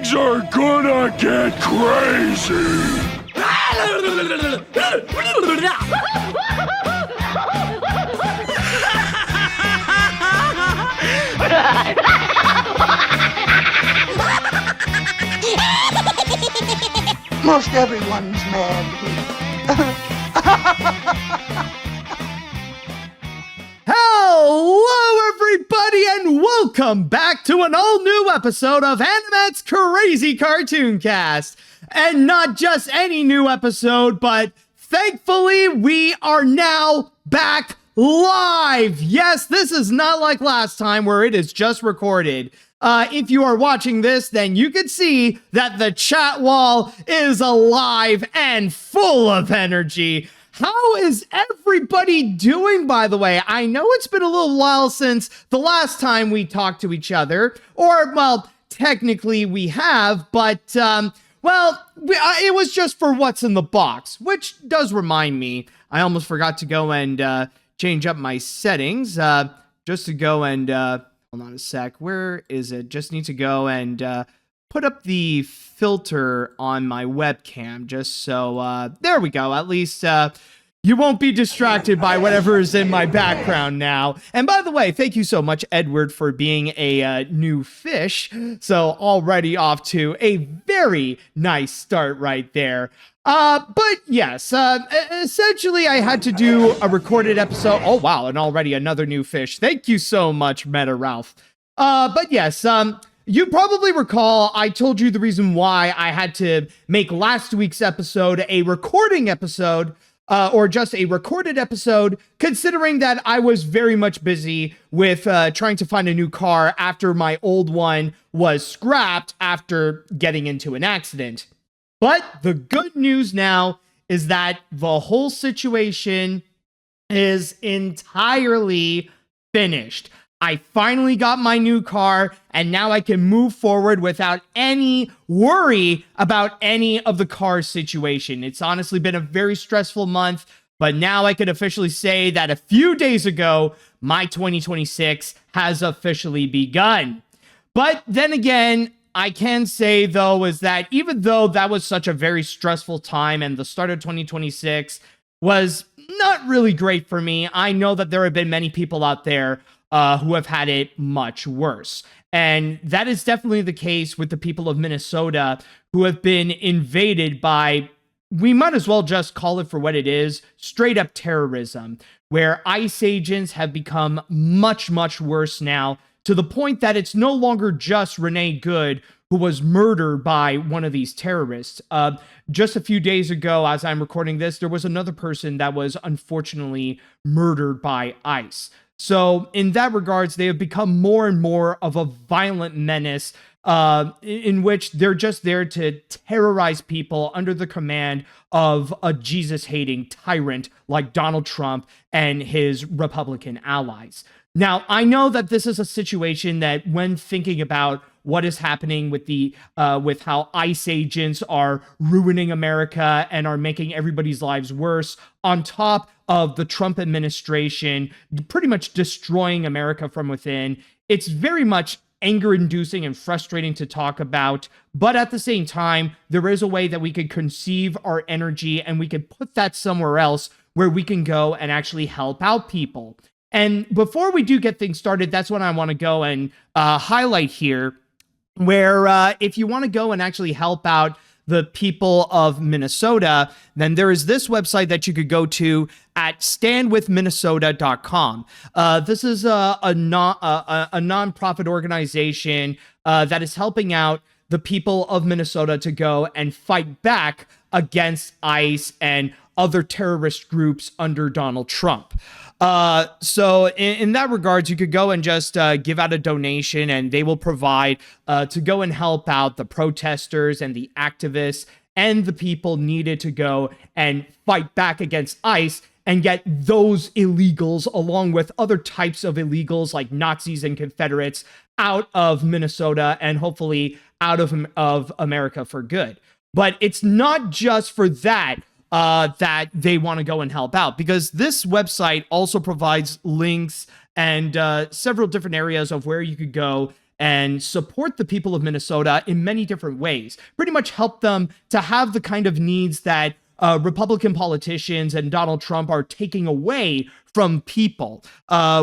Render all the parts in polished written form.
Things are gonna get crazy! Most everyone's mad here. Hello, everybody, and welcome back to an all-new episode of AniMat's Crazy Cartoon Cast. And not just any new episode, but thankfully, we are now back live. Yes, this is not like last time where it is just recorded. If you are watching this, then you can see that the chat wall is alive and full of energy. How is everybody doing, by the way? I know it's been a little while since the last time we talked to each other, or, well, technically we have, but, it was just for what's in the box, which does remind me, I almost forgot to go and change up my settings, just to go and, hold on a sec, where is it? Just need to go and put up the filter on my webcam, just so, there we go, at least, you won't be distracted by whatever is in my background now. And by the way, thank you so much, Edward, for being a new fish. So already off to a very nice start right there. But yes, essentially I had to do a recorded episode. Oh, wow. And already another new fish. Thank you so much, Meta Ralph. But yes, you probably recall I told you the reason why I had to make last week's episode a recording episode, or just a recorded episode, considering that I was very much busy with trying to find a new car after my old one was scrapped after getting into an accident. But the good news now is that the whole situation is entirely finished. I finally got my new car, and now I can move forward without any worry about any of the car situation. It's honestly been a very stressful month, but now I can officially say that a few days ago, my 2026 has officially begun. But then again, I can say, though, is that even though that was such a very stressful time and the start of 2026 was not really great for me, I know that there have been many people out there who have had it much worse. And that is definitely the case with the people of Minnesota who have been invaded by, we might as well just call it for what it is, straight up terrorism, where ICE agents have become much, much worse now, to the point that it's no longer just Renee Good who was murdered by one of these terrorists. Just a few days ago, as I'm recording this, there was another person that was unfortunately murdered by ICE. So in that regards, they have become more and more of a violent menace in which they're just there to terrorize people under the command of a Jesus-hating tyrant like Donald Trump and his Republican allies. Now, I know that this is a situation that when thinking about what is happening with the with how ICE agents are ruining America and are making everybody's lives worse, on top of the Trump administration pretty much destroying America from within, it's very much anger-inducing and frustrating to talk about, but at the same time, there is a way that we could conceive our energy and we could put that somewhere else where we can go and actually help out people. And before we do get things started, that's what I want to go and highlight here, where if you want to go and actually help out the people of Minnesota, then there is this website that you could go to at standwithminnesota.com. This is a nonprofit organization that is helping out the people of Minnesota to go and fight back against ICE and other terrorist groups under Donald Trump. So in that regards, you could go and just give out a donation, and they will provide to go and help out the protesters and the activists and the people needed to go and fight back against ICE and get those illegals, along with other types of illegals like Nazis and Confederates, out of Minnesota and hopefully out of America for good. But it's not just for that that they want to go and help out, because this website also provides links and several different areas of where you could go and support the people of Minnesota in many different ways. Pretty much help them to have the kind of needs that Republican politicians and Donald Trump are taking away from people,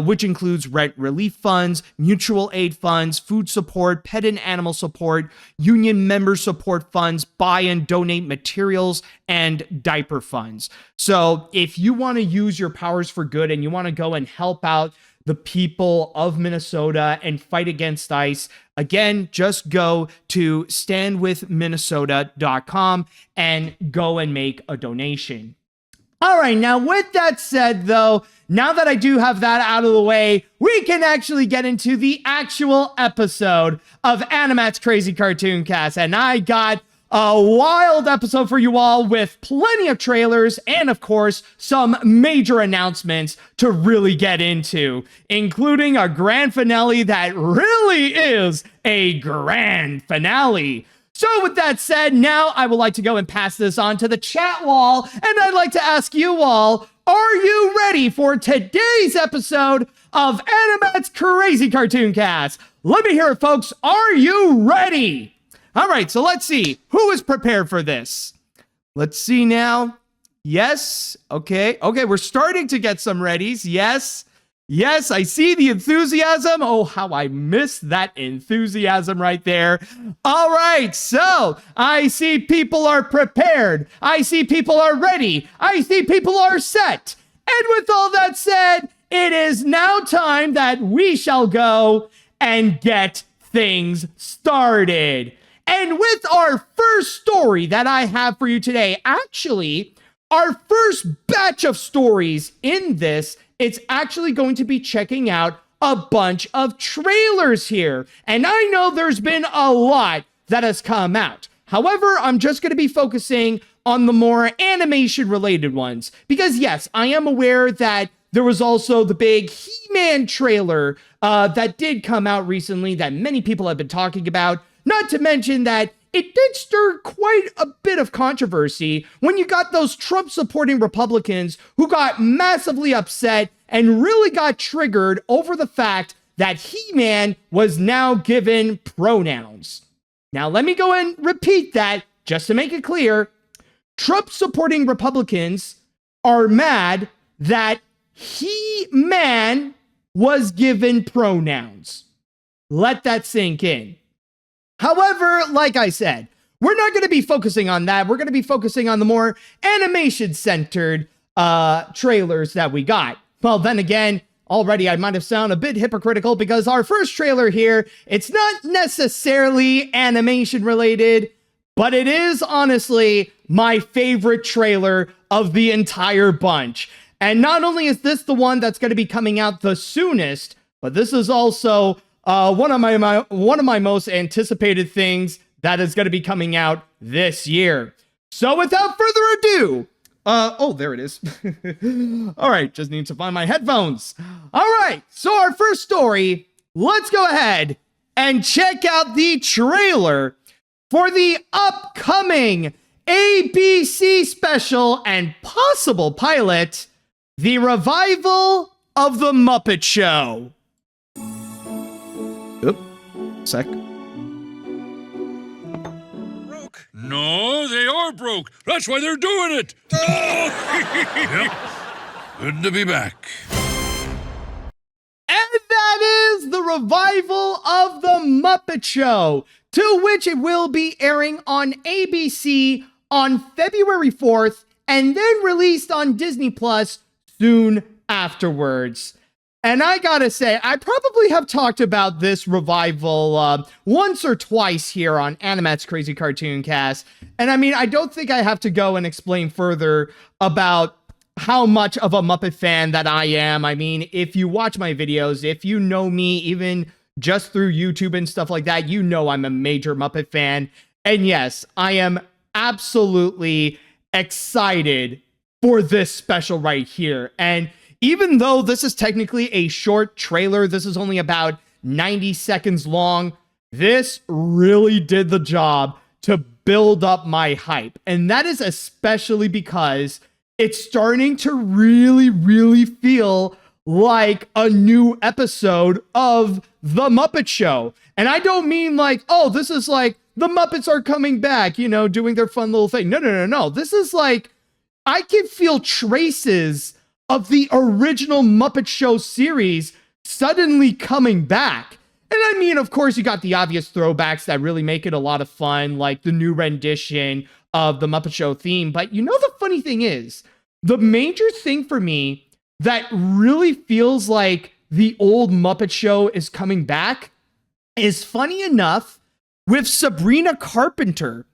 which includes rent relief funds, mutual aid funds, food support, pet and animal support, union member support funds, buy and donate materials, and diaper funds. So if you want to use your powers for good and you want to go and help out the people of Minnesota and fight against ICE, again, just go to standwithminnesota.com and go and make a donation. All right, now with that said, though, now that I do have that out of the way, we can actually get into the actual episode of AniMat's Crazy Cartoon Cast. And I got a wild episode for you all with plenty of trailers and, of course, some major announcements to really get into, including a grand finale that really is a grand finale. So with that said, now I would like to go and pass this on to the chat wall, and I'd like to ask you all, are you ready for today's episode of AniMat's Crazy Cartoon Cast? Let me hear it, folks. Are you ready? All right, so let's see. Who is prepared for this? Let's see now. Yes. Okay, we're starting to get some readies. Yes, I see the enthusiasm. Oh, how I missed that enthusiasm right there. All right, so I see people are prepared. I see people are ready. I see people are set. And with all that said, it is now time that we shall go and get things started. And with our first story that I have for you today, actually, our first batch of stories in this, it's actually going to be checking out a bunch of trailers here. And I know there's been a lot that has come out. However, I'm just going to be focusing on the more animation-related ones. Because yes, I am aware that there was also the big He-Man trailer that did come out recently that many people have been talking about. Not to mention that it did stir quite a bit of controversy when you got those Trump-supporting Republicans who got massively upset and really got triggered over the fact that He-Man was now given pronouns. Now, let me go and repeat that just to make it clear. Trump-supporting Republicans are mad that He-Man was given pronouns. Let that sink in. However, like I said, we're not going to be focusing on that. We're going to be focusing on the more animation-centered trailers that we got. Well, then again, already I might have sounded a bit hypocritical because our first trailer here, it's not necessarily animation-related, but it is honestly my favorite trailer of the entire bunch. And not only is this the one that's going to be coming out the soonest, but this is also one of my most anticipated things that is going to be coming out this year. So without further ado, oh, there it is. All right, just need to find my headphones. All right, so our first story, let's go ahead and check out the trailer for the upcoming ABC special and possible pilot, The Revival of the Muppet Show. Oop, sec. Broke? No, they are broke. That's why they're doing it. Yep. Good to be back. And that is The Revival of the Muppet Show, to which it will be airing on ABC on February 4th and then released on Disney Plus soon afterwards. And I gotta say, I probably have talked about this revival once or twice here on AniMat's Crazy Cartoon Cast. And I mean, I don't think I have to go and explain further about how much of a Muppet fan that I am. I mean, if you watch my videos, if you know me, even just through YouTube and stuff like that, you know I'm a major Muppet fan. And yes, I am absolutely excited for this special right here. And even though this is technically a short trailer, this is only about 90 seconds long, this really did the job to build up my hype. And that is especially because it's starting to really feel like a new episode of The Muppet Show. And I don't mean like, oh, this is like the Muppets are coming back, you know, doing their fun little thing. No. This is like, I can feel traces of the original Muppet Show series suddenly coming back. And I mean, of course, you got the obvious throwbacks that really make it a lot of fun, like the new rendition of the Muppet Show theme. But you know, the funny thing is, the major thing for me that really feels like the old Muppet Show is coming back is, funny enough, with Sabrina Carpenter.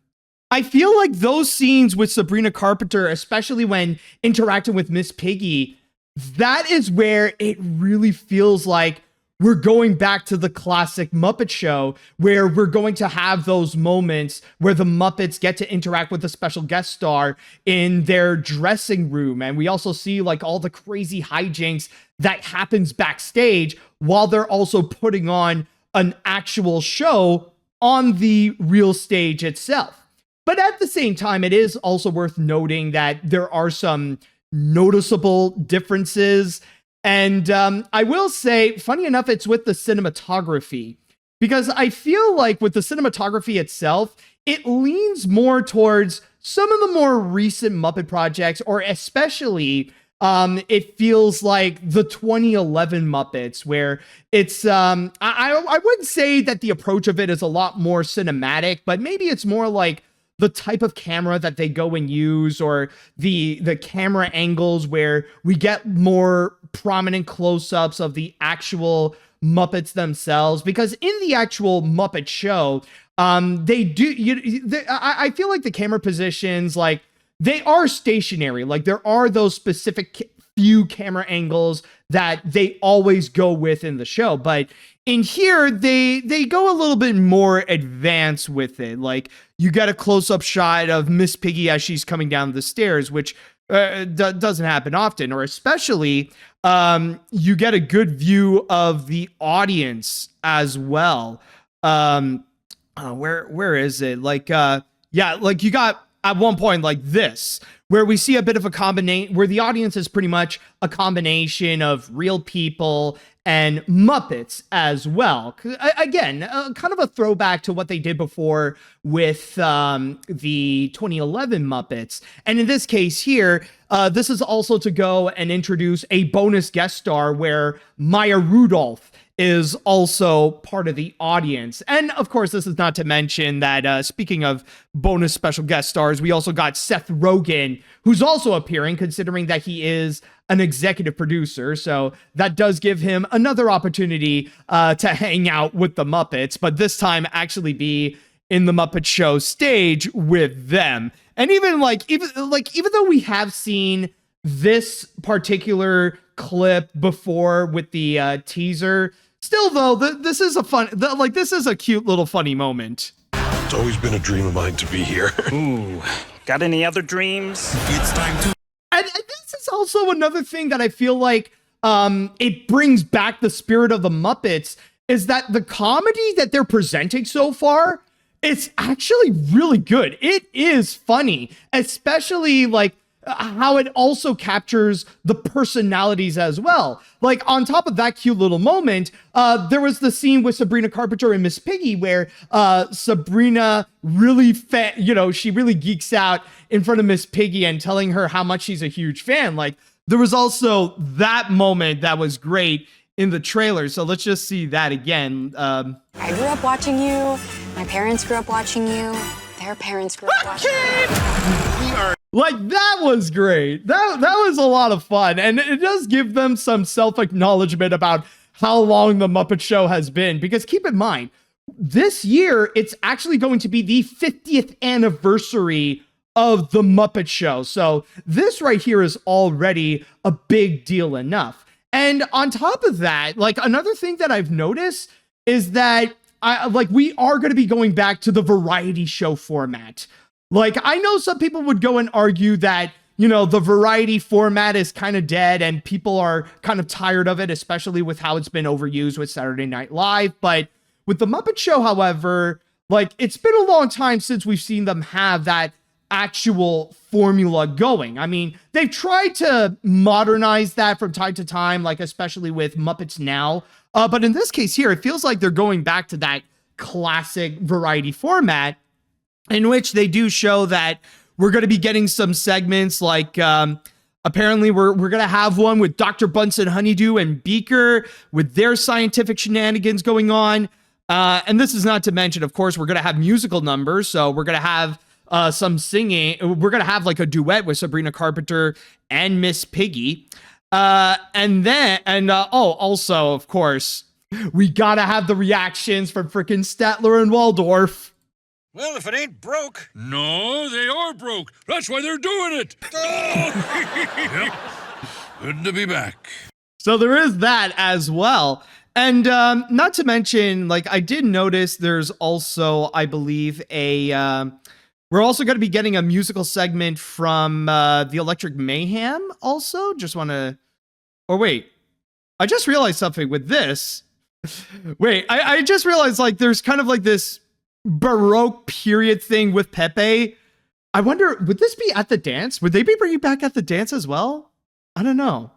I feel like those scenes with Sabrina Carpenter, especially when interacting with Miss Piggy, that is where it really feels like we're going back to the classic Muppet Show, where we're going to have those moments where the Muppets get to interact with a special guest star in their dressing room. And we also see like all the crazy hijinks that happens backstage while they're also putting on an actual show on the real stage itself. But at the same time, it is also worth noting that there are some noticeable differences. And I will say, funny enough, it's with the cinematography, because I feel like with the cinematography itself, it leans more towards some of the more recent Muppet projects, or especially it feels like the 2011 Muppets, where it's, I wouldn't say that the approach of it is a lot more cinematic, but maybe it's more like the type of camera that they go and use, or the camera angles where we get more prominent close-ups of the actual Muppets themselves. Because in the actual Muppet Show, I feel like the camera positions, like, they are stationary. Like, there are those specific few camera angles that they always go with in the show. But in here, they go a little bit more advanced with it. Like, you get a close-up shot of Miss Piggy as she's coming down the stairs, which doesn't happen often. Or especially, you get a good view of the audience as well. Where is it? Like, yeah, like you got at one point like this, where we see a bit of a combination, where the audience is pretty much a combination of real people and Muppets as well. Again, kind of a throwback to what they did before with the 2011 Muppets. And in this case here, this is also to go and introduce a bonus guest star where Maya Rudolph is also part of the audience. And of course, this is not to mention that speaking of bonus special guest stars, we also got Seth Rogen, who's also appearing, considering that he is an executive producer. So that does give him another opportunity to hang out with the Muppets, but this time actually be in the Muppet Show stage with them. And even though we have seen this particular clip before with the teaser, still though, this is a cute little funny moment. It's always been a dream of mine to be here. Ooh, got any other dreams? It's time to... And this is also another thing that I feel like it brings back the spirit of the Muppets, is that the comedy that they're presenting so far, it's actually really good. It is funny, especially like how it also captures the personalities as well. Like, on top of that cute little moment, there was the scene with Sabrina Carpenter and Miss Piggy where Sabrina really, she really geeks out in front of Miss Piggy and telling her how much she's a huge fan. Like, there was also that moment that was great in the trailer. So let's just see that again. I grew up watching you. My parents grew up watching you. Their parents grew up watching you. Like, that was great. That was a lot of fun. And it does give them some self-acknowledgement about how long the Muppet Show has been. Because keep in mind, this year, it's actually going to be the 50th anniversary of the Muppet Show. So this right here is already a big deal enough. And on top of that, like, another thing that I've noticed is that we are going to be going back to the variety show format. Like, I know some people would go and argue that, the variety format is kind of dead and people are kind of tired of it, especially with how it's been overused with Saturday Night Live. But with the Muppet Show, however, like, it's been a long time since we've seen them have that actual formula going. I mean, they've tried to modernize that from time to time, like especially with Muppets Now. But in this case here, it feels like they're going back to that classic variety format in which they do show that we're going to be getting some segments like apparently we're going to have one with Dr. Bunsen Honeydew and Beaker with their scientific shenanigans going on. And this is not to mention, of course, we're going to have musical numbers. So we're going to have some singing. We're going to have like a duet with Sabrina Carpenter and Miss Piggy. Also, of course, we got to have the reactions from freaking Statler and Waldorf. Well, if it ain't broke. No, they are broke. That's why they're doing it. Yep. Good to be back. So there is that as well. And not to mention, like, I did notice there's also, I believe, we're also going to be getting a musical segment from the Electric Mayhem also. Just want to, or wait, I just realized something with this. Wait, I just realized, like, there's kind of like this Baroque period thing with Pepe. I wonder, would this be at the dance? Would they be bringing back at the dance as well? I don't know.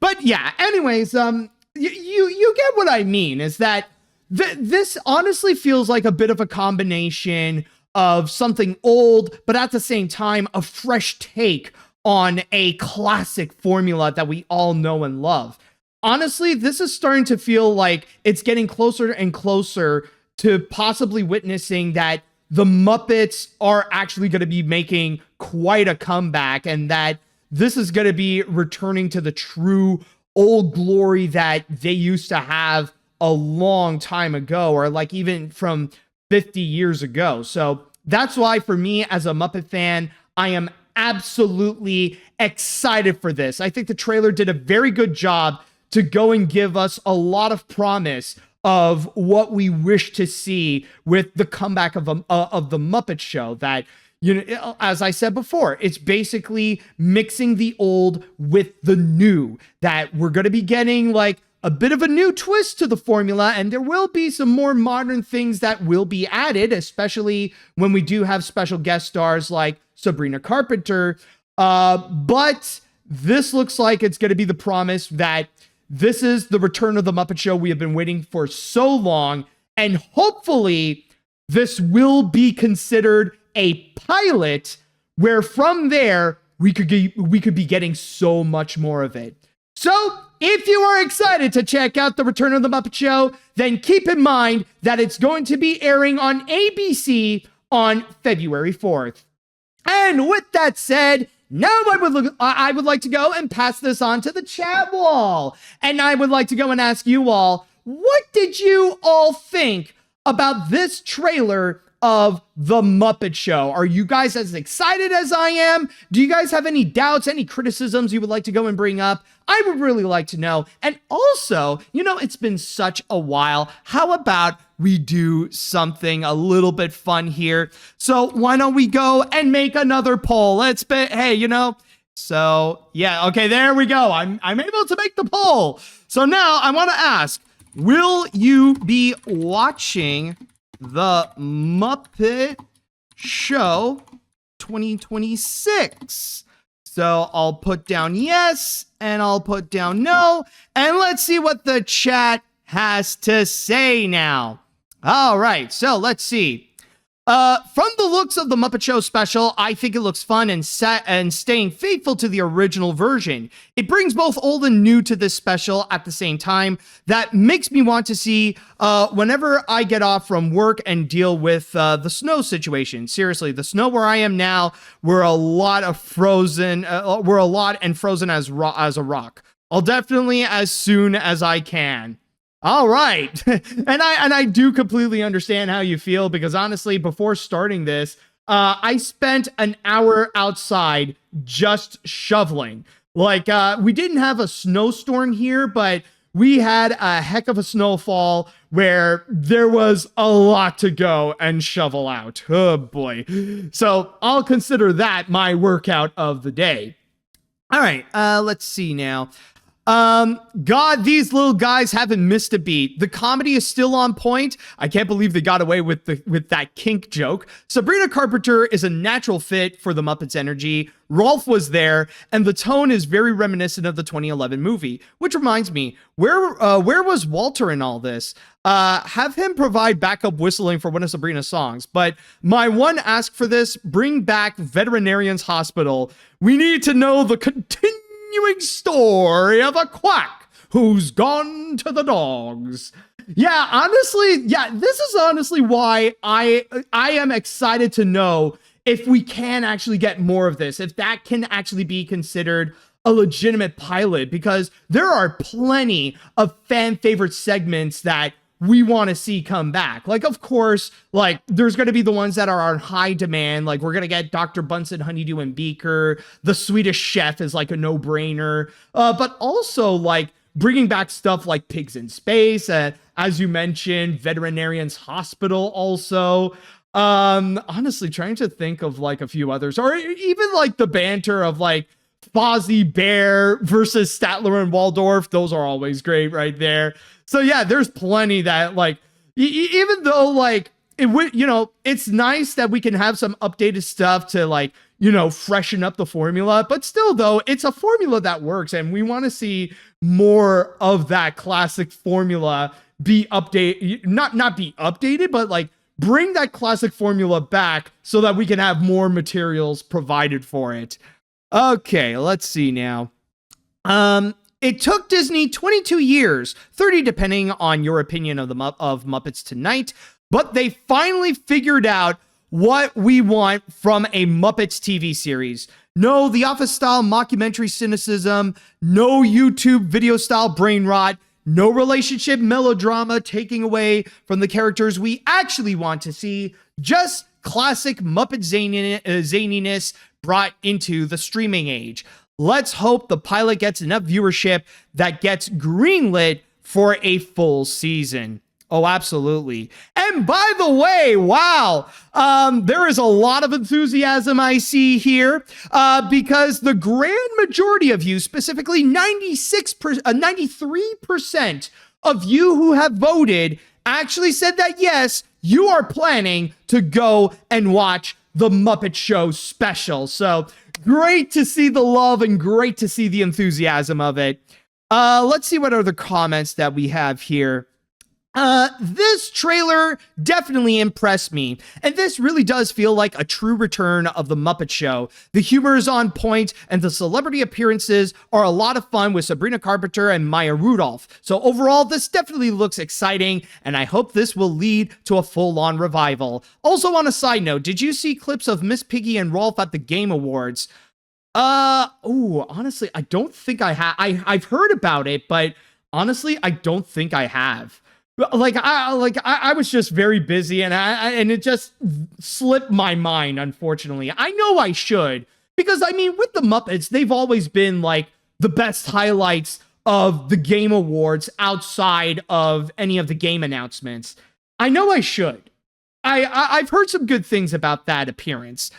But yeah, anyways, you get what I mean, is that this honestly feels like a bit of a combination of something old, but at the same time, a fresh take on a classic formula that we all know and love. Honestly, this is starting to feel like it's getting closer and closer to possibly witnessing that the Muppets are actually going to be making quite a comeback, and that this is going to be returning to the true old glory that they used to have a long time ago, or like even from 50 years ago. So that's why, for me as a Muppet fan, I am absolutely excited for this. I think the trailer did a very good job to go and give us a lot of promise of what we wish to see with the comeback of the Muppet Show. That, you know, as I said before, it's basically mixing the old with the new, that we're going to be getting like a bit of a new twist to the formula, and there will be some more modern things that will be added, especially when we do have special guest stars like Sabrina Carpenter. But this looks like it's going to be the promise that this is the return of the Muppet Show we have been waiting for so long, and hopefully this will be considered a pilot, where from there we could be getting so much more of it. So if you are excited to check out the return of the Muppet Show, then keep in mind that it's going to be airing on ABC on February 4th. And with that said, now I would like to go and pass this on to the chat wall. And I would like to go and ask you all, what did you all think about this trailer of the Muppet Show? Are you guys as excited as I am? Do you guys have any doubts, any criticisms you would like to go and bring up? I would really like to know. And also, you know, it's been such a while. How about we do something a little bit fun here? So why don't we go and make another poll? Hey, you know, so yeah, okay, there we go. I'm able to make the poll. So now I want to ask, will you be watching the Muppet Show 2026? So I'll put down yes, and I'll put down no, and let's see what the chat has to say now. All right, so let's see. From the looks of the Muppet Show special, I think it looks fun and staying faithful to the original version. It brings both old and new to this special at the same time. That makes me want to see whenever I get off from work and deal with the snow situation. Seriously, the snow where I am now, we're a lot and frozen as a rock. I'll definitely as soon as I can. All right. and I do completely understand how you feel, because honestly, before starting this, I spent an hour outside just shoveling. Like, we didn't have a snowstorm here, but we had a heck of a snowfall where there was a lot to go and shovel out. Oh boy. So I'll consider that my workout of the day. All right, let's see now. God, these little guys haven't missed a beat. The comedy is still on point. I can't believe they got away with that kink joke. Sabrina Carpenter is a natural fit for the Muppets energy. Rolf was there, and the tone is very reminiscent of the 2011 movie. Which reminds me, where was Walter in all this? Have him provide backup whistling for one of Sabrina's songs. But my one ask for this: bring back Veterinarian's Hospital. We need to know the continuing story of a quack who's gone to the dogs. Yeah, honestly, this is honestly why I am excited to know if we can actually get more of this, if that can actually be considered a legitimate pilot, because there are plenty of fan favorite segments that we want to see come back. Like, of course, like, there's going to be the ones that are on high demand. Like, we're going to get Dr. Bunsen, Honeydew, and Beaker. The Swedish Chef is like a no-brainer. But also, like, bringing back stuff like Pigs in Space, as you mentioned, Veterinarian's Hospital also. Honestly, trying to think of, like, a few others. Or even, like, the banter of, like, Fozzie Bear versus Statler and Waldorf. Those are always great right there. So yeah, there's plenty that, like, even though, like, it would, you know, it's nice that we can have some updated stuff to, like, you know, freshen up the formula, but still though, it's a formula that works, and we want to see more of that classic formula be updated, not be updated, but like bring that classic formula back so that we can have more materials provided for it. Okay, let's see now. It took Disney 22 years, 30 depending on your opinion of Muppets Tonight, but they finally figured out what we want from a Muppets TV series. No The Office-style mockumentary cynicism, no YouTube video-style brain rot, no relationship melodrama taking away from the characters we actually want to see, just classic Muppet zaniness brought into the streaming age. Let's hope the pilot gets enough viewership that gets greenlit for a full season. Oh, absolutely. And by the way, wow, there is a lot of enthusiasm I see here because the grand majority of you, specifically 93% of you who have voted, actually said that yes, you are planning to go and watch the Muppet Show special. So great to see the love and great to see the enthusiasm of it. Let's see what other comments that we have here. This trailer definitely impressed me, and this really does feel like a true return of the Muppet Show. The humor is on point, and the celebrity appearances are a lot of fun with Sabrina Carpenter and Maya Rudolph. So overall, this definitely looks exciting, and I hope this will lead to a full-on revival. Also, on a side note, did you see clips of Miss Piggy and Rolf at the Game Awards? Honestly, I don't think I have. I've heard about it, but honestly, I don't think I have. I was just very busy, and it just slipped my mind, unfortunately. I know I should, because I mean, with the Muppets, they've always been like the best highlights of the Game Awards outside of any of the game announcements. I know I should. I've heard some good things about that appearance.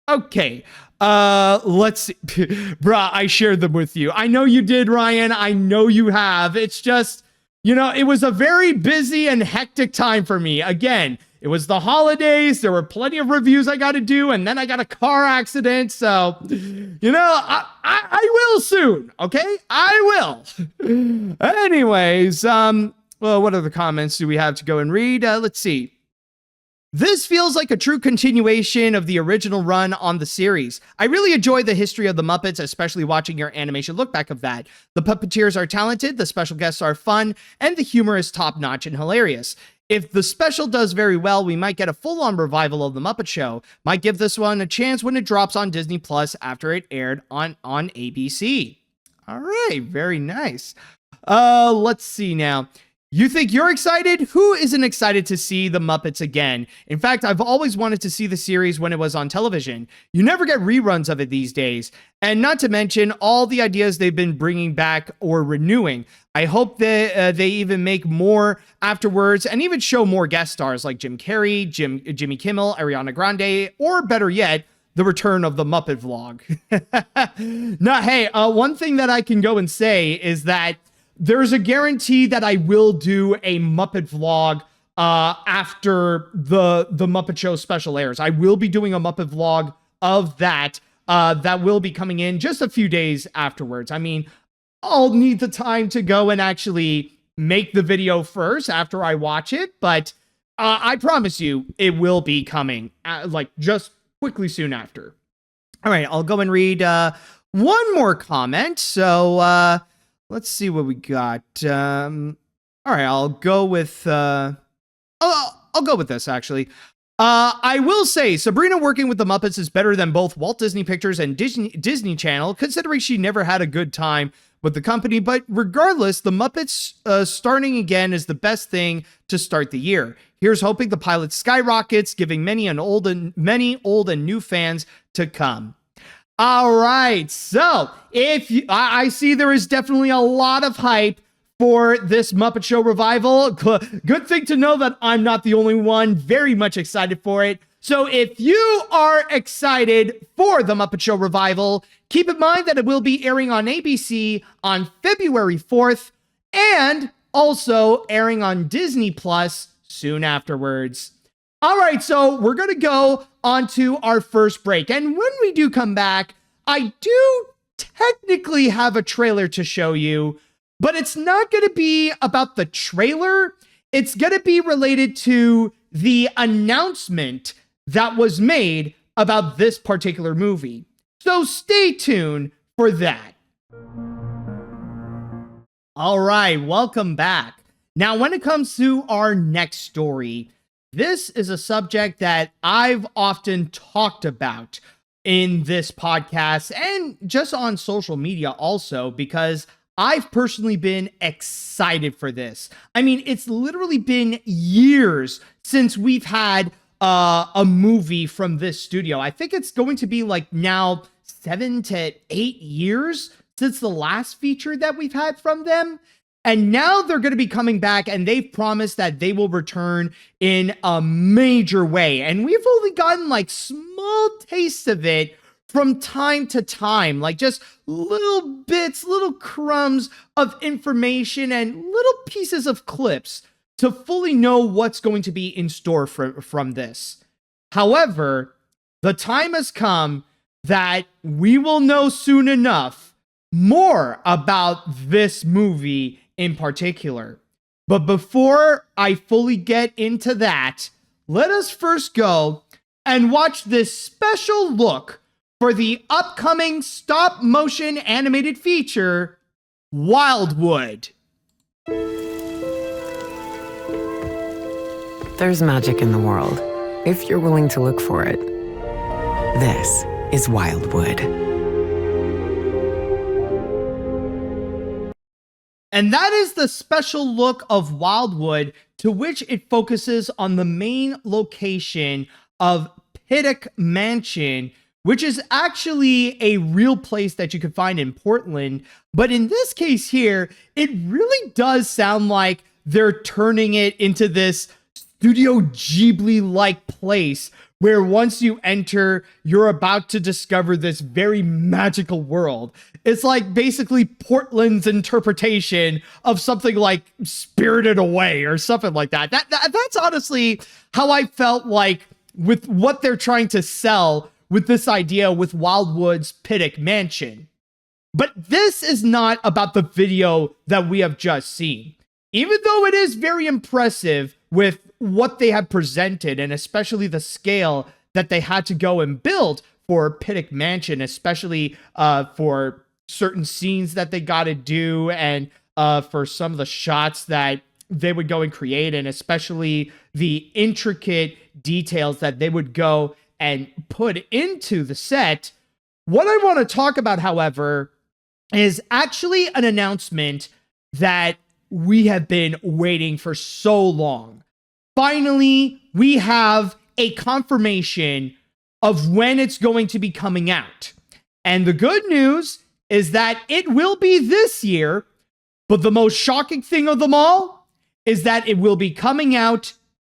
Okay. Let's see. Bruh, I shared them with you. I know you did, Ryan. I know you have. It's just, you know, it was a very busy and hectic time for me. Again, it was the holidays. There were plenty of reviews I got to do, and then I got a car accident. So, you know, I will soon. Okay, I will. Anyways, well, what other comments do we have to go and read? Let's see. This feels like a true continuation of the original run on the series. I really enjoy the history of the Muppets, especially watching your animation look back of that. The puppeteers are talented, the special guests are fun, and the humor is top-notch and hilarious. If the special does very well, we might get a full-on revival of the Muppet Show. Might give this one a chance when it drops on Disney Plus after it aired on ABC. All right, very nice. Let's see now. You think you're excited? Who isn't excited to see the Muppets again? In fact, I've always wanted to see the series when it was on television. You never get reruns of it these days. And not to mention all the ideas they've been bringing back or renewing. I hope that they even make more afterwards and even show more guest stars like Jim Carrey, Jimmy Kimmel, Ariana Grande, or better yet, the return of the Muppet vlog. Now, hey, one thing that I can go and say is that there's a guarantee that I will do a Muppet vlog after the Muppet Show special airs. I will be doing a Muppet vlog of that that will be coming in just a few days afterwards. I mean, I'll need the time to go and actually make the video first after I watch it, but I promise you it will be coming like just quickly soon after. All right, I'll go and read one more comment. So let's see what we got. All right, I'll go with I'll go with this actually. I will say Sabrina working with the Muppets is better than both Walt Disney Pictures and Disney Channel, considering she never had a good time with the company. But regardless, the Muppets starting again is the best thing to start the year. Here's hoping the pilot skyrockets, giving many old and new fans to come. All right, so if you, I see there is definitely a lot of hype for this Muppet Show revival. Good thing to know that I'm not the only one very much excited for it. So if you are excited for the Muppet Show revival, keep in mind that it will be airing on ABC on February 4th and also airing on Disney Plus soon afterwards. All right, so we're going to go on to our first break. And when we do come back, I do technically have a trailer to show you, but it's not going to be about the trailer. It's going to be related to the announcement that was made about this particular movie. So stay tuned for that. All right, welcome back. Now, when it comes to our next story, this is a subject that I've often talked about in this podcast and just on social media also, because I've personally been excited for this. I mean, it's literally been years since we've had a movie from this studio. I think it's going to be like now 7 to 8 years since the last feature that we've had from them. And now they're going to be coming back, and they've promised that they will return in a major way. And we've only gotten like small tastes of it from time to time, like just little bits, little crumbs of information and little pieces of clips to fully know what's going to be in store from this. However, the time has come that we will know soon enough more about this movie in particular. But before I fully get into that, let us first go and watch this special look for the upcoming stop-motion animated feature, Wildwood. There's magic in the world, if you're willing to look for it. This is Wildwood. And that is the special look of Wildwood, to which it focuses on the main location of Pittock Mansion, which is actually a real place that you can find in Portland. But in this case here, it really does sound like they're turning it into this Studio Ghibli-like place where once you enter, you're about to discover this very magical world. It's like basically Portland's interpretation of something like Spirited Away or something like that. That's honestly how I felt like with what they're trying to sell with this idea with Wildwood's Pittock Mansion. But this is not about the video that we have just seen. Even though it is very impressive with what they have presented, and especially the scale that they had to go and build for Pittock Mansion, especially for certain scenes that they got to do, and for some of the shots that they would go and create, and especially the intricate details that they would go and put into the set. What I want to talk about, however, is actually an announcement that we have been waiting for so long. Finally, we have a confirmation of when it's going to be coming out. And the good news is that it will be this year, but the most shocking thing of them all is that it will be coming out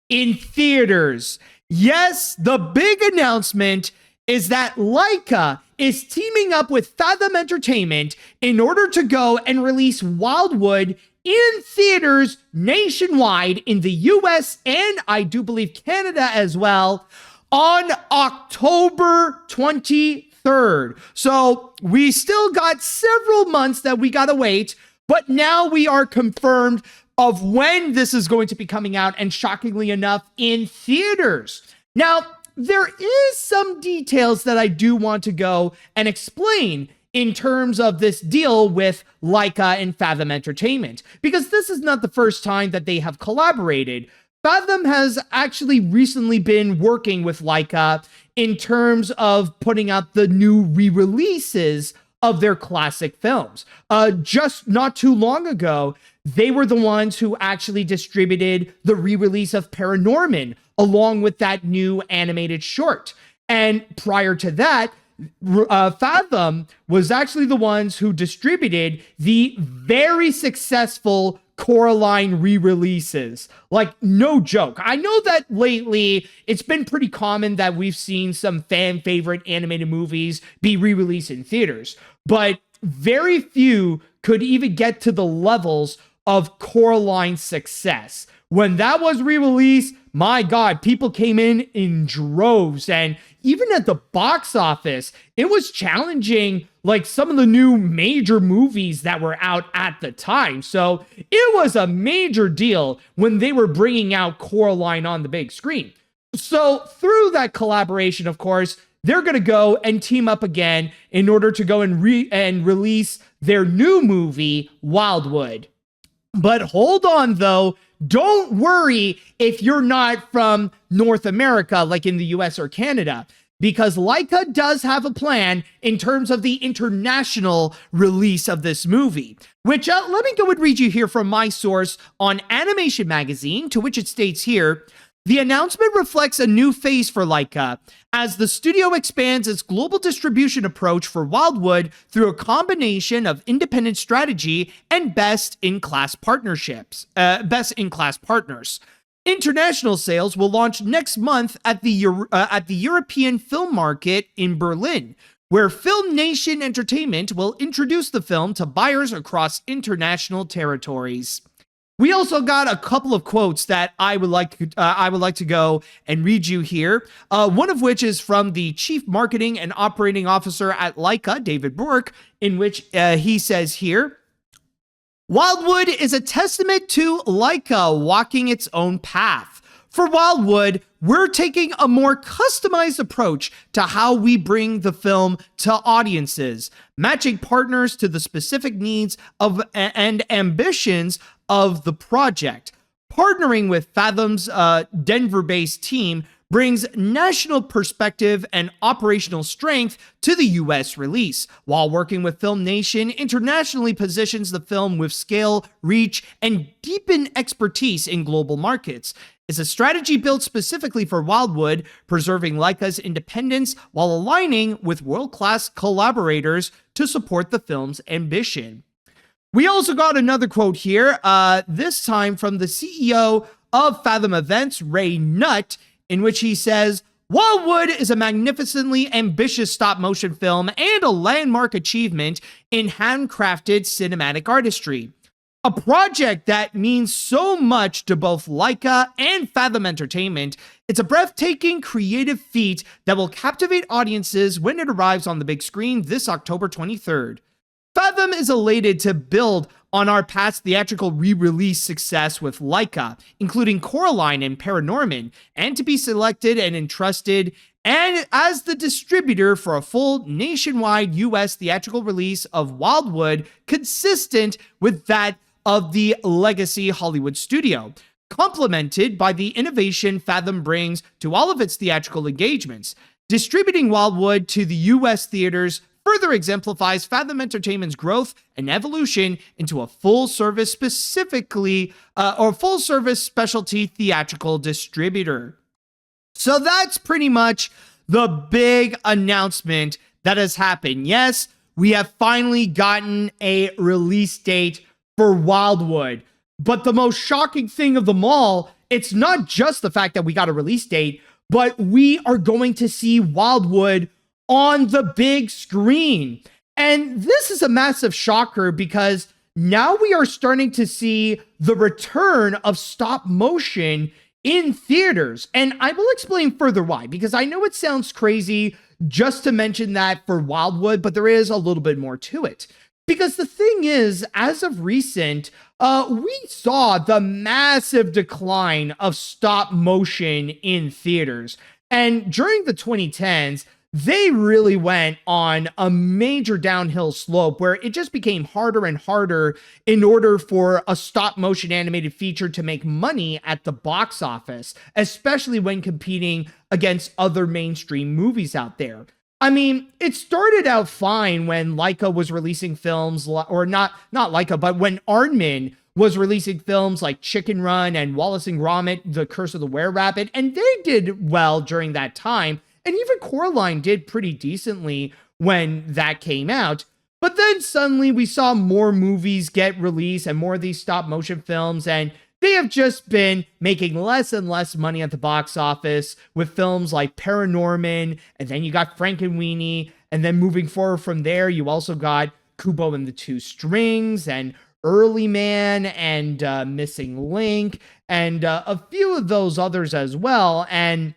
in theaters. Yes, the big announcement is that LAIKA is teaming up with Fathom Entertainment in order to go and release Wildwood in theaters nationwide in the US and I do believe Canada as well on October 23rd. So we still got several months that we gotta wait, but now we are confirmed of when this is going to be coming out, and shockingly enough, in theaters. Now, there is some details that I do want to go and explain in terms of this deal with LAIKA and Fathom Entertainment, because this is not the first time that they have collaborated. Fathom has actually recently been working with LAIKA in terms of putting out the new re-releases of their classic films. Just not too long ago, they were the ones who actually distributed the re-release of Paranorman, along with that new animated short. And prior to that, Fathom was actually the ones who distributed the very successful Coraline re-releases. Like, no joke. I know that lately it's been pretty common that we've seen some fan favorite animated movies be re-released in theaters, but very few could even get to the levels of Coraline's success. When that was re-released, my God, people came in droves, and even at the box office, it was challenging like some of the new major movies that were out at the time. So it was a major deal when they were bringing out Coraline on the big screen. So through that collaboration, of course, they're going to go and team up again in order to go and release their new movie, Wildwood. But hold on, though. Don't worry if you're not from North America, like in the US or Canada, because LAIKA does have a plan in terms of the international release of this movie, which let me go and read you here from my source on Animation Magazine, to which it states here, the announcement reflects a new phase for LAIKA as the studio expands its global distribution approach for Wildwood through a combination of independent strategy and best-in-class partners. International sales will launch next month at the European film market in Berlin, where Film Nation Entertainment will introduce the film to buyers across international territories. We also got a couple of quotes that I would like to go and read you here. One of which is from the Chief Marketing and Operating Officer at LAIKA, David Burke, in which he says here, Wildwood is a testament to LAIKA walking its own path. For Wildwood, we're taking a more customized approach to how we bring the film to audiences, matching partners to the specific needs of and ambitions of the project. Partnering with Fathom's Denver-based team brings national perspective and operational strength to the US release, while working with Film Nation internationally positions the film with scale, reach, and deepened expertise in global markets. It's a strategy built specifically for Wildwood, preserving LAIKA's independence while aligning with world-class collaborators to support the film's ambition. We also got another quote here, this time from the CEO of Fathom Events, Ray Nutt, in which he says, Wildwood is a magnificently ambitious stop-motion film and a landmark achievement in handcrafted cinematic artistry. A project that means so much to both LAIKA and Fathom Entertainment. It's a breathtaking, creative feat that will captivate audiences when it arrives on the big screen this October 23rd. Fathom is elated to build on our past theatrical re-release success with LAIKA, including Coraline and Paranorman, and to be selected and entrusted and as the distributor for a full nationwide US theatrical release of Wildwood consistent with that of the legacy Hollywood studio, complemented by the innovation Fathom brings to all of its theatrical engagements. Distributing Wildwood to the US theaters further exemplifies Fathom Entertainment's growth and evolution into a full-service specialty theatrical distributor. So that's pretty much the big announcement that has happened. Yes, we have finally gotten a release date for Wildwood, but the most shocking thing of them all, it's not just the fact that we got a release date, but we are going to see Wildwood on the big screen. And this is a massive shocker because now we are starting to see the return of stop motion in theaters. And I will explain further why, because I know it sounds crazy just to mention that for Wildwood, but there is a little bit more to it. Because the thing is, as of recent, we saw the massive decline of stop motion in theaters. And during the 2010s, they really went on a major downhill slope where it just became harder and harder in order for a stop motion animated feature to make money at the box office, especially when competing against other mainstream movies out there. I mean, it started out fine when LAIKA was releasing films, or not LAIKA, but when Aardman was releasing films like Chicken Run and Wallace and Gromit, The Curse of the Were-Rabbit, and they did well during that time. And even Coraline did pretty decently when that came out. But then suddenly we saw more movies get released and more of these stop motion films, and they have just been making less and less money at the box office with films like Paranorman, and then you got Frankenweenie, and then moving forward from there, you also got Kubo and the Two Strings, and Early Man, and Missing Link, and a few of those others as well. And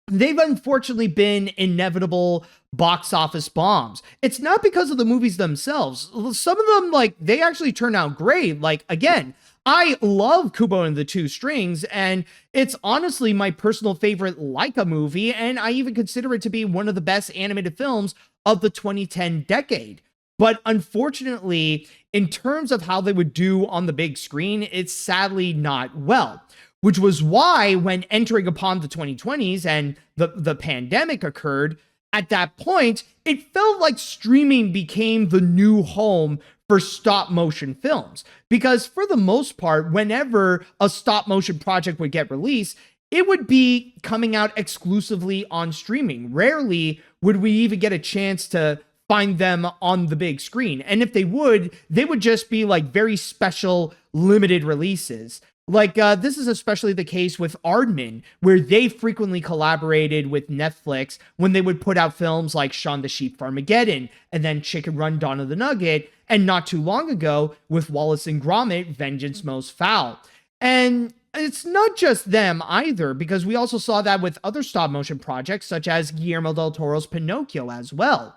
they've unfortunately been inevitable box office bombs. It's not because of the movies themselves. Some of them, like, they actually turn out great. Like, again, I love Kubo and the Two Strings, and it's honestly my personal favorite LAIKA movie, and I even consider it to be one of the best animated films of the 2010 decade. But unfortunately, in terms of how they would do on the big screen, it's sadly not well. Which was why when entering upon the 2020s and the pandemic occurred, at that point, it felt like streaming became the new home for stop motion films. Because for the most part, whenever a stop motion project would get released, it would be coming out exclusively on streaming. Rarely would we even get a chance to find them on the big screen. And if they would just be like very special limited releases. Like, this is especially the case with Aardman, where they frequently collaborated with Netflix when they would put out films like Shaun the Sheep Farmageddon, and then Chicken Run Dawn of the Nugget, and not too long ago with Wallace and Gromit, Vengeance Most Foul. And it's not just them either, because we also saw that with other stop-motion projects, such as Guillermo del Toro's Pinocchio as well.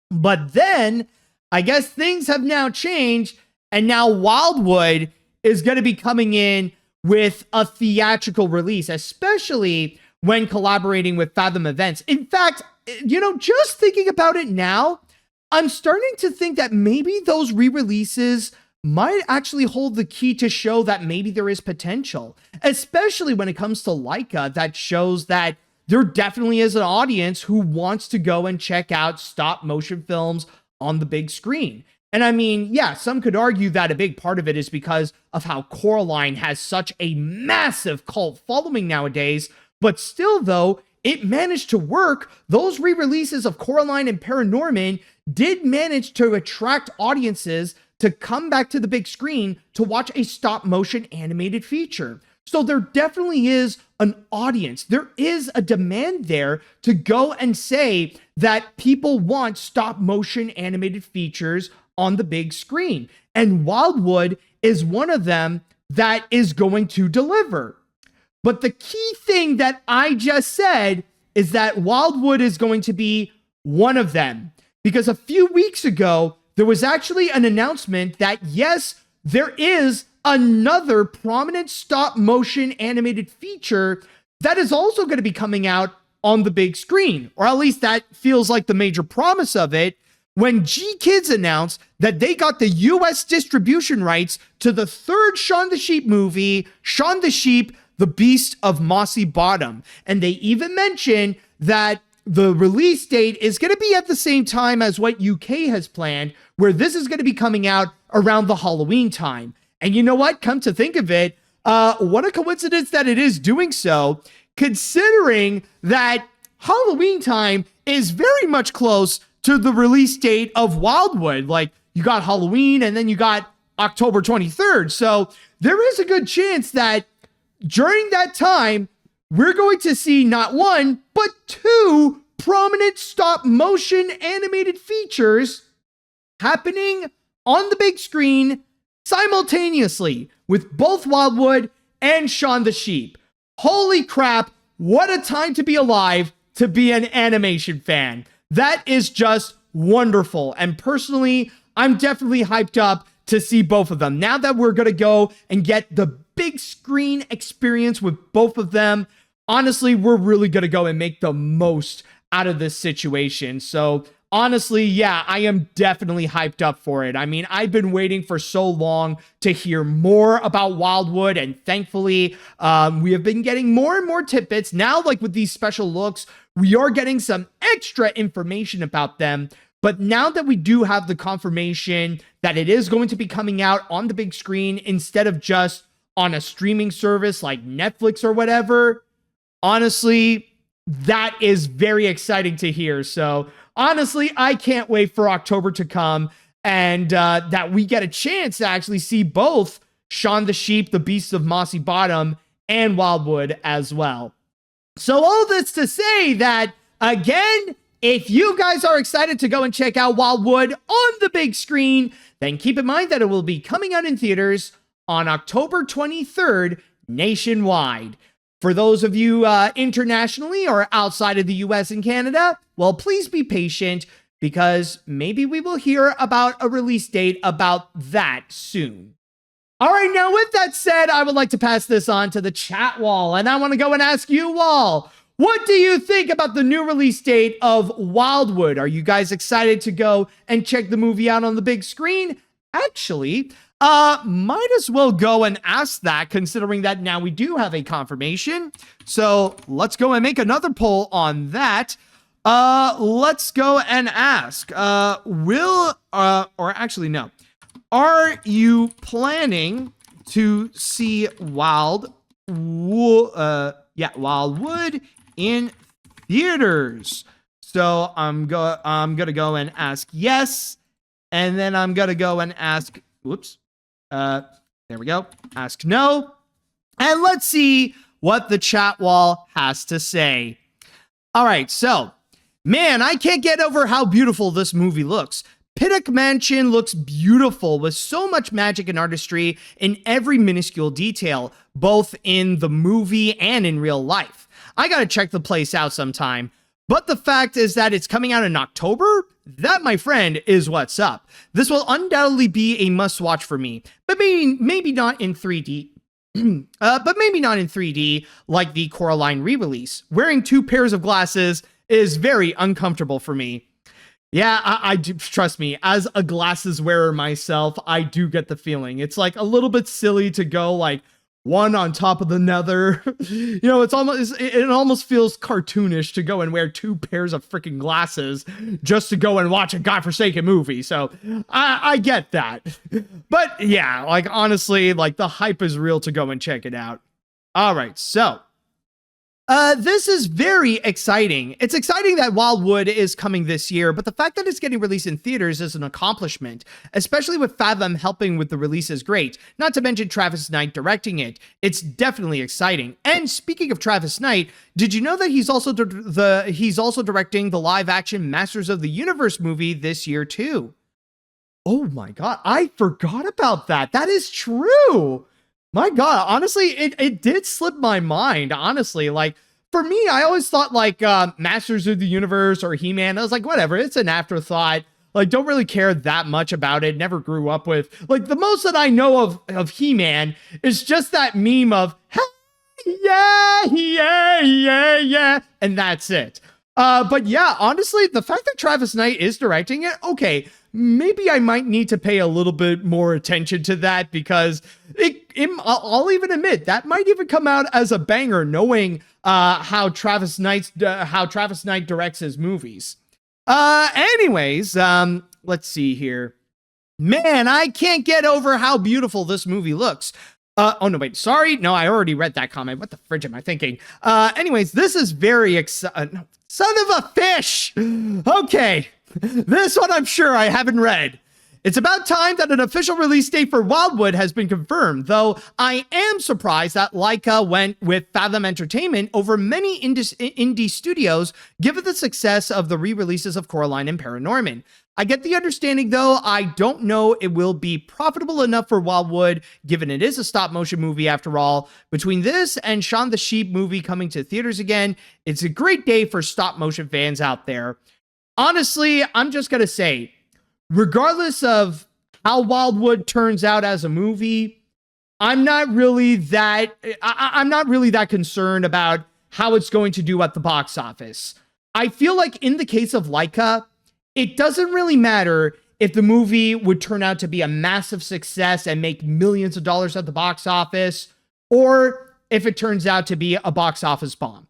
But then, I guess things have now changed, and now Wildwood is going to be coming in with a theatrical release, especially when collaborating with Fathom Events. In fact, just thinking about it now, I'm starting to think that maybe those re-releases might actually hold the key to show that maybe there is potential, especially when it comes to LAIKA, that shows that there definitely is an audience who wants to go and check out stop motion films on the big screen. And I mean, yeah, some could argue that a big part of it is because of how Coraline has such a massive cult following nowadays, but still though, it managed to work. Those re-releases of Coraline and Paranorman did manage to attract audiences to come back to the big screen to watch a stop motion animated feature. So there definitely is an audience. There is a demand there to go and say that people want stop motion animated features on the big screen. And Wildwood is one of them that is going to deliver. But the key thing that I just said is that Wildwood is going to be one of them. Because a few weeks ago, there was actually an announcement that yes, there is another prominent stop motion animated feature that is also going to be coming out on the big screen. Or at least that feels like the major promise of it, when G-Kids announced that they got the US distribution rights to the third Shaun the Sheep movie, Shaun the Sheep, The Beast of Mossy Bottom. And they even mentioned that the release date is going to be at the same time as what UK has planned, where this is going to be coming out around the Halloween time. And you know what? Come to think of it, what a coincidence that it is doing so, considering that Halloween time is very much close to the release date of Wildwood. Like, you got Halloween and then you got October 23rd. So there is a good chance that during that time, we're going to see not one, but two prominent stop motion animated features happening on the big screen simultaneously with both Wildwood and Shaun the Sheep. Holy crap, what a time to be alive to be an animation fan. That is just wonderful. And personally, I'm definitely hyped up to see both of them. Now that we're going to go and get the big screen experience with both of them, honestly, we're really going to go and make the most out of this situation. So honestly, yeah, I am definitely hyped up for it. I mean, I've been waiting for so long to hear more about Wildwood, and thankfully, we have been getting more and more tidbits. Now, like with these special looks, we are getting some extra information about them. But now that we do have the confirmation that it is going to be coming out on the big screen instead of just on a streaming service like Netflix or whatever, honestly, that is very exciting to hear. So honestly, I can't wait for October to come and that we get a chance to actually see both Shaun the Sheep, the Beasts of Mossy Bottom, and Wildwood as well. So all this to say that, again, if you guys are excited to go and check out Wildwood on the big screen, then keep in mind that it will be coming out in theaters on October 23rd nationwide. For those of you internationally or outside of the US and Canada, well, please be patient because maybe we will hear about a release date about that soon. All right, now with that said, I would like to pass this on to the chat wall, and I want to go and ask you all, what do you think about the new release date of Wildwood? Are you guys excited to go and check the movie out on the big screen? Actually, might as well go and ask that, considering that now we do have a confirmation. So let's go and make another poll on that. Let's go and ask, or actually, no. Are you planning to see Wildwood in theaters? So I'm gonna go and ask yes, and then I'm gonna go and ask, there we go, ask no, and let's see what the chat wall has to say. All right, so, man, I can't get over how beautiful this movie looks. Pittock Mansion looks beautiful with so much magic and artistry in every minuscule detail, both in the movie and in real life. I gotta check the place out sometime. But the fact is that it's coming out in October? That, my friend, is what's up. This will undoubtedly be a must-watch for me, but maybe not in 3D. But maybe not in 3D like the Coraline re-release. Wearing 2 pairs of glasses is very uncomfortable for me. Yeah, I do, trust me, as a glasses wearer myself, I do get the feeling. It's like a little bit silly to go like one on top of another. You know, it almost feels cartoonish to go and wear 2 pairs of freaking glasses just to go and watch a godforsaken movie. So I get that. But yeah, like honestly, like the hype is real to go and check it out. All right, so this is very exciting. It's exciting that Wildwood is coming this year, but the fact that it's getting released in theaters is an accomplishment, especially with Fathom helping with the release is great, not to mention Travis Knight directing it. It's definitely exciting. And speaking of Travis Knight, did you know that he's also directing the live-action Masters of the Universe movie this year too? Oh my god, I forgot about that. That is true. My god, honestly, it did slip my mind, honestly. Like, for me, I always thought, like, Masters of the Universe or He-Man, I was like, whatever, it's an afterthought. Like, don't really care that much about it, never grew up with. Like, the most that I know of He-Man is just that meme of, hey, yeah, and that's it. But yeah, honestly, the fact that Travis Knight is directing it, okay, maybe I might need to pay a little bit more attention to that because I'll even admit that might even come out as a banger, knowing how Travis Knight directs his movies. Anyways, let's see here. Man, I can't get over how beautiful this movie looks. Oh no, wait, sorry. No, I already read that comment. What the fridge am I thinking? Anyways, this is very exciting. Son of a fish. Okay. This one I'm sure I haven't read. It's about time that an official release date for Wildwood has been confirmed, though I am surprised that LAIKA went with Fathom Entertainment over many indie studios, given the success of the re-releases of Coraline and Paranorman. I get the understanding, though, I don't know it will be profitable enough for Wildwood, given it is a stop-motion movie after all. Between this and Shaun the Sheep movie coming to theaters again, it's a great day for stop-motion fans out there. Honestly, I'm just going to say, regardless of how Wildwood turns out as a movie, I'm not really that concerned about how it's going to do at the box office. I feel like in the case of LAIKA, it doesn't really matter if the movie would turn out to be a massive success and make millions of dollars at the box office, or if it turns out to be a box office bomb.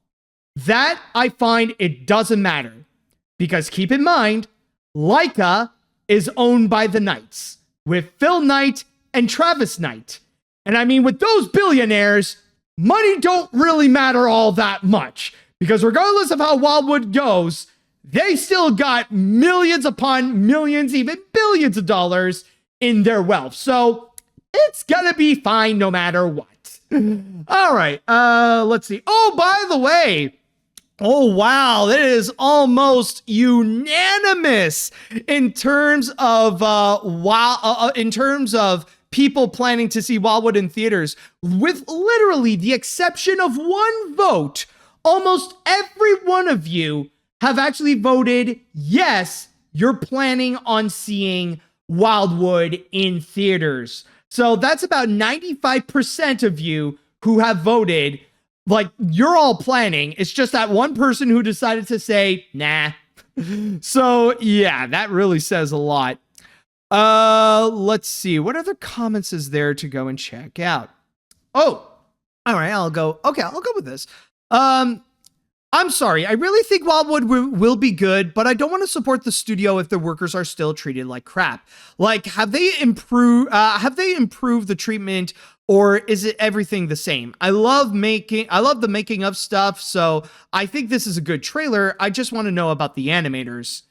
That, I find, it doesn't matter. Because keep in mind, LAIKA is owned by the Knights, with Phil Knight and Travis Knight. And I mean, with those billionaires, money don't really matter all that much. Because regardless of how Wildwood goes, they still got millions upon millions, even billions of dollars in their wealth. So it's gonna be fine no matter what. All right, let's see. Oh, by the way, oh, wow, that is almost unanimous in terms of people planning to see Wildwood in theaters. With literally the exception of one vote, almost every one of you have actually voted yes, you're planning on seeing Wildwood in theaters. So that's about 95% of you who have voted. Like, you're all planning. It's just that one person who decided to say, nah. So, yeah, that really says a lot. Let's see. What other comments is there to go and check out? Oh, all right, I'll go with this. I'm sorry. I really think Wildwood will be good, but I don't want to support the studio if the workers are still treated like crap. Like, have they improved the treatment, or is it everything the same? I love the making of stuff, so I think this is a good trailer. I just want to know about the animators.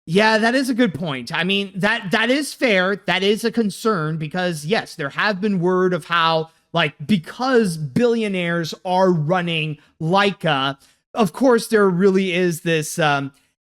Yeah, that is a good point. I mean, that is fair. That is a concern because yes, there have been word of how, like, because billionaires are running LAIKA, of course, there really is this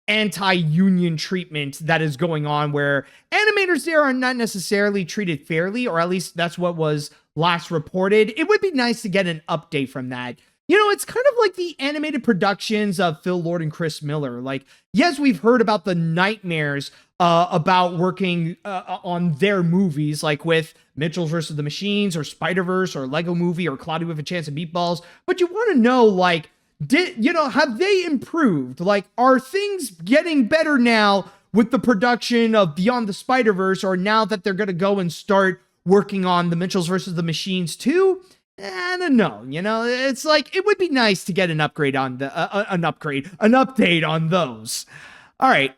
anti-union treatment that is going on where animators there are not necessarily treated fairly, or at least that's what was last reported. It would be nice to get an update from that. You know, it's kind of like the animated productions of Phil Lord and Chris Miller. Like, yes, we've heard about the nightmares about working on their movies, like with Mitchell's vs. the Machines or Spider-Verse or Lego Movie or Cloudy with a Chance of Meatballs. But you want to know, like, have they improved? Like, are things getting better now with the production of Beyond the Spider-Verse, or now that they're going to go and start working on the Mitchells versus the Machines too? I don't know. You know, it's like, it would be nice to get an upgrade on the, an update on those. All right.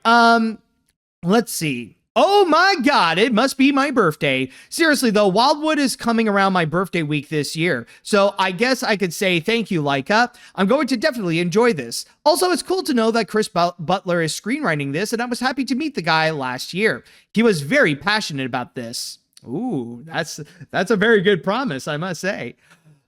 Let's see. Oh my God, it must be my birthday. Seriously though, Wildwood is coming around my birthday week this year. So I guess I could say thank you, LAIKA. I'm going to definitely enjoy this. Also, it's cool to know that Chris Butler is screenwriting this, and I was happy to meet the guy last year. He was very passionate about this. Ooh, that's a very good promise, I must say.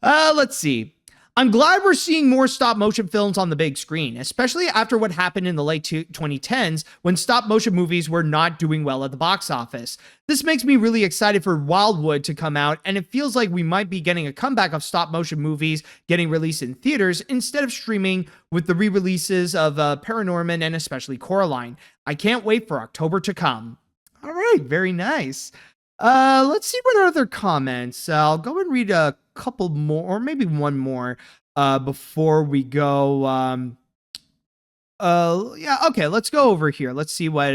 Let's see. I'm glad we're seeing more stop motion films on the big screen, especially after what happened in the late 2010s when stop motion movies were not doing well at the box office. This makes me really excited for Wildwood to come out, and it feels like we might be getting a comeback of stop motion movies getting released in theaters instead of streaming with the re-releases of Paranorman and especially Coraline. I can't wait for October to come. All right, very nice. Let's see what other comments. I'll go and read a couple more, or maybe one more, before we go. Yeah, okay, let's go over here. Let's see what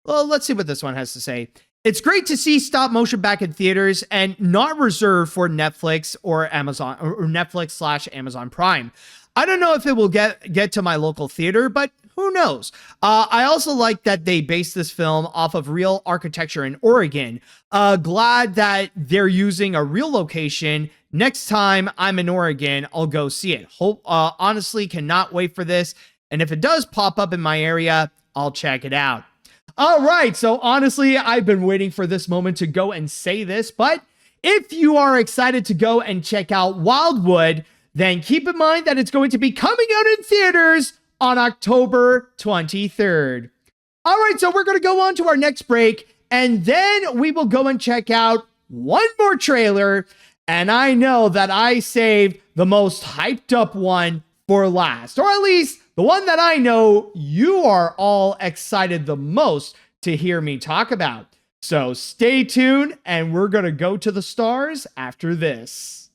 this one has to say. It's great to see stop motion back in theaters and not reserved for Netflix or Amazon or Netflix/Amazon Prime. I don't know if it will get to my local theater, but who knows? I also like that they based this film off of real architecture in Oregon. Glad that they're using a real location. Next time I'm in Oregon, I'll go see it. Honestly, cannot wait for this. And if it does pop up in my area, I'll check it out. All right, so honestly, I've been waiting for this moment to go and say this, but if you are excited to go and check out Wildwood, then keep in mind that it's going to be coming out in theaters on October 23rd. All right, so we're going to go on to our next break, and then we will go and check out one more trailer, and I know that I saved the most hyped up one for last, or at least the one that I know you are all excited the most to hear me talk about. So stay tuned, and we're going to go to the stars after this.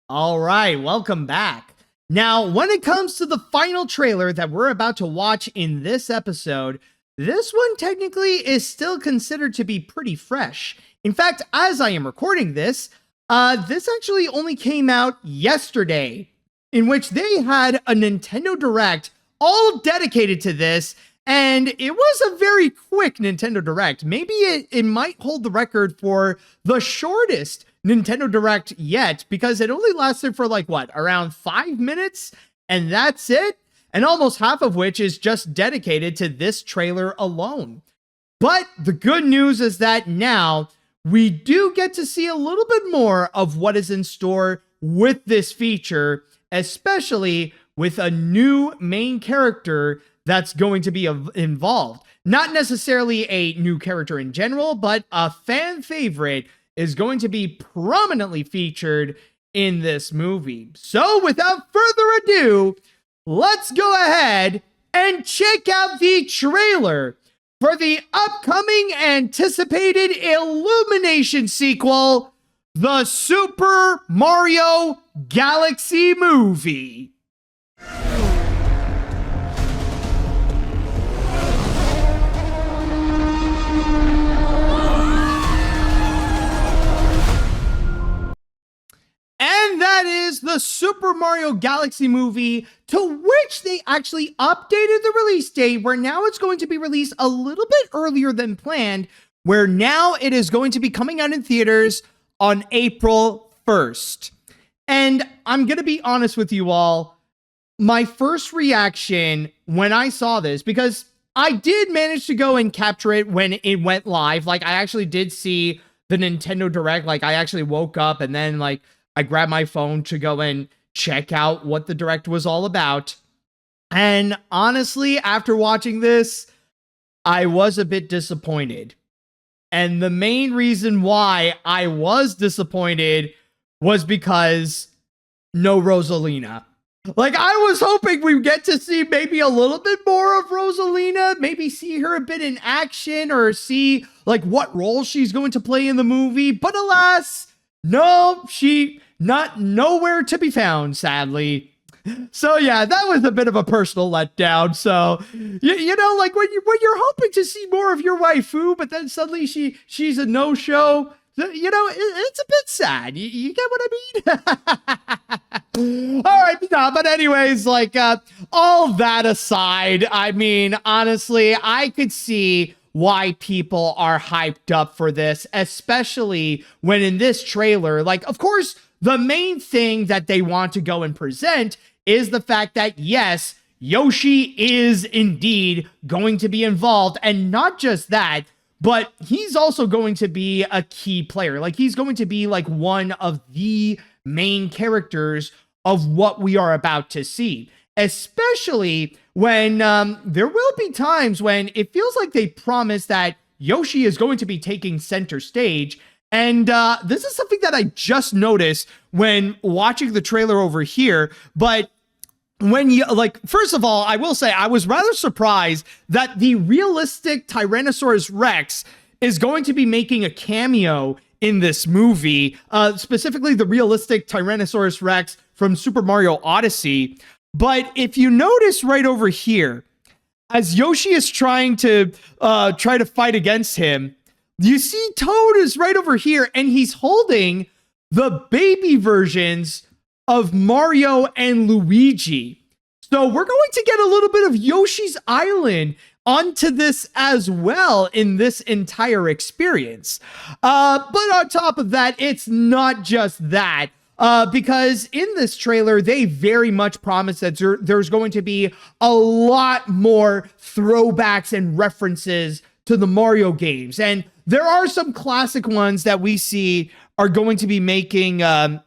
All right, welcome back. Now, when it comes to the final trailer that we're about to watch in this episode, this one technically is still considered to be pretty fresh. In fact, as I am recording this actually only came out yesterday, in which they had a Nintendo Direct all dedicated to this, and it was a very quick Nintendo Direct. Maybe it might hold the record for the shortest Nintendo Direct yet, because it only lasted for around 5 minutes, and that's it, and almost half of which is just dedicated to this trailer alone. But the good news is that now we do get to see a little bit more of what is in store with this feature, especially with a new main character that's going to be involved. Not necessarily a new character in general, but a fan favorite is going to be prominently featured in this movie. So without further ado, let's go ahead and check out the trailer for the upcoming anticipated Illumination sequel, the Super Mario Galaxy movie. And that is the Super Mario Galaxy movie, to which they actually updated the release date, where now it's going to be released a little bit earlier than planned, where now it is going to be coming out in theaters on April 1st. And I'm going to be honest with you all, my first reaction when I saw this, because I did manage to go and capture it when it went live. I actually did see the Nintendo Direct. I actually woke up and then I grabbed my phone to go and check out what the Direct was all about. And honestly, after watching this, I was a bit disappointed. And the main reason why I was disappointed was because no Rosalina. I was hoping we'd get to see maybe a little bit more of Rosalina, maybe see her a bit in action, or see what role she's going to play in the movie. But alas, no, she not nowhere to be found, sadly. So yeah, that was a bit of a personal letdown. So you know, when you're hoping to see more of your waifu, but then suddenly she's a no-show. You know, it's a bit sad. You get what I mean? All right, no, but anyways, all that aside, I mean, honestly, I could see why people are hyped up for this, especially when in this trailer, of course, the main thing that they want to go and present is the fact that, yes, Yoshi is indeed going to be involved, and not just that, but he's also going to be a key player. He's going to be one of the main characters of what we are about to see, especially when there will be times when it feels like they promise that Yoshi is going to be taking center stage. And this is something that I just noticed when watching the trailer over here. But when you, first of all, I will say I was rather surprised that the realistic Tyrannosaurus Rex is going to be making a cameo in this movie, specifically the realistic Tyrannosaurus Rex from Super Mario Odyssey. But if you notice right over here, as Yoshi is trying to fight against him, you see Toad is right over here, and he's holding the baby versions of Mario and Luigi. So we're going to get a little bit of Yoshi's Island onto this as well in this entire experience. But on top of that, it's not just that. because in this trailer, they very much promise that there's going to be a lot more throwbacks and references to the Mario games. And there are some classic ones that we see are going to be making a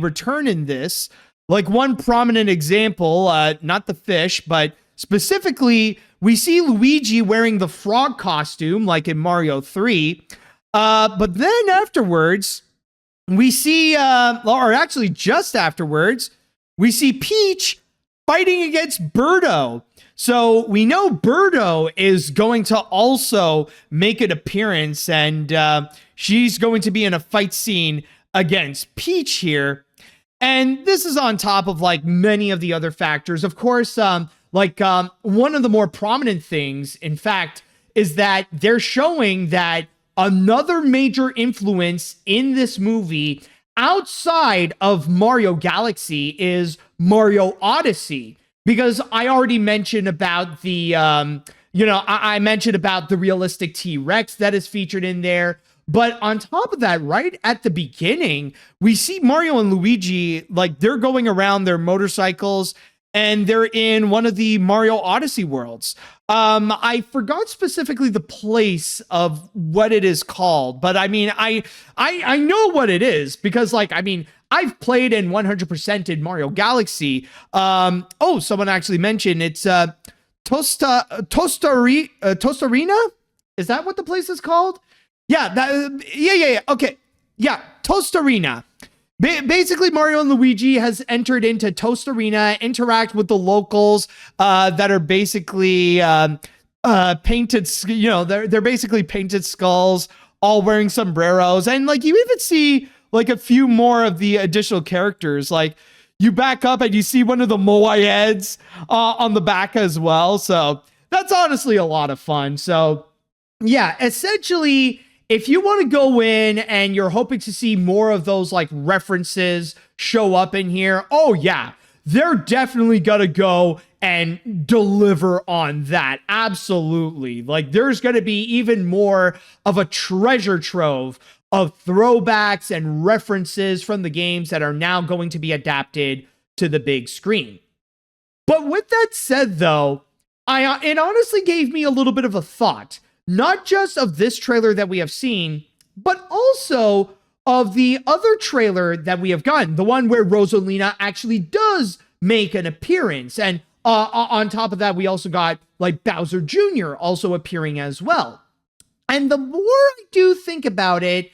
return in this. Like one prominent example, not the fish, but specifically, we see Luigi wearing the frog costume like in Mario 3. But then afterwards, we see, or actually just afterwards, we see Peach fighting against Birdo. So we know Birdo is going to also make an appearance, and she's going to be in a fight scene against Peach here. And this is on top of like many of the other factors. Of course, one of the more prominent things, in fact, is that they're showing that another major influence in this movie outside of Mario Galaxy is Mario Odyssey. Because I already mentioned about the, I mentioned about the realistic T-Rex that is featured in there. But on top of that, right at the beginning, we see Mario and Luigi, like they're going around their motorcycles and they're in one of the Mario Odyssey worlds. I forgot specifically the place of what it is called, but I mean, I know what it is because I've played and 100% in Mario Galaxy. Someone actually mentioned it's Tostarena? Is that what the place is called? Yeah. Okay. Yeah. Tostarena. Basically, Mario and Luigi has entered into Tostarena, interact with the locals that are basically painted, they're basically painted skulls, all wearing sombreros. And like you even see like a few more of the additional characters. Like you back up and you see one of the Moai heads on the back as well. So that's honestly a lot of fun. So yeah, essentially, if you want to go in and you're hoping to see more of those like references show up in here, oh yeah, they're definitely gonna go and deliver on that. Absolutely. Like there's gonna be even more of a treasure trove of throwbacks and references from the games that are now going to be adapted to the big screen. But with that said though, it honestly gave me a little bit of a thought. Not just of this trailer that we have seen, but also of the other trailer that we have gotten, the one where Rosalina actually does make an appearance. And on top of that, we also got like Bowser Jr. also appearing as well. And the more I do think about it,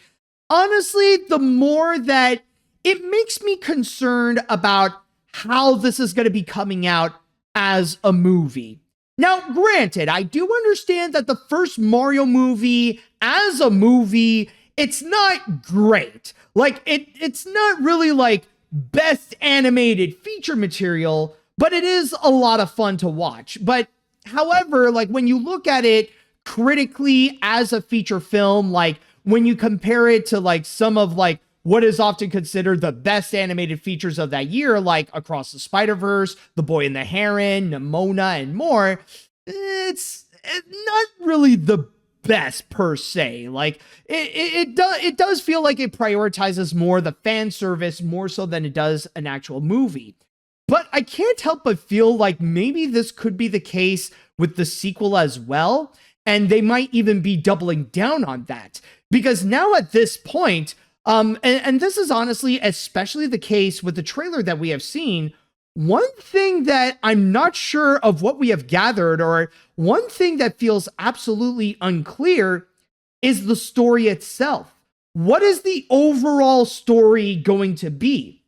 honestly, the more that it makes me concerned about how this is going to be coming out as a movie. Now, granted, I do understand that the first Mario movie, as a movie, it's not great. Like, it's not really, like, best animated feature material, but it is a lot of fun to watch. But, however, like, when you look at it critically as a feature film, like, when you compare it to, like, some of, like, what is often considered the best animated features of that year, like Across the Spider-Verse, The Boy and the Heron, Nimona, and more, it's not really the best per se. Like it does feel like it prioritizes more the fan service more so than it does an actual movie. But I can't help but feel like maybe this could be the case with the sequel as well, and they might even be doubling down on that. Because now at this point, and this is honestly especially the case with the trailer that we have seen, one thing that I'm not sure of what we have gathered, or one thing that feels absolutely unclear, is the story itself. What is the overall story going to be?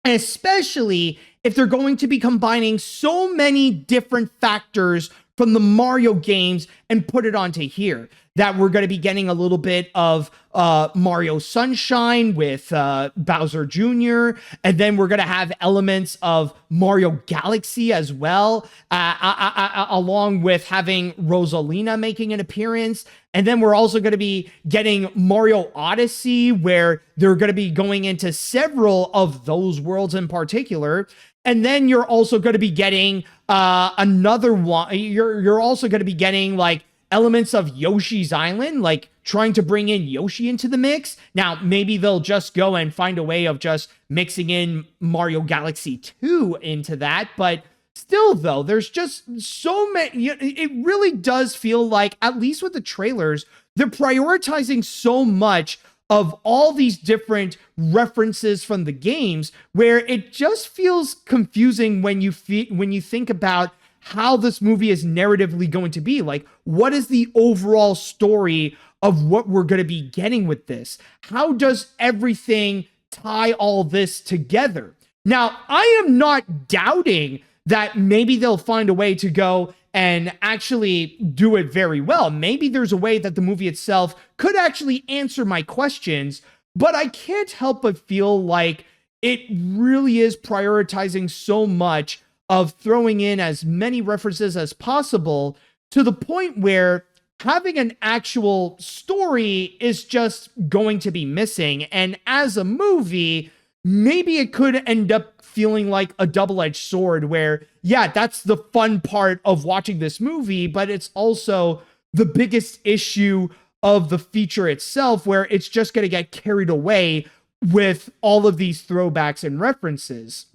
Especially if they're going to be combining so many different factors from the Mario games and put it onto here. That we're going to be getting a little bit of Mario Sunshine with Bowser Jr., and then we're going to have elements of Mario Galaxy as well, along with having Rosalina making an appearance. And then we're also going to be getting Mario Odyssey, where they're going to be going into several of those worlds in particular. And then you're also going to be getting another one. You're also going to be getting like elements of Yoshi's Island, like trying to bring in Yoshi into the mix. Now, maybe they'll just go and find a way of just mixing in Mario Galaxy 2 into that, but still, though, there's just so many. It really does feel like, at least with the trailers, they're prioritizing so much of all these different references from the games, where it just feels confusing when you think about how this movie is narratively going to be. Like, what is the overall story of what we're going to be getting with this? How does everything tie all this together? Now, I am not doubting that maybe they'll find a way to go and actually do it very well. Maybe there's a way that the movie itself could actually answer my questions, but I can't help but feel like it really is prioritizing so much of throwing in as many references as possible, to the point where having an actual story is just going to be missing. And as a movie, maybe it could end up feeling like a double-edged sword where, yeah, that's the fun part of watching this movie, but it's also the biggest issue of the feature itself, where it's just going to get carried away with all of these throwbacks and references.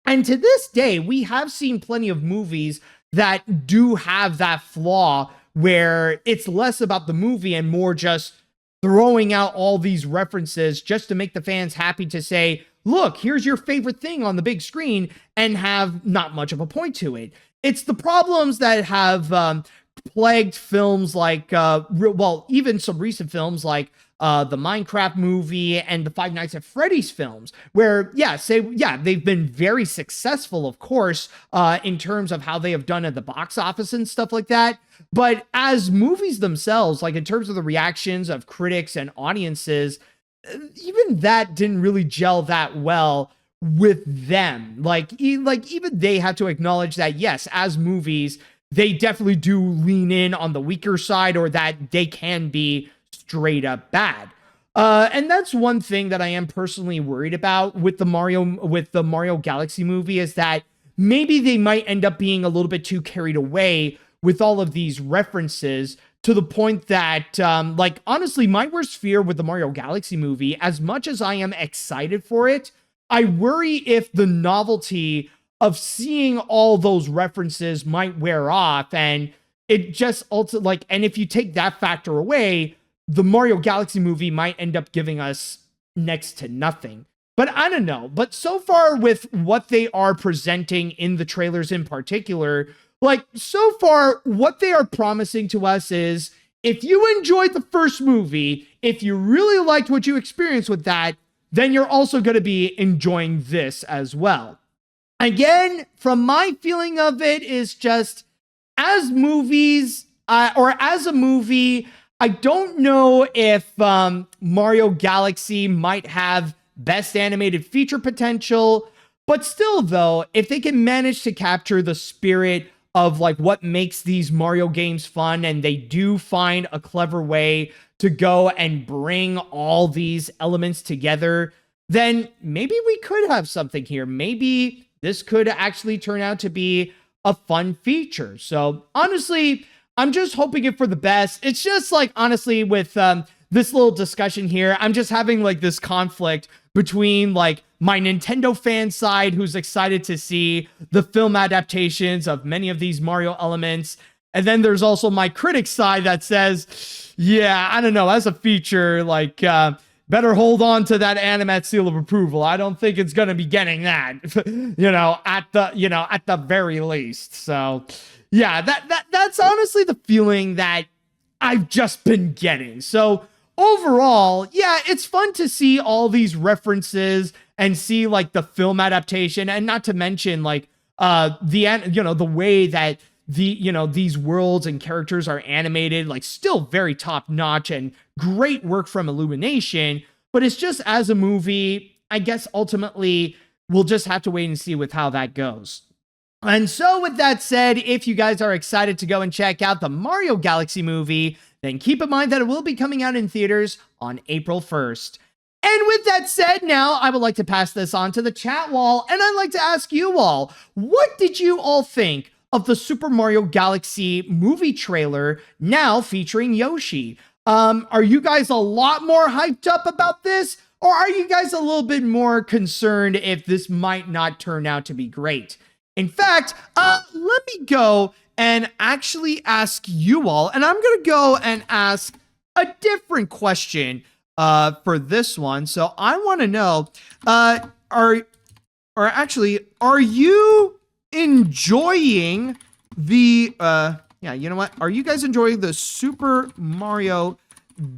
And to this day, we have seen plenty of movies that do have that flaw where it's less about the movie and more just throwing out all these references just to make the fans happy to say, look, here's your favorite thing on the big screen, and have not much of a point to it. It's the problems that have plagued films like, even some recent films like the Minecraft movie and the Five Nights at Freddy's films, where, they've been very successful, of course, in terms of how they have done at the box office and stuff like that. But as movies themselves, like in terms of the reactions of critics and audiences, even that didn't really gel that well with them. Like even they had to acknowledge that, yes, as movies, they definitely do lean in on the weaker side, or that they can be straight up bad. And that's one thing that I am personally worried about with the Mario Galaxy movie, is that maybe they might end up being a little bit too carried away with all of these references, to the point that, honestly, my worst fear with the Mario Galaxy movie, as much as I am excited for it, I worry if the novelty of seeing all those references might wear off, and it just and if you take that factor away, the Mario Galaxy movie might end up giving us next to nothing. But I don't know. But so far, with what they are presenting in the trailers in particular, so far, what they are promising to us is, if you enjoyed the first movie, if you really liked what you experienced with that, then you're also going to be enjoying this as well. Again, from my feeling of it, is just, as movies, or as a movie, I don't know if Mario Galaxy might have best animated feature potential, but still, though, if they can manage to capture the spirit of what makes these Mario games fun, and they do find a clever way to go and bring all these elements together, then maybe we could have something here. Maybe this could actually turn out to be a fun feature. So honestly, I'm just hoping it for the best. It's just honestly, with this little discussion here, I'm just having this conflict between my Nintendo fan side, who's excited to see the film adaptations of many of these Mario elements, and then there's also my critic side that says, yeah, I don't know, as a feature, better hold on to that AniMat's seal of approval. I don't think it's gonna be getting that, at the very least. So yeah, that's honestly the feeling that I've just been getting. So overall, yeah, it's fun to see all these references and see the film adaptation, and not to mention the way that these worlds and characters are animated, still very top notch and great work from Illumination. But it's just, as a movie, I guess ultimately we'll just have to wait and see with how that goes. And so with that said, if you guys are excited to go and check out the Mario Galaxy movie, then keep in mind that it will be coming out in theaters on April 1st. And with that said, now I would like to pass this on to the chat wall, and I'd like to ask you all, what did you all think of the Super Mario Galaxy movie trailer now featuring Yoshi? Are you guys a lot more hyped up about this? Or are you guys a little bit more concerned if this might not turn out to be great? In fact, let me go and actually ask you all, and I'm going to go and ask a different question for this one. So I want to know, are you enjoying the, yeah, you know what? Are you guys enjoying the Super Mario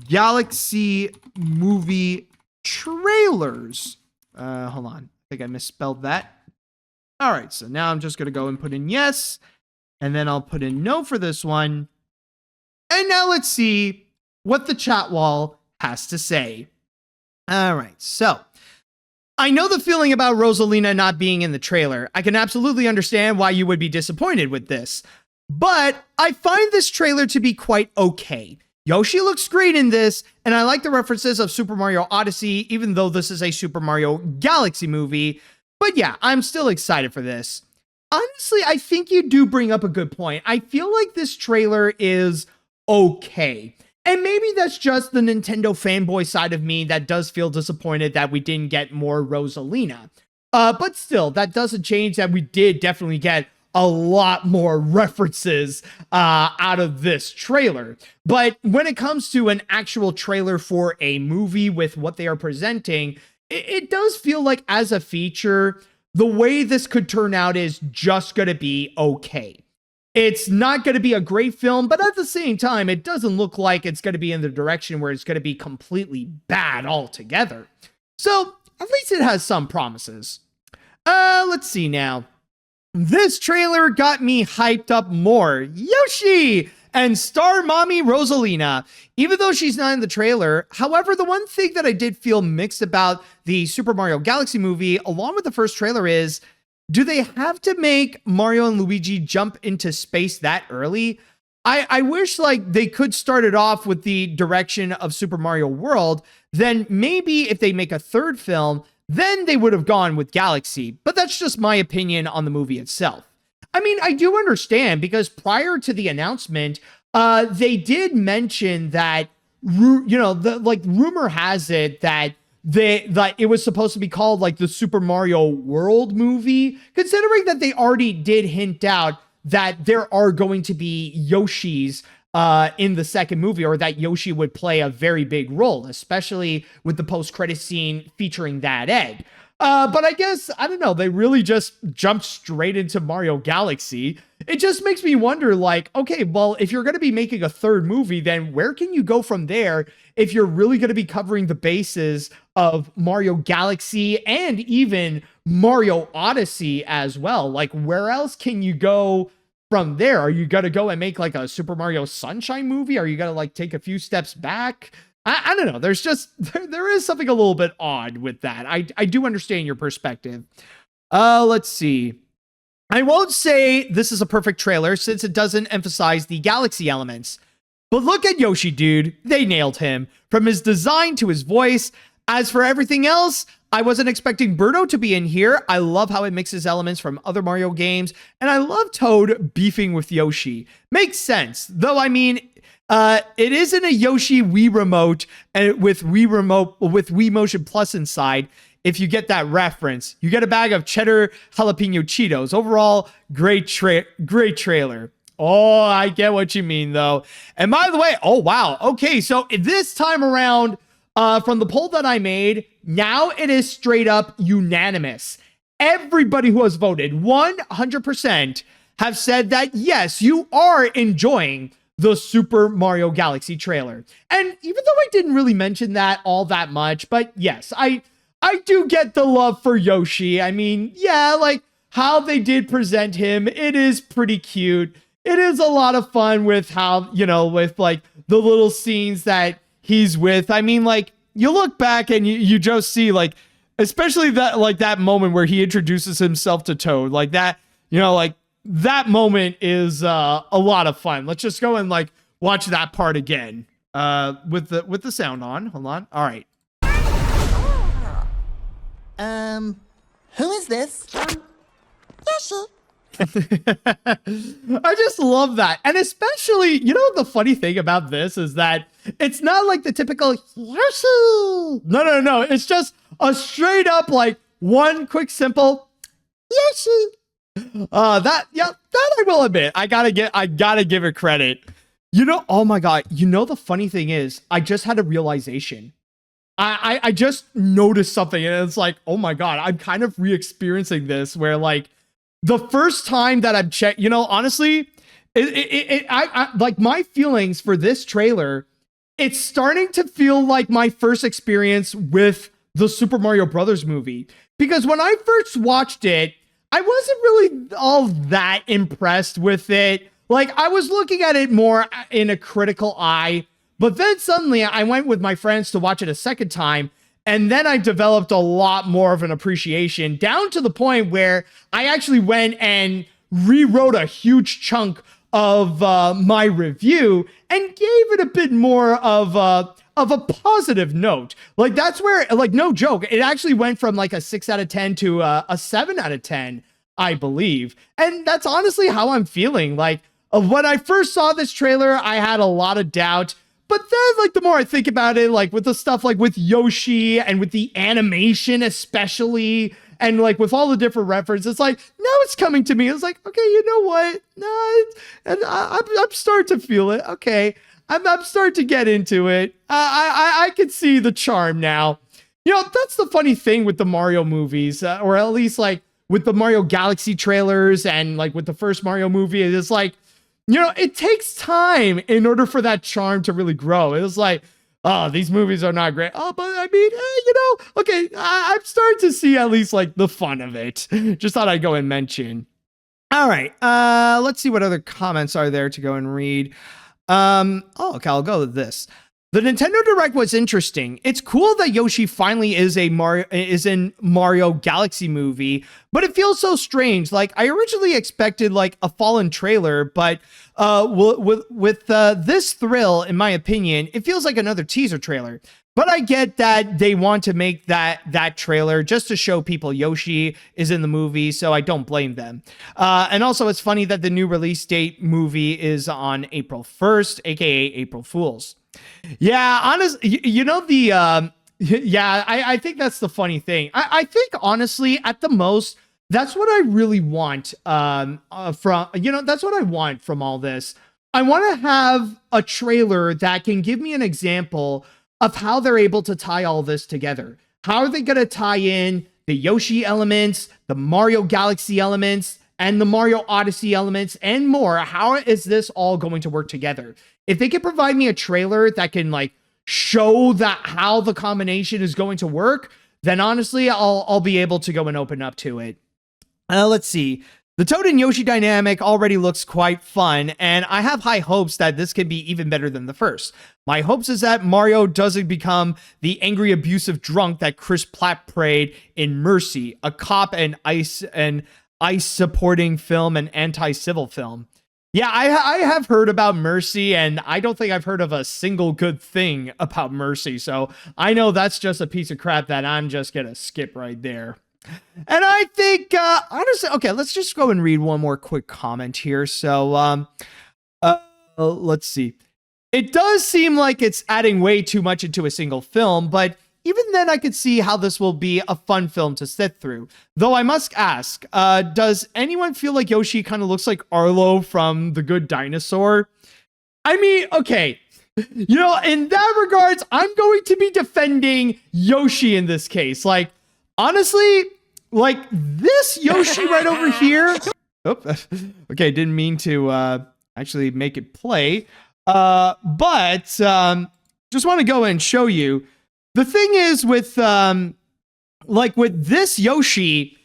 Galaxy movie trailers? Hold on. I think I misspelled that. All right, so now I'm just going to go and put in yes, and then I'll put in no for this one. And now let's see what the chat wall has to say. All right, so I know the feeling about Rosalina not being in the trailer. I can absolutely understand why you would be disappointed with this, but I find this trailer to be quite okay. Yoshi looks great in this, and I like the references of Super Mario Odyssey, even though this is a Super Mario Galaxy movie. But yeah, I'm still excited for this. Honestly, I think you do bring up a good point. I feel like this trailer is okay. And maybe that's just the Nintendo fanboy side of me that does feel disappointed that we didn't get more Rosalina. But still, that doesn't change that we did definitely get a lot more references out of this trailer. But when it comes to an actual trailer for a movie with what they are presenting, it does feel like as a feature, the way this could turn out is just going to be okay. It's not going to be a great film, but at the same time, it doesn't look like it's going to be in the direction where it's going to be completely bad altogether. So at least it has some promises. Let's see now. This trailer got me hyped up more. Yoshi and Star Mommy Rosalina, even though she's not in the trailer. However, the one thing that I did feel mixed about the Super Mario Galaxy movie, along with the first trailer, is do they have to make Mario and Luigi jump into space that early? I wish like they could start it off with the direction of Super Mario World. Then maybe if they make a third film, then they would have gone with Galaxy. But that's just my opinion on the movie itself. I mean, I do understand because prior to the announcement, they did mention that, rumor has it that it was supposed to be called like the Super Mario World movie, considering that they already did hint out that there are going to be Yoshis in the second movie, or that Yoshi would play a very big role, especially with the post-credit scene featuring that egg. But I guess, I don't know, they really just jumped straight into Mario Galaxy. It just makes me wonder, like, okay, well, if you're going to be making a third movie, then where can you go from there if you're really going to be covering the bases of Mario Galaxy and even Mario Odyssey as well? Like, where else can you go from there? Are you going to go and make like a Super Mario Sunshine movie? Are you going to like take a few steps back? I don't know. There's just, there is something a little bit odd with that. I do understand your perspective. Let's see. I won't say this is a perfect trailer since it doesn't emphasize the Galaxy elements. But look at Yoshi, dude. They nailed him. From his design to his voice. As for everything else, I wasn't expecting Birdo to be in here. I love how it mixes elements from other Mario games. And I love Toad beefing with Yoshi. Makes sense. Though, I mean, it isn't a Yoshi Wii Remote with Wii Motion Plus inside. If you get that reference, you get a bag of cheddar jalapeno Cheetos. Overall, great trailer. Oh, I get what you mean though. And by the way, oh wow. Okay, so this time around, from the poll that I made, now it is straight up unanimous. Everybody who has voted, 100%, have said that yes, you are enjoying the Super Mario Galaxy trailer. And even though I didn't really mention that all that much, but yes, I do get the love for Yoshi. I mean, yeah, like how they did present him, it is pretty cute. It is a lot of fun with how, with like the little scenes that he's with. I mean, like you look back and you just see like, especially that moment where he introduces himself to Toad, like that, like that moment is a lot of fun. Let's just go and like watch that part again with the sound on. Hold on. All right. Who is this? Yoshi. I just love that. And especially, the funny thing about this is that It's not like the typical Yoshi. No. It's just a straight up like one quick simple Yoshi. That I will admit. I gotta give it credit. You know, oh my God. You know, the funny thing is, I just had a realization. I just noticed something, and it's like, oh my God, I'm kind of re-experiencing this where like the first time that I've checked, you know, honestly, I like my feelings for this trailer. It's starting to feel like my first experience with the Super Mario Brothers movie, because when I first watched it, I wasn't really all that impressed with it. Like, I was looking at it more in a critical eye, but then suddenly I went with my friends to watch it a second time, and then I developed a lot more of an appreciation, down to the point where I actually went and rewrote a huge chunk of my review and gave it a bit more of a positive note. Like, that's where, like, no joke, it actually went from like a 6 out of 10 to a 7 out of 10, I believe. And that's honestly how I'm feeling. Like, when I first saw this trailer, I had a lot of doubt. But then, like, the more I think about it, like, with the stuff, like, with Yoshi and with the animation especially, and, like, with all the different references, it's like, now it's coming to me. It's like, okay, you know what? No, and I'm starting to feel it. Okay, I'm starting to get into it. I can see the charm now. You know, that's the funny thing with the Mario movies, or at least, like, with the Mario Galaxy trailers and, like, with the first Mario movie, it's like, you know, it takes time in order for that charm to really grow. It was like, oh, these movies are not great. Oh, but I mean, you know, okay, I'm starting to see at least like the fun of it. Just thought I'd go and mention. All right, let's see what other comments are there to go and read. Okay, I'll go with this. The Nintendo Direct was interesting. It's cool that Yoshi finally is in Mario Galaxy movie, but it feels so strange. Like, I originally expected like a Fallen trailer, but with this thrill, in my opinion, it feels like another teaser trailer. But I get that they want to make that trailer just to show people Yoshi is in the movie, so I don't blame them. And also, it's funny that the new release date movie is on April 1st, aka April Fools. Yeah, honestly, you know, I think that's the funny thing. I think, honestly, at the most, that's what I really want from, you know, that's what I want from all this. I want to have a trailer that can give me an example of how they're able to tie all this together. How are they going to tie in the Yoshi elements, the Mario Galaxy elements, and the Mario Odyssey elements, and more? How is this all going to work together? If they can provide me a trailer that can like show that how the combination is going to work, then honestly, I'll be able to go and open up to it. Let's see. The Toad and Yoshi dynamic already looks quite fun, and I have high hopes that this can be even better than the first. My hopes is that Mario doesn't become the angry, abusive drunk that Chris Pratt played in Mercy, a cop and ICE supporting film and anti-civil film. Yeah, I have heard about Mercy, and I don't think I've heard of a single good thing about Mercy, so I know that's just a piece of crap that I'm just gonna skip right there. And I think, honestly, okay, let's just go and read one more quick comment here. So, let's see. It does seem like it's adding way too much into a single film, but even then I could see how this will be a fun film to sit through. Though I must ask, does anyone feel like Yoshi kind of looks like Arlo from The Good Dinosaur? I mean, okay, you know, in that regards, I'm going to be defending Yoshi in this case. Like, honestly, like this Yoshi right over here. Oh, okay, didn't mean to actually make it play. But just want to go and show you. The thing is with like with this Yoshi,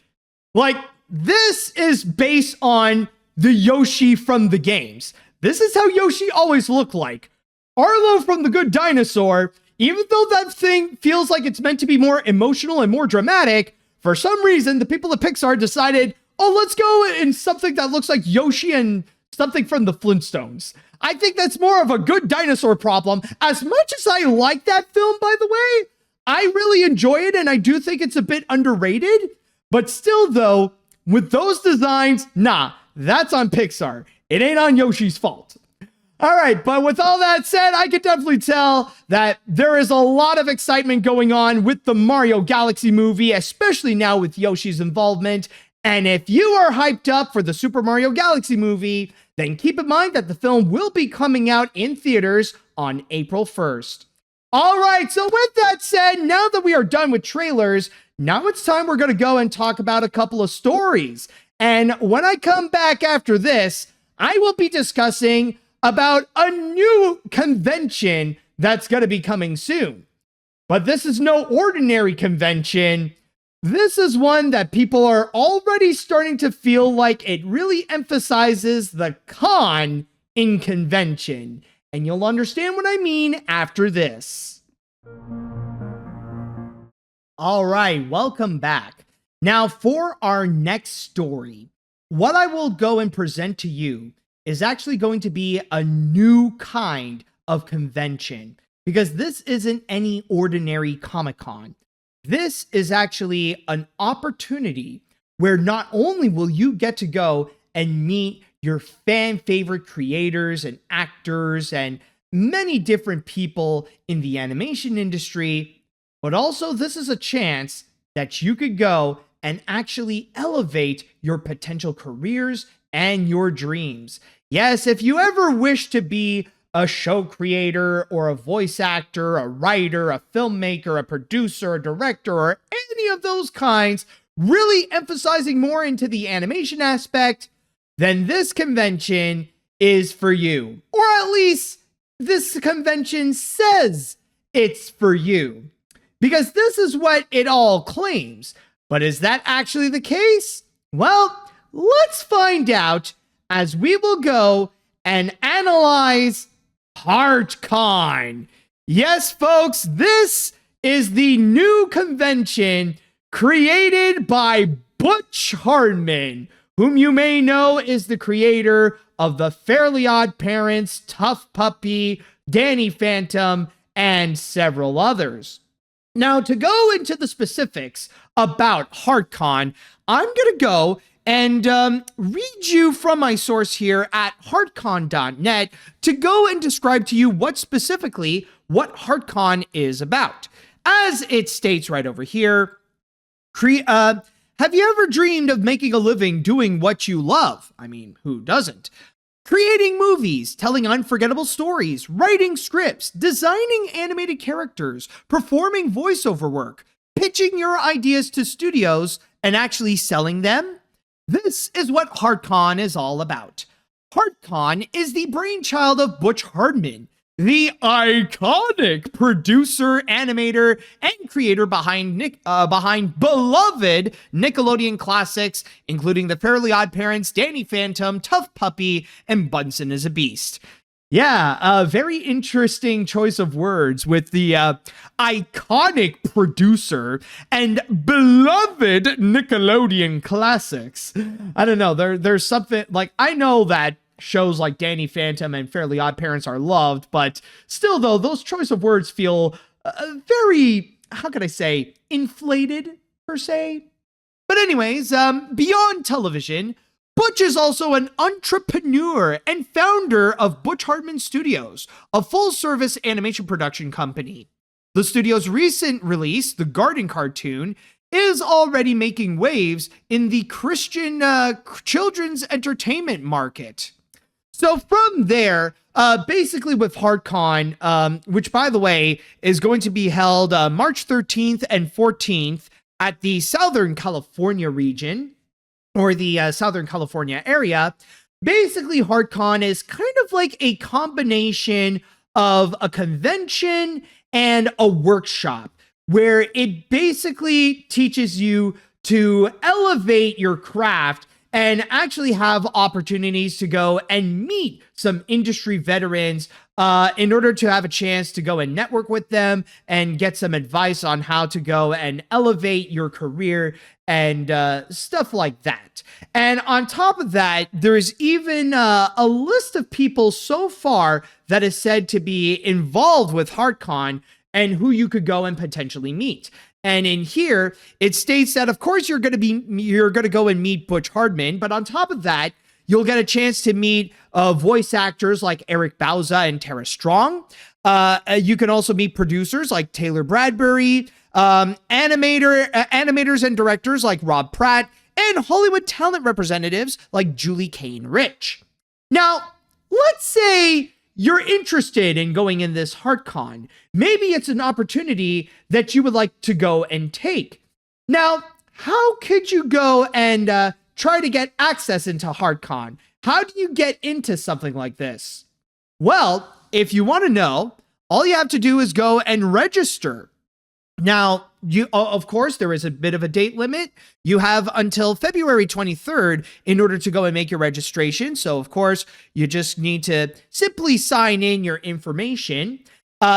like this is based on the Yoshi from the games. This is how Yoshi always looked like. Arlo from The Good Dinosaur, even though that thing feels like it's meant to be more emotional and more dramatic, for some reason, the people at Pixar decided, oh, let's go in something that looks like Yoshi and something from the Flintstones. I think that's more of a Good Dinosaur problem. As much as I like that film, by the way, I really enjoy it, and I do think it's a bit underrated. But still, though, with those designs, nah, that's on Pixar. It ain't on Yoshi's fault. All right, but with all that said, I could definitely tell that there is a lot of excitement going on with the Mario Galaxy movie, especially now with Yoshi's involvement. And if you are hyped up for the Super Mario Galaxy movie, then keep in mind that the film will be coming out in theaters on April 1st. All right, so with that said, now that we are done with trailers, now it's time we're going to go and talk about a couple of stories. And when I come back after this, I will be discussing about a new convention that's going to be coming soon. But this is no ordinary convention. This is one that people are already starting to feel like it really emphasizes the con in convention. And you'll understand what I mean after this. All right, welcome back. Now for our next story, what I will go and present to you is actually going to be a new kind of convention, because this isn't any ordinary Comic-Con. This is actually an opportunity where not only will you get to go and meet your fan favorite creators and actors and many different people in the animation industry, but also this is a chance that you could go and actually elevate your potential careers and your dreams. Yes, if you ever wish to be a show creator or a voice actor, a writer, a filmmaker, a producer, a director, or any of those kinds, really emphasizing more into the animation aspect, then this convention is for you. Or at least this convention says it's for you. Because this is what it all claims. But is that actually the case? Well, let's find out as we will go and analyze Hart Con. Yes, folks, this is the new convention created by Butch Hartman, whom you may know is the creator of the Fairly Odd Parents, Tough Puppy, Danny Phantom, and several others. Now, to go into the specifics about Hart Con, I'm going to go and read you from my source here at hartcon.net to go and describe to you what Hart Con is about. As it states right over here, have you ever dreamed of making a living doing what you love? I mean, who doesn't? Creating movies, telling unforgettable stories, writing scripts, designing animated characters, performing voiceover work, pitching your ideas to studios, and actually selling them? This is what Hart Con is all about. Hart Con is the brainchild of Butch Hartman, the iconic producer, animator, and creator behind beloved Nickelodeon classics, including The Fairly Odd Parents, Danny Phantom, Tough Puppy, and Bunsen is a Beast. Yeah, a very interesting choice of words with the iconic producer and beloved Nickelodeon classics. I don't know, there's something, like, I know that shows like Danny Phantom and Fairly Odd Parents are loved, but still though, those choice of words feel very, how could I say, inflated per se. But anyways, beyond television, Butch is also an entrepreneur and founder of Butch Hartman Studios, a full-service animation production company. The studio's recent release, The Garden Cartoon, is already making waves in the Christian children's entertainment market. So from there, basically with Hart Con, which by the way is going to be held March 13th and 14th at the Southern California region, or the Southern California area, basically Hart Con is kind of like a combination of a convention and a workshop, where it basically teaches you to elevate your craft and actually have opportunities to go and meet some industry veterans in order to have a chance to go and network with them and get some advice on how to go and elevate your career and stuff like that. And on top of that, there's even a list of people so far that is said to be involved with Hart Con and who you could go and potentially meet. And in here, it states that, of course, you're going to go and meet Butch Hartman, but on top of that, You'll get a chance to meet voice actors like Eric Bauza and Tara Strong. You can also meet producers like Taylor Bradbury, animators and directors like Rob Pratt, and Hollywood talent representatives like Julie Kane Rich. Now, let's say you're interested in going in this Hart Con. Maybe it's an opportunity that you would like to go and take. Now, how could you go and try to get access into Hart Con? How do you get into something like this? Well, if you want to know, all you have to do is go and register. Now, of course, there is a bit of a date limit. You have until February 23rd in order to go and make your registration. So, of course, you just need to simply sign in your information,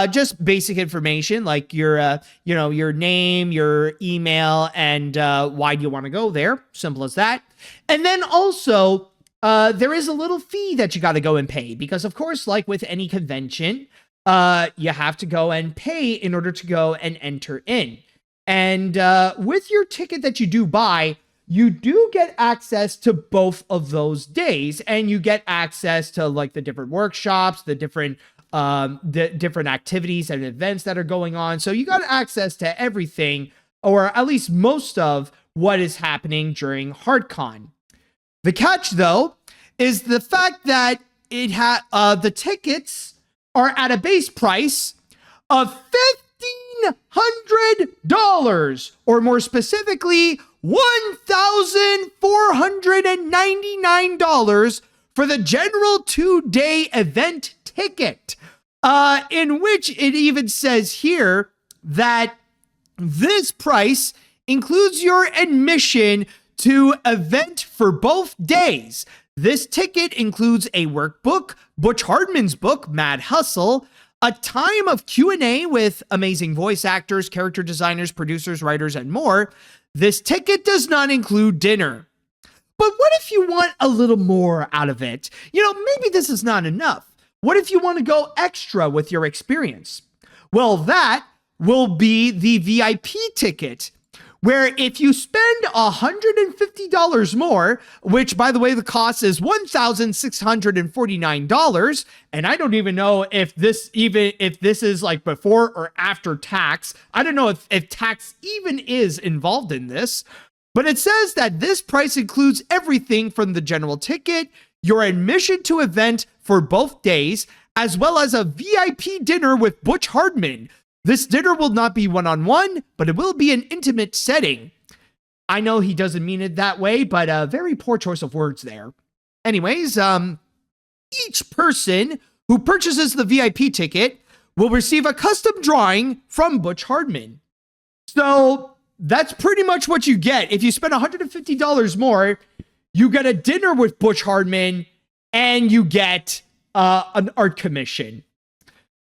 just basic information like your name, your email, and why do you want to go there. Simple as that. And then also, there is a little fee that you got to go and pay because, of course, like with any convention, you have to go and pay in order to go and enter in. And with your ticket that you do buy, you do get access to both of those days, and you get access to like the different workshops, the different activities and events that are going on. So you got access to everything, or at least most of what is happening during Hart Con. The catch, though, is the fact that the tickets are at a base price of $1,500, or more specifically, $1,499 for the general 2-day event ticket, in which it even says here that this price includes your admission to event for both days. This ticket includes a workbook, Butch Hartman's book, Mad Hustle, a time of Q&A with amazing voice actors, character designers, producers, writers, and more. This ticket does not include dinner. But what if you want a little more out of it? Maybe this is not enough. What if you want to go extra with your experience? Well, that will be the VIP ticket, where if you spend $150 more, which, by the way, the cost is $1,649, and I don't even know if this is like before or after tax. I don't know if tax even is involved in this, but it says that this price includes everything from the general ticket, your admission to event for both days, as well as a VIP dinner with Butch Hartman. This dinner will not be one-on-one, but it will be an intimate setting. I know he doesn't mean it that way, but a very poor choice of words there. Anyways, each person who purchases the VIP ticket will receive a custom drawing from Butch Hartman. So that's pretty much what you get. If you spend $150 more, you get a dinner with Butch Hartman, and you get an art commission.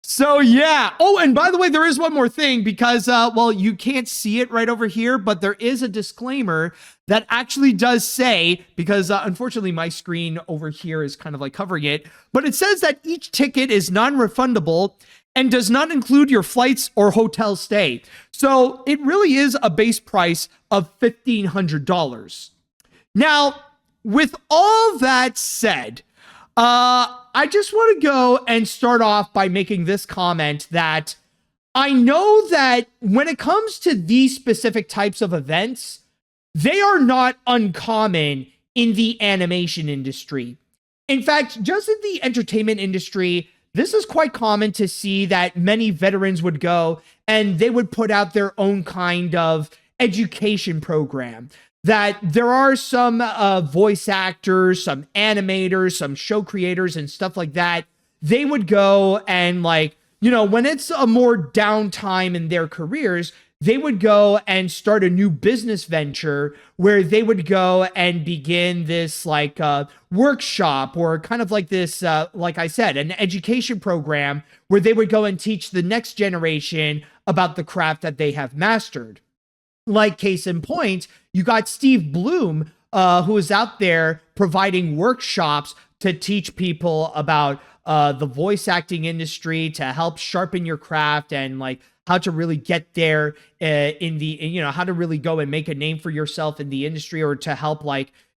So yeah. Oh, and by the way, there is one more thing because, you can't see it right over here, but there is a disclaimer that actually does say, because unfortunately my screen over here is kind of like covering it, but it says that each ticket is non-refundable and does not include your flights or hotel stay. So it really is a base price of $1,500. Now, with all that said, I just want to go and start off by making this comment that I know that when it comes to these specific types of events, they are not uncommon in the animation industry. In fact, just in the entertainment industry, this is quite common to see that many veterans would go and they would put out their own kind of education program. That there are some voice actors, some animators, some show creators and stuff like that. They would go and when it's a more downtime in their careers, they would go and start a new business venture where they would go and begin this workshop or kind of like this, like I said, an education program where they would go and teach the next generation about the craft that they have mastered. Like case in point, you got Steve Bloom, who is out there providing workshops to teach people about the voice acting industry, to help sharpen your craft and how to really get there how to really go and make a name for yourself in the industry, or to help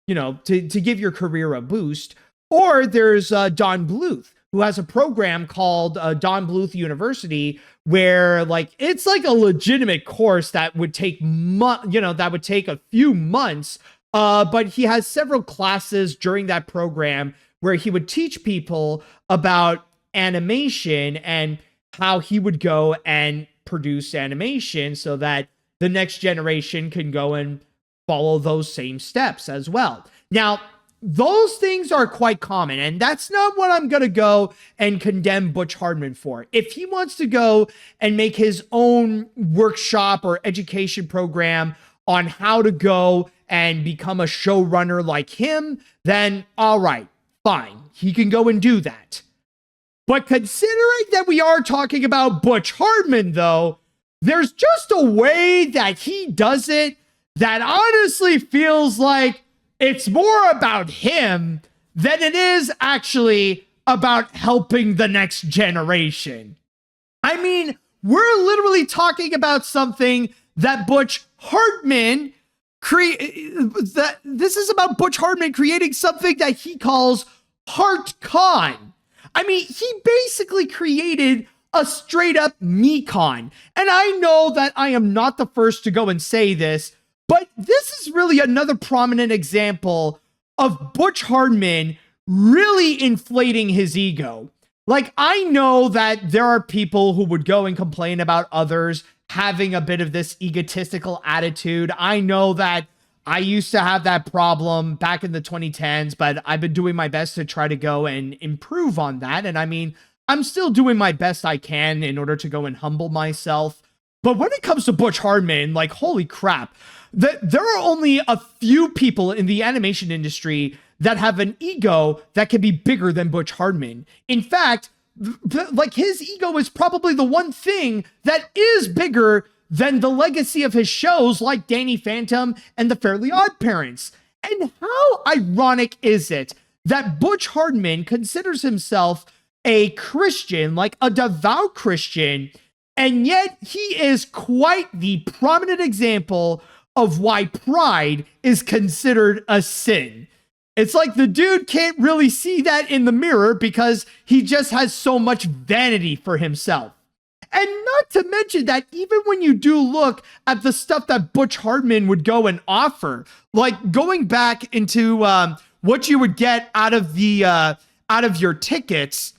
to give your career a boost. Or there's Don Bluth, who has a program called Don Bluth University, where like it's like a legitimate course that would take a few months. But he has several classes during that program where he would teach people about animation and how he would go and produce animation so that the next generation can go and follow those same steps as well. Now, those things are quite common, and that's not what I'm going to go and condemn Butch Hartman for. If he wants to go and make his own workshop or education program on how to go and become a showrunner like him, then all right, fine. He can go and do that. But considering that we are talking about Butch Hartman, though, there's just a way that he does it that honestly feels like it's more about him than it is actually about helping the next generation. I mean, we're literally talking about something that Butch Hartman this is about Butch Hartman creating something that he calls Hart Con. I mean, he basically created a straight up me-con. And I know that I am not the first to go and say this, but this is really another prominent example of Butch Hartman really inflating his ego. Like, I know that there are people who would go and complain about others having a bit of this egotistical attitude. I know that I used to have that problem back in the 2010s, but I've been doing my best to try to go and improve on that. And I mean, I'm still doing my best I can in order to go and humble myself. But when it comes to Butch Hartman, like, holy crap, there are only a few people in the animation industry that have an ego that can be bigger than Butch Hartman. In fact, like, his ego is probably the one thing that is bigger than the legacy of his shows like Danny Phantom and The Fairly Odd Parents. And how ironic is it that Butch Hartman considers himself a Christian, like a devout Christian, and yet he is quite the prominent example of why pride is considered a sin. It's like the dude can't really see that in the mirror because he just has so much vanity for himself. And not to mention that even when you do look at the stuff that Butch Hartman would go and offer, like going back into what you would get out of your tickets,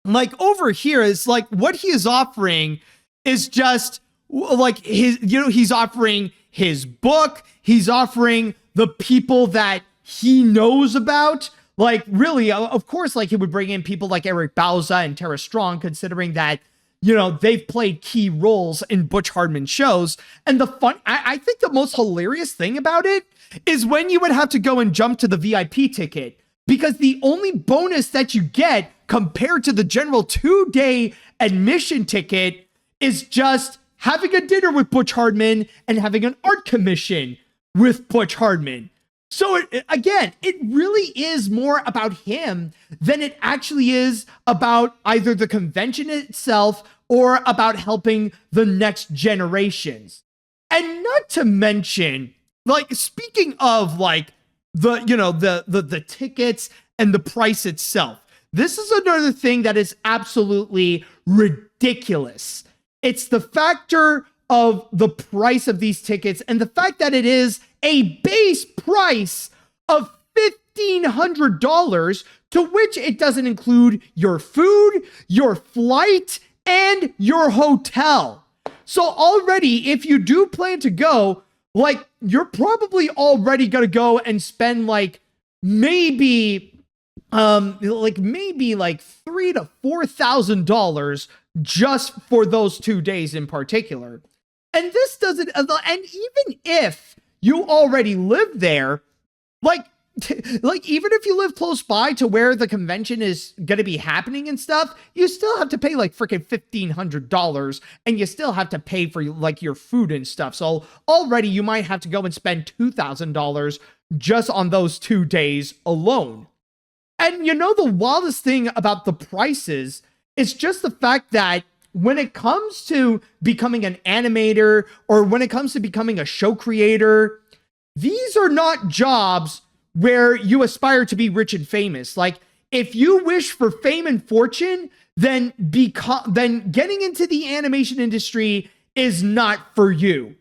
like over here is like what he is offering is just like he's offering his book, he's offering the people that he knows about. Like, really, of course, like, he would bring in people like Eric Bauza and Tara Strong, considering that, they've played key roles in Butch Hartman shows. And I think the most hilarious thing about it is when you would have to go and jump to the VIP ticket, because the only bonus that you get compared to the general 2-day admission ticket is just having a dinner with Butch Hartman and having an art commission with Butch Hartman. So it really is more about him than it actually is about either the convention itself or about helping the next generations. And not to mention, like, speaking of like the tickets and the price itself, this is another thing that is absolutely ridiculous. It's the factor of the price of these tickets and the fact that it is a base price of $1,500, to which it doesn't include your food, your flight, and your hotel. So already, if you do plan to go, like, you're probably already going to go and spend like maybe $3,000 to $4,000 just for those 2 days in particular. And this doesn't, and even if you already live there, like even if you live close by to where the convention is going to be happening and stuff, you still have to pay like freaking $1,500, and you still have to pay for like your food and stuff. So already you might have to go and spend $2,000 just on those 2 days alone. And the wildest thing about the prices is just the fact that when it comes to becoming an animator or when it comes to becoming a show creator, these are not jobs where you aspire to be rich and famous. Like, if you wish for fame and fortune, then getting into the animation industry is not for you.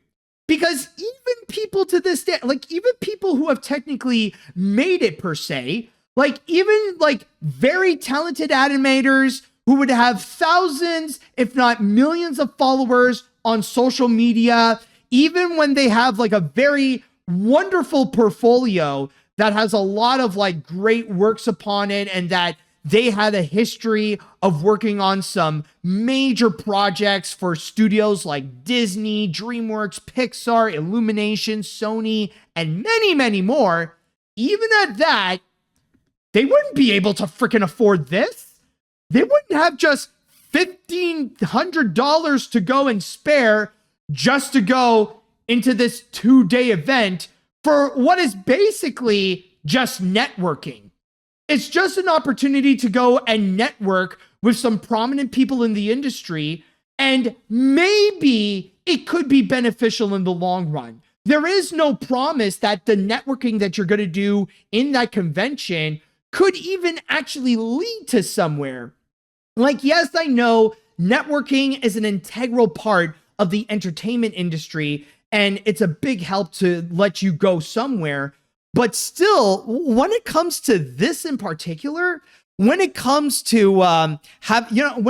Because even people to this day, like even people who have technically made it per se, like even like very talented animators who would have thousands, if not millions of followers on social media, even when they have like a very wonderful portfolio that has a lot of like great works upon it, and that they had a history of working on some major projects for studios like Disney, DreamWorks, Pixar, Illumination, Sony, and many, many more. Even at that, they wouldn't be able to freaking afford this. They wouldn't have just $1,500 to go and spare just to go into this 2-day event for what is basically just networking. It's just an opportunity to go and network with some prominent people in the industry, and maybe it could be beneficial in the long run. There is no promise that the networking that you're going to do in that convention could even actually lead to somewhere. Like, yes, I know networking is an integral part of the entertainment industry, and it's a big help to let you go somewhere. But still, when it comes to this in particular, when it comes to when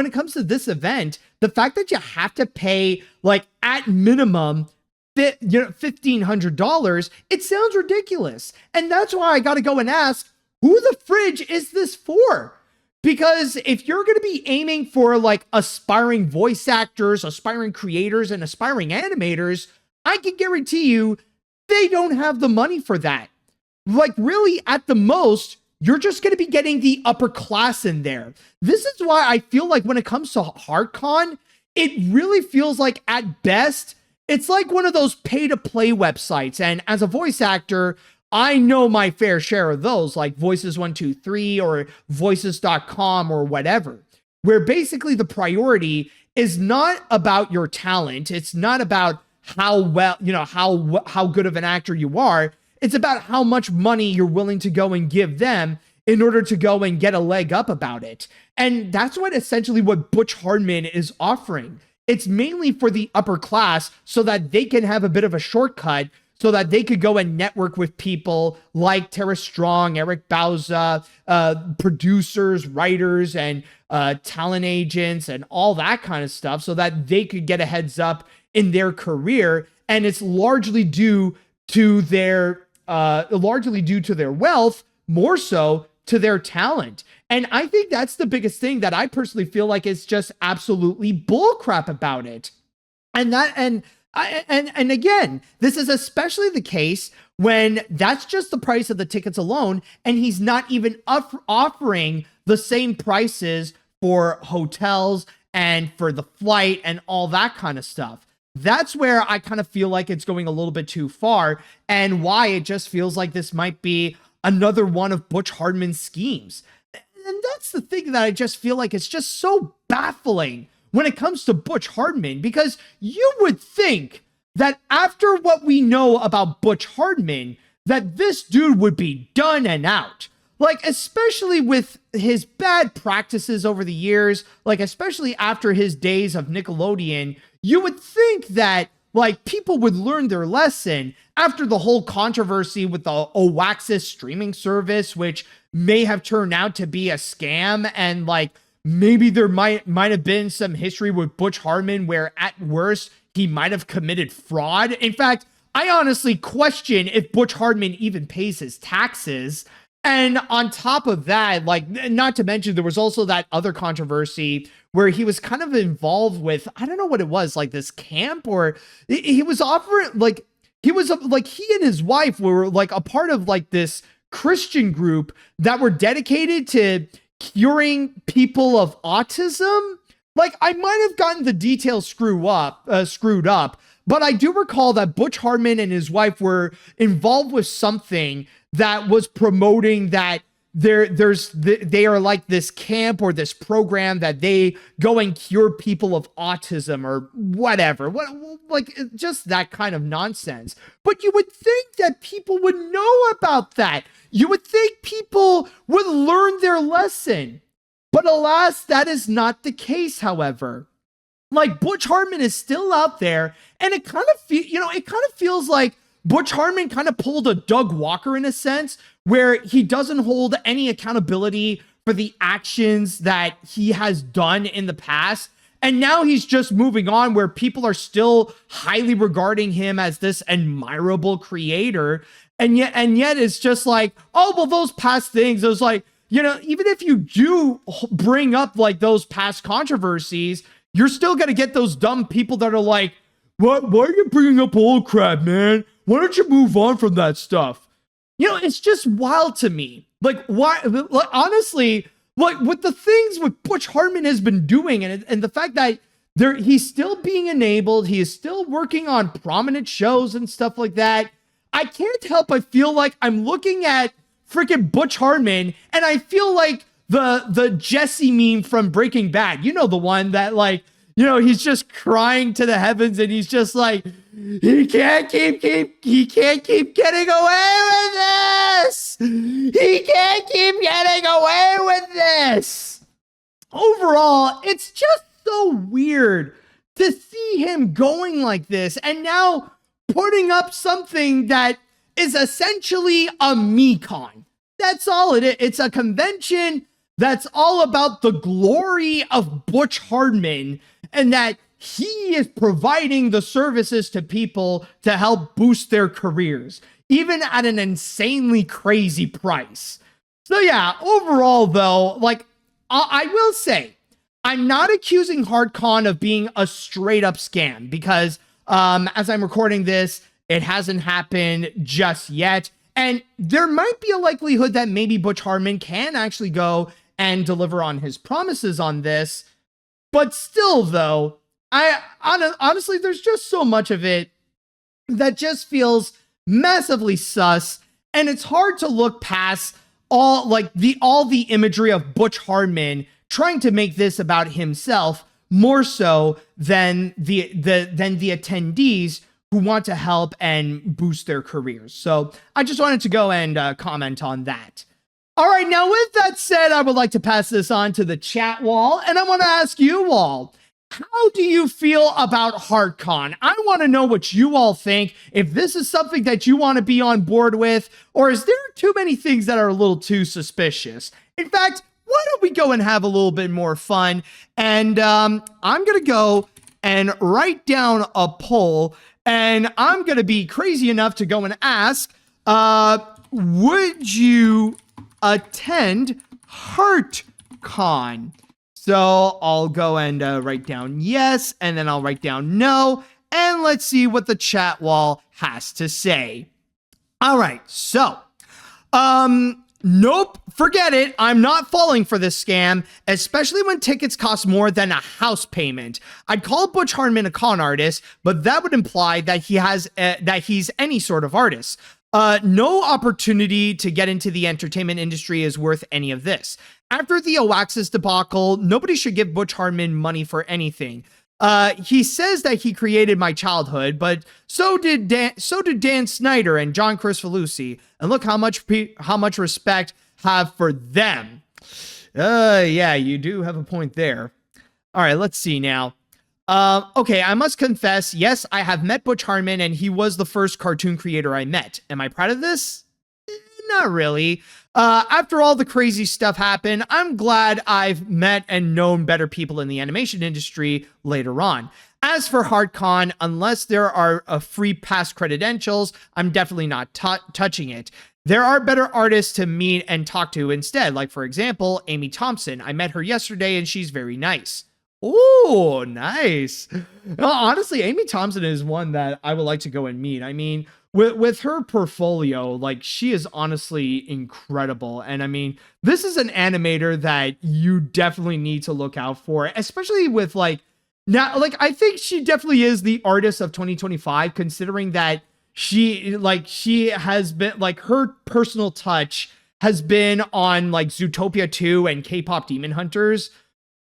it comes to this event, the fact that you have to pay like at minimum $1,500, it sounds ridiculous. And that's why I got to go and ask, who the fridge is this for? Because if you're going to be aiming for like aspiring voice actors, aspiring creators, and aspiring animators, I can guarantee you they don't have the money for that. Like, really, at the most, you're just going to be getting the upper class in there. This is why I feel like when it comes to Hart Con, it really feels like, at best, it's like one of those pay-to-play websites. And as a voice actor, I know my fair share of those, like Voices123 or Voices.com or whatever, where basically the priority is not about your talent. It's not about how well, how good of an actor you are. It's about how much money you're willing to go and give them in order to go and get a leg up about it. And that's essentially what Butch Hartman is offering. It's mainly for the upper class so that they can have a bit of a shortcut, so that they could go and network with people like Tara Strong, Eric Bauza, producers, writers, and talent agents, and all that kind of stuff, so that they could get a heads up in their career. And it's largely due to their wealth, more so to their talent. And I think that's the biggest thing that I personally feel like is just absolutely bullcrap about it. And again, this is especially the case when that's just the price of the tickets alone, and he's not even offering the same prices for hotels and for the flight and all that kind of stuff. That's where I kind of feel like it's going a little bit too far, and why it just feels like this might be another one of Butch Hartman's schemes. And that's the thing that I just feel like it's just so baffling when it comes to Butch Hartman, because you would think that after what we know about Butch Hartman, that this dude would be done and out. Like, especially with his bad practices over the years, like especially after his days of Nickelodeon, you would think that like people would learn their lesson after the whole controversy with the Oaxis streaming service, which may have turned out to be a scam. And like, maybe there might have been some history with Butch Hartman where at worst he might have committed fraud. In fact, I honestly question if Butch Hartman even pays his taxes. And on top of that, like, not to mention, there was also that other controversy where he was kind of involved with, I don't know what it was, like this camp, or he was offering, like, he and his wife were like a part of like this Christian group that were dedicated to curing people of autism. Like, I might have gotten the details screwed up, but I do recall that Butch Hartman and his wife were involved with something that was promoting that they are like this camp or this program that they go and cure people of autism or whatever, like just that kind of nonsense. But you would think that people would know about that. You would think people would learn their lesson. But alas, that is not the case, however. Like, Butch Hartman is still out there, and it kind of feels like Butch Hartman kind of pulled a Doug Walker in a sense, where he doesn't hold any accountability for the actions that he has done in the past. And now he's just moving on, where people are still highly regarding him as this admirable creator. And yet it's just like, oh, well, those past things, those like, even if you do bring up like those past controversies, you're still going to get those dumb people that are like, why are you bringing up old crap, man? Why don't you move on from that stuff? It's just wild to me. Like, why? Like, honestly, like with the things what Butch Hartman has been doing, and the fact that he's still being enabled, he is still working on prominent shows and stuff like that. I can't help but feel like I'm looking at freaking Butch Hartman, and I feel like the Jesse meme from Breaking Bad. The one that like, he's just crying to the heavens, and he's just like, he can't keep getting away with this. He can't keep getting away with this. Overall, it's just so weird to see him going like this, and now putting up something that is essentially a me-con. That's all it is. It's a convention that's all about the glory of Butch Hartman, and that he is providing the services to people to help boost their careers, even at an insanely crazy price. So yeah, overall though, like, I will say, I'm not accusing Hart Con of being a straight up scam, because as I'm recording this, it hasn't happened just yet. And there might be a likelihood that maybe Butch Hartman can actually go and deliver on his promises on this. But still, though, honestly, there's just so much of it that just feels massively sus. And it's hard to look past all the imagery of Butch Hartman trying to make this about himself more so than the attendees who want to help and boost their careers. So I just wanted to go and comment on that. All right, now with that said, I would like to pass this on to the chat wall, and I want to ask you all, how do you feel about Hart Con? I want to know what you all think, if this is something that you want to be on board with, or is there too many things that are a little too suspicious? In fact, why don't we go and have a little bit more fun? And I'm going to go and write down a poll, and I'm going to be crazy enough to go and ask, would you attend Hart Con? So I'll go and write down yes, and then I'll write down no, and let's see what the chat wall has to say. All right, so, nope, forget it. I'm not falling for this scam, especially when tickets cost more than a house payment. I'd call Butch Hartman a con artist, but that would imply that he's any sort of artist. No opportunity to get into the entertainment industry is worth any of this. After the Oaxis debacle, nobody should give Butch Hartman money for anything. He says that he created my childhood, but so did Dan Snyder and John Cristofalusi. And look how much respect have for them. Yeah, you do have a point there. All right, let's see now. Okay, I must confess, yes, I have met Butch Hartman, and he was the first cartoon creator I met. Am I proud of this? Not really. After all the crazy stuff happened, I'm glad I've met and known better people in the animation industry later on. As for Hart Con, unless there are free pass credentials, I'm definitely not touching it. There are better artists to meet and talk to instead, like, for example, Amy Thompson. I met her yesterday, and she's very nice. Oh, nice. Honestly, Amy Thompson is one that I would like to go and meet. I mean, with her portfolio, like, she is honestly incredible. And I mean, this is an animator that you definitely need to look out for, especially with like, now, like, I think she definitely is the artist of 2025, considering that she has been like, her personal touch has been on like Zootopia 2 and K-pop Demon Hunters.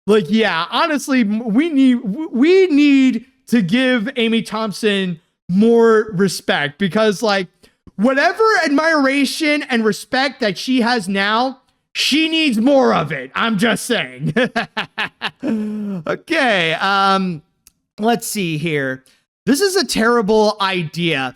Like, yeah, honestly, we need to give Amy Thompson more respect, because like whatever admiration and respect that she has now, she needs more of it. I'm just saying. Okay, let's see here. This is a terrible idea.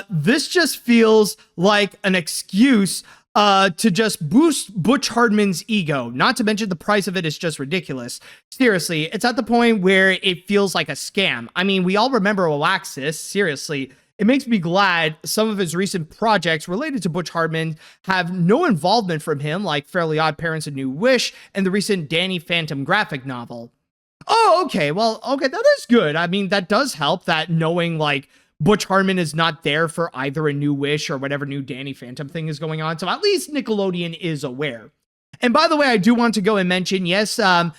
This just feels like an excuse to just boost Butch Hartman's ego. Not to mention the price of it is just ridiculous. Seriously, it's at the point where it feels like a scam. I mean, we all remember Alaxis. Seriously, it makes me glad some of his recent projects related to Butch Hartman have no involvement from him, like Fairly Odd Parents: A New Wish and the recent Danny Phantom graphic novel. Oh, okay. Well, okay, that is good. I mean, that does help, that knowing like Butch Hartman is not there for either A New Wish or whatever new Danny Phantom thing is going on. So at least Nickelodeon is aware. And by the way, I do want to go and mention, yes, I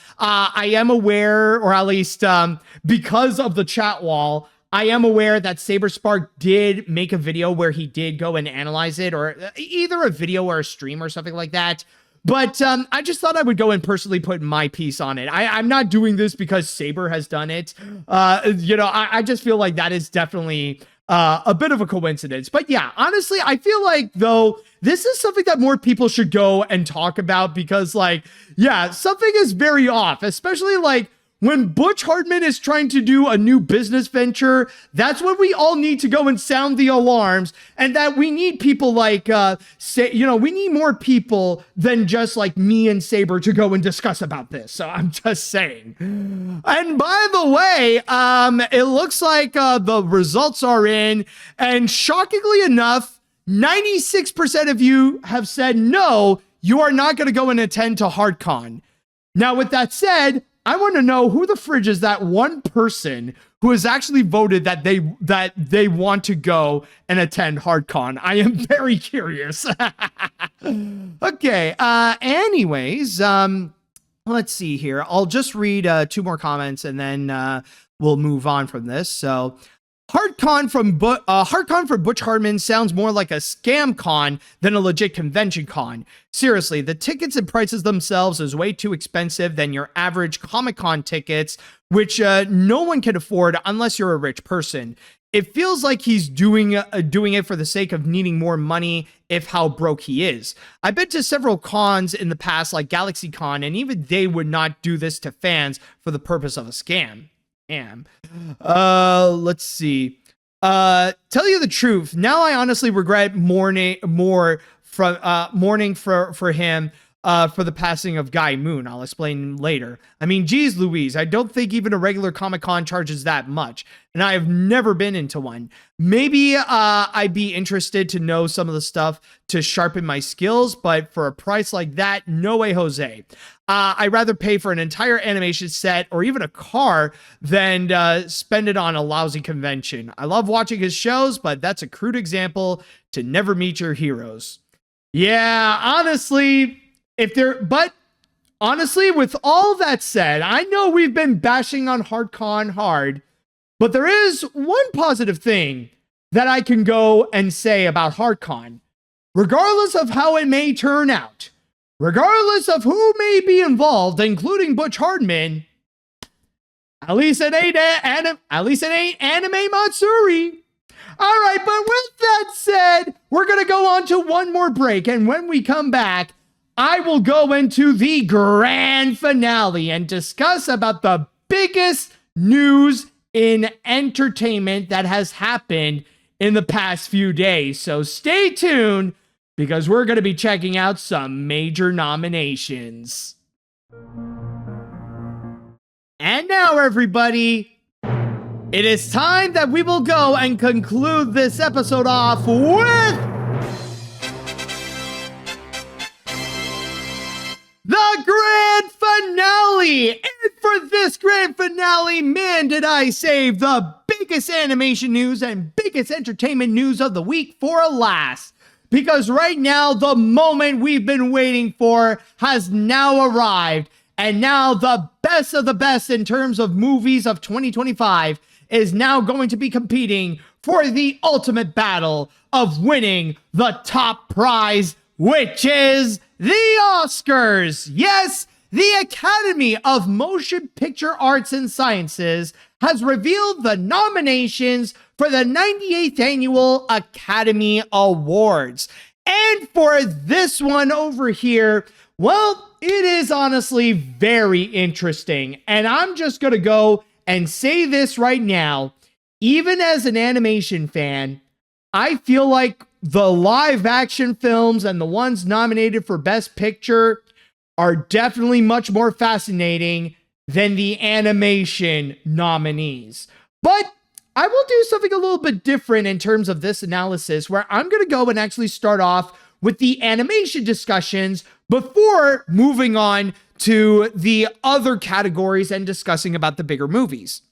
am aware, or at least because of the chat wall, I am aware that SaberSpark did make a video where he did go and analyze it, or either a video or a stream or something like that. But I just thought I would go and personally put my piece on it. I'm not doing this because Saber has done it. I just feel like that is definitely a bit of a coincidence. But yeah, honestly, I feel like, though, this is something that more people should go and talk about, because, like, yeah, something is very off, especially like when Butch Hartman is trying to do a new business venture. That's when we all need to go and sound the alarms, and that we need people like, we need more people than just like me and Saber to go and discuss about this. So I'm just saying. And by the way, it looks like the results are in, and shockingly enough, 96% of you have said no, you are not going to go and attend to Hart Con. Now, with that said, I want to know who the fridge is that one person who has actually voted that they want to go and attend Hart Con. I am very curious. Okay. Anyways, let's see here. I'll just read 2 more comments and then we'll move on from this. So, Hart Con for Butch Hartman sounds more like a scam con than a legit convention con. Seriously, the tickets and prices themselves is way too expensive than your average Comic-Con tickets, which no one can afford unless you're a rich person. It feels like he's doing it for the sake of needing more money, if how broke he is. I've been to several cons in the past, like Galaxy Con, and even they would not do this to fans for the purpose of a scam. Let's see. Tell you the truth, now I honestly regret mourning for him for the passing of Guy Moon. I'll explain later. I mean, geez Louise, I don't think even a regular Comic-Con charges that much, and I have never been into one. Maybe I'd be interested to know some of the stuff to sharpen my skills, but for a price like that, no way, Jose. I'd rather pay for an entire animation set or even a car than spend it on a lousy convention. I love watching his shows, but that's a crude example to never meet your heroes. Yeah, honestly, honestly, with all that said, I know we've been bashing on Hart Con hard, but there is one positive thing that I can go and say about Hart Con. Regardless of how it may turn out, regardless of who may be involved, including Butch Hartman, at least it ain't Anime Matsuri. All right, but with that said, we're going to go on to one more break, and when we come back, I will go into the grand finale and discuss about the biggest news in entertainment that has happened in the past few days. So stay tuned, because we're going to be checking out some major nominations. And now, everybody, it is time that we will go and conclude this episode off with the grand finale. And for this grand finale, man, did I save the biggest animation news and biggest entertainment news of the week for last. Because right now, the moment we've been waiting for has now arrived. And now the best of the best in terms of movies of 2025 is now going to be competing for the ultimate battle of winning the top prize which is the Oscars. Yes, the Academy of Motion Picture Arts and Sciences has revealed the nominations for the 98th Annual Academy Awards. And for this one over here, well, it is honestly very interesting. And I'm just going to go and say this right now. Even as an animation fan, I feel like the live action films and the ones nominated for Best Picture are definitely much more fascinating than the animation nominees. But I will do something a little bit different in terms of this analysis, where I'm going to go and actually start off with the animation discussions before moving on to the other categories and discussing about the bigger movies.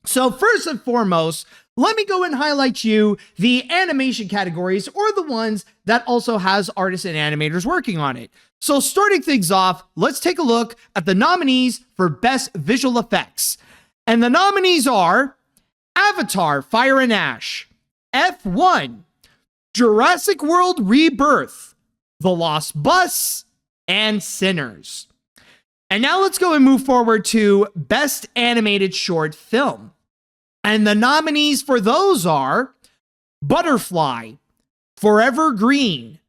So first and foremost, let me go and highlight you the animation categories, or the ones that also has artists and animators working on it. So starting things off, let's take a look at the nominees for Best Visual Effects. And the nominees are Avatar: Fire and Ash, F1, Jurassic World Rebirth, The Lost Bus, and Sinners. And now let's go and move forward to Best Animated Short Film. And the nominees for those are Butterfly, Forever Green,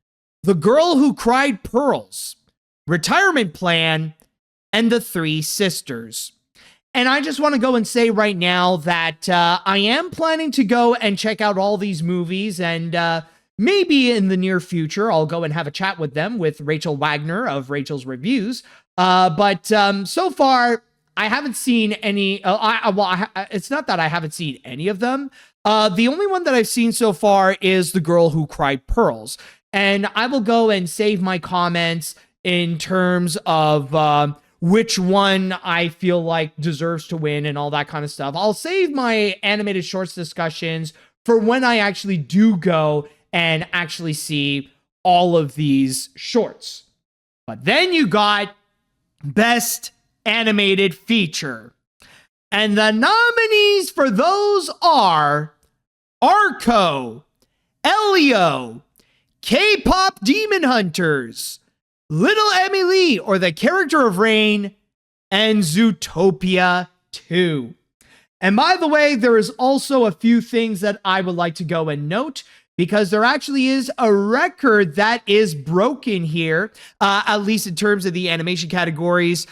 The Girl Who Cried Pearls, Retirement Plan, and The Three Sisters. And I just want to go and say right now that I am planning to go and check out all these movies, and maybe in the near future, I'll go and have a chat with them, with Rachel Wagner of Rachel's Reviews. But so far, I haven't seen any. It's not that I haven't seen any of them. The only one that I've seen so far is The Girl Who Cried Pearls. And I will go and save my comments in terms of which one I feel like deserves to win and all that kind of stuff. I'll save my animated shorts discussions for when I actually do go and actually see all of these shorts. But then you got Best Animated Feature. And the nominees for those are Arco, Elio, K-Pop Demon Hunters, Little Emily, or The Character of Rain, and Zootopia 2. And by the way, there is also a few things that I would like to go and note, because there actually is a record that is broken here, at least in terms of the animation categories,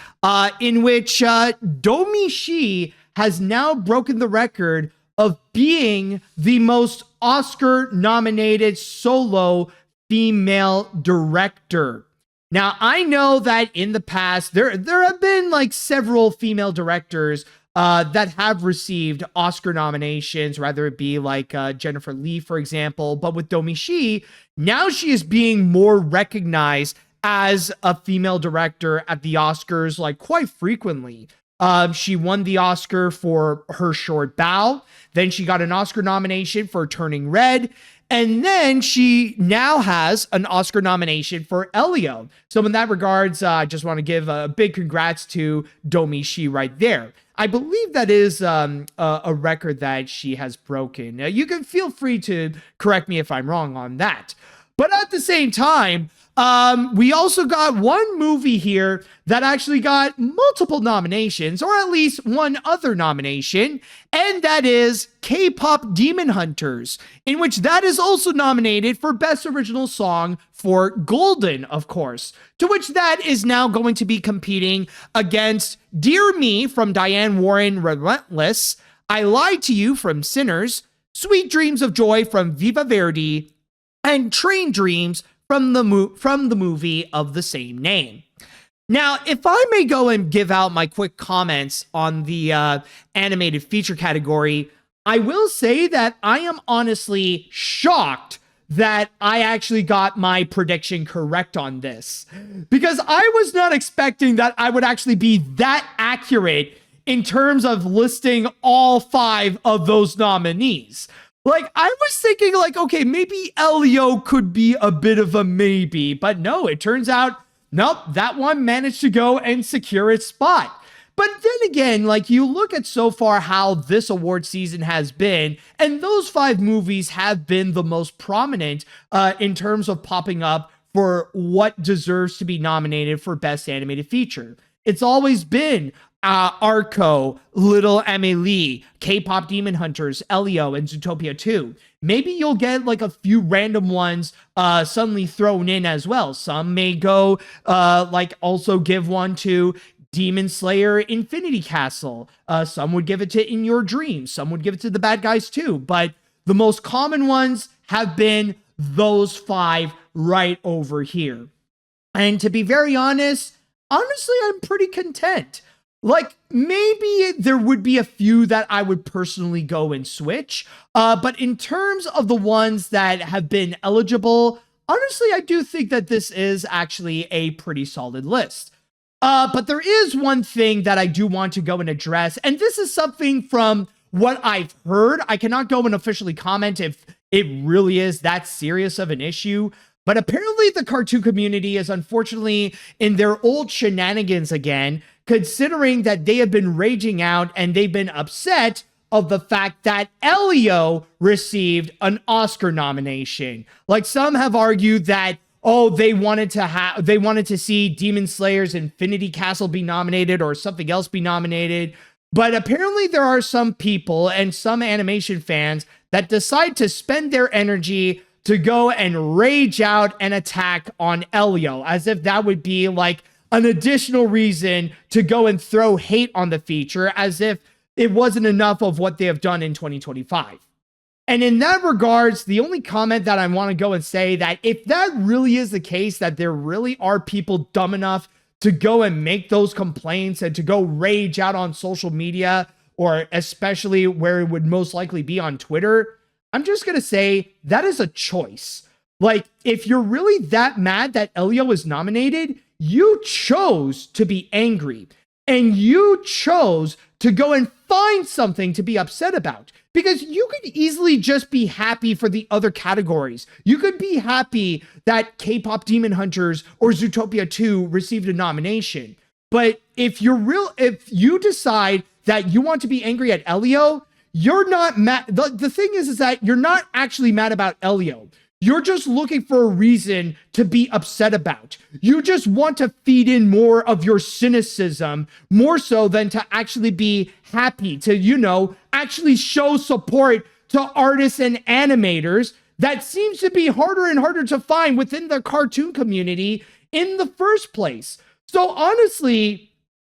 in which Domishi has now broken the record of being the most Oscar-nominated solo female director. Now, I know that in the past, there have been like several female directors that have received Oscar nominations, whether it be like Jennifer Lee, for example. But with Domishi, now she is being more recognized as a female director at the Oscars, like quite frequently. She won the Oscar for her short Bow. Then she got an Oscar nomination for Turning Red. And then she now has an Oscar nomination for Elio. So in that regards, I just want to give a big congrats to Domishi right there. I believe that is a record that she has broken. You can feel free to correct me if I'm wrong on that. But at the same time, we also got one movie here that actually got multiple nominations, or at least one other nomination, and that is K-Pop Demon Hunters, in which that is also nominated for Best Original Song for Golden, of course, to which that is now going to be competing against Dear Me from Diane Warren Relentless, I Lied to You from Sinners, Sweet Dreams of Joy from Viva Verdi, and Train Dreams from the movie of the same name. Now, if I may go and give out my quick comments on the animated feature category, I will say that I am honestly shocked that I actually got my prediction correct on this, because I was not expecting that I would actually be that accurate in terms of listing all 5 of those nominees. Like, I was thinking, like, okay, maybe Elio could be a bit of a maybe, but no, it turns out, nope, that one managed to go and secure its spot. But then again, like, you look at so far how this award season has been, and those 5 movies have been the most prominent in terms of popping up for what deserves to be nominated for Best Animated Feature. It's always been Arco, Little Emily, K-Pop Demon Hunters, Elio, and Zootopia 2. Maybe you'll get like a few random ones suddenly thrown in as well. Some may go like also give one to Demon Slayer Infinity Castle. Some would give it to In Your Dreams. Some would give it to The Bad Guys too. But the most common ones have been those 5 right over here. And to be very honest, honestly, I'm pretty content. Like, maybe there would be a few that I would personally go and switch. But in terms of the ones that have been eligible, honestly, I do think that this is actually a pretty solid list. But there is one thing that I do want to go and address, and this is something from what I've heard. I cannot go and officially comment if it really is that serious of an issue, but apparently the cartoon community is unfortunately in their old shenanigans again, considering that they have been raging out and they've been upset of the fact that Elio received an Oscar nomination. Like, some have argued that, oh, they wanted to see Demon Slayer's Infinity Castle be nominated or something else be nominated. But apparently there are some people and some animation fans that decide to spend their energy to go and rage out and attack on Elio, as if that would be like an additional reason to go and throw hate on the feature, as if it wasn't enough of what they have done in 2025. And in that regards, the only comment that I want to go and say that if that really is the case, that there really are people dumb enough to go and make those complaints and to go rage out on social media, or especially where it would most likely be on Twitter, I'm just going to say that is a choice. Like, if you're really that mad that Elio is nominated, you chose to be angry and you chose to go and find something to be upset about, because you could easily just be happy for the other categories. You could be happy that K-Pop Demon Hunters or Zootopia 2 received a nomination. But if you decide that you want to be angry at Elio, you're not mad. The thing is that you're not actually mad about Elio. You're just looking for a reason to be upset about. You just want to feed in more of your cynicism, more so than to actually be happy to, actually show support to artists and animators that seems to be harder and harder to find within the cartoon community in the first place. So honestly,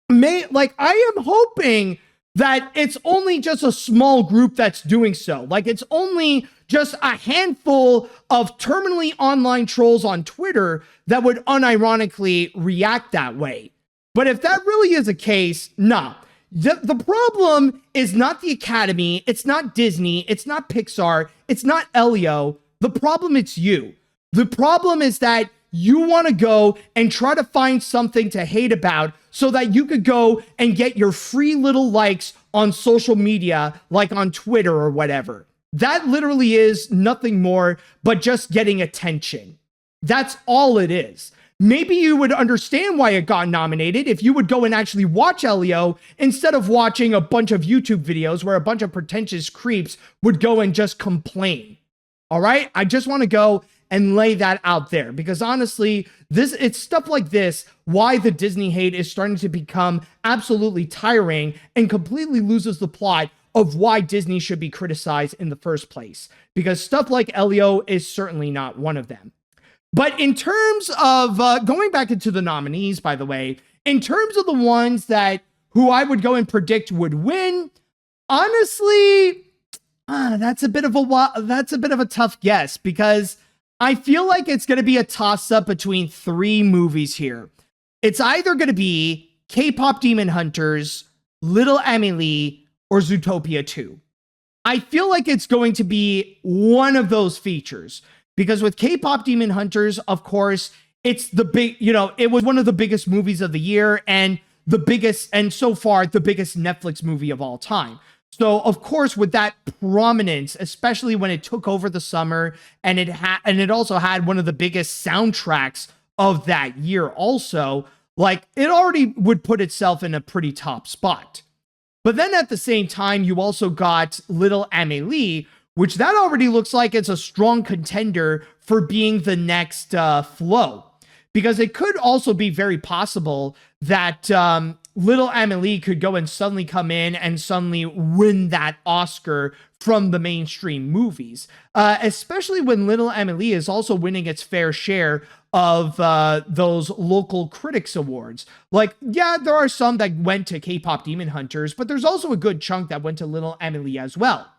I am hoping that it's only just a small group that's doing so. Like, it's only just a handful of terminally online trolls on Twitter that would unironically react that way. But if that really is the case, nah. The problem is not the Academy, it's not Disney, it's not Pixar, it's not Elio. The problem is you. The problem is that you want to go and try to find something to hate about so that you could go and get your free little likes on social media, like on Twitter or whatever. That literally is nothing more but just getting attention. That's all it is. Maybe you would understand why it got nominated if you would go and actually watch Elio instead of watching a bunch of YouTube videos where a bunch of pretentious creeps would go and just complain. All right? I just want to go and lay that out there, because honestly, it's stuff like this why the Disney hate is starting to become absolutely tiring and completely loses the plot of why Disney should be criticized in the first place, because stuff like Elio is certainly not one of them. But in terms of going back into the nominees, by the way, in terms of the ones who I would go and predict would win, honestly, that's a bit of a tough guess, because I feel like it's going to be a toss-up between 3 movies here. It's either going to be K-Pop Demon Hunters, Little Emily, or Zootopia 2. I feel like it's going to be one of those features, because with K-Pop Demon Hunters, of course, it's it was one of the biggest movies of the year and so far the biggest Netflix movie of all time. So, of course, with that prominence, especially when it took over the summer, and it also had one of the biggest soundtracks of that year also, like, it already would put itself in a pretty top spot. But then at the same time, you also got Little Emily, which that already looks like it's a strong contender for being the next Flo. Because it could also be very possible that little Amelie could go and suddenly come in and suddenly win that Oscar from the mainstream movies. Especially when little Amelie is also winning its fair share of those local critics awards. Like, yeah, there are some that went to K-pop Demon Hunters, but there's also a good chunk that went to little Amelie as well.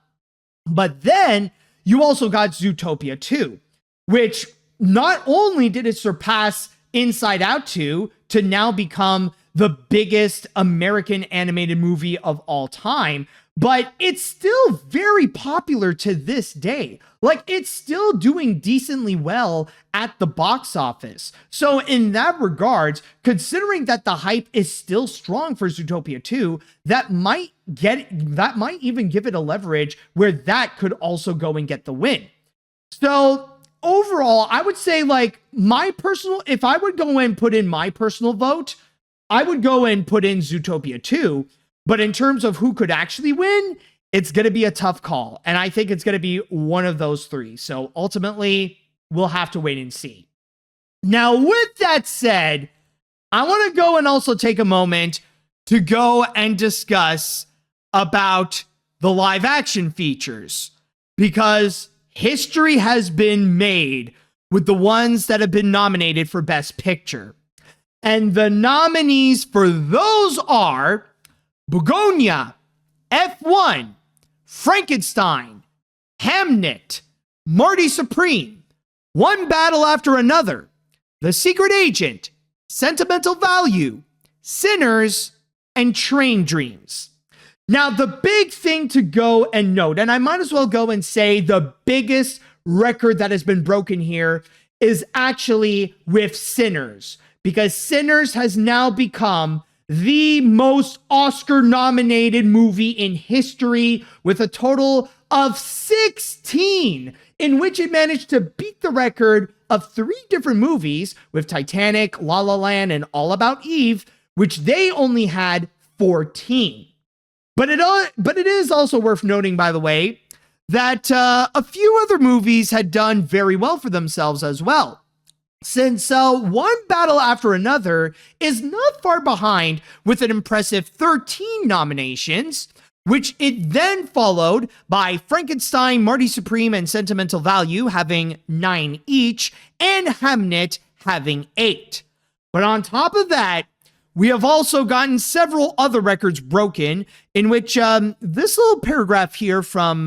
But then you also got Zootopia 2, which not only did it surpass Inside Out 2 to now become the biggest American animated movie of all time, but it's still very popular to this day. Like, it's still doing decently well at the box office. So in that regards, considering that the hype is still strong for Zootopia 2, that might even give it a leverage where that could also go and get the win. So overall, I would say, like, if I would go and put in my personal vote, I would go and put in Zootopia 2. But in terms of who could actually win, it's going to be a tough call. And I think it's going to be one of those three. So ultimately, we'll have to wait and see. Now, with that said, I want to go and also take a moment to go and discuss about the live action features, because history has been made with the ones that have been nominated for Best Picture. And the nominees for those are Begonia, F1, Frankenstein, Hamnet, Marty Supreme, One Battle After Another, The Secret Agent, Sentimental Value, Sinners, and Train Dreams. Now, the big thing to go and note, and I might as well go and say the biggest record that has been broken here is actually with Sinners, because Sinners has now become the most Oscar-nominated movie in history, with a total of 16, in which it managed to beat the record of 3 different movies, with Titanic, La La Land, and All About Eve, which they only had 14. But it is also worth noting, by the way, that a few other movies had done very well for themselves as well. Since One Battle After Another is not far behind with an impressive 13 nominations, which it then followed by Frankenstein, Marty Supreme, and Sentimental Value having 9 each, and Hamnet having 8. But on top of that, we have also gotten several other records broken, in which this little paragraph here from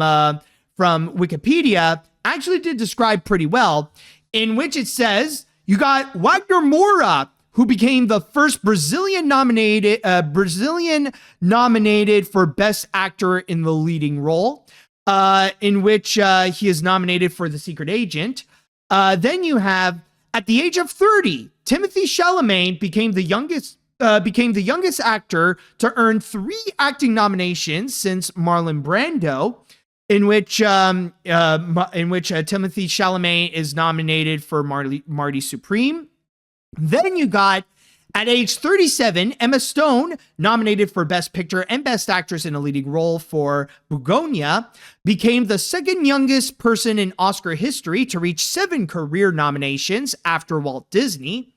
Wikipedia actually did describe pretty well, in which it says you got Wagner Moura, who became the first Brazilian nominated for Best Actor in the Leading Role, in which he is nominated for The Secret Agent. Then you have, at the age of 30, Timothée Chalamet became the youngest actor to earn 3 acting nominations since Marlon Brando, in which Timothée Chalamet is nominated for Marty Supreme. Then you got, at age 37, Emma Stone, nominated for Best Picture and Best Actress in a Leading Role for Begonia, became the second youngest person in Oscar history to reach 7 career nominations after Walt Disney.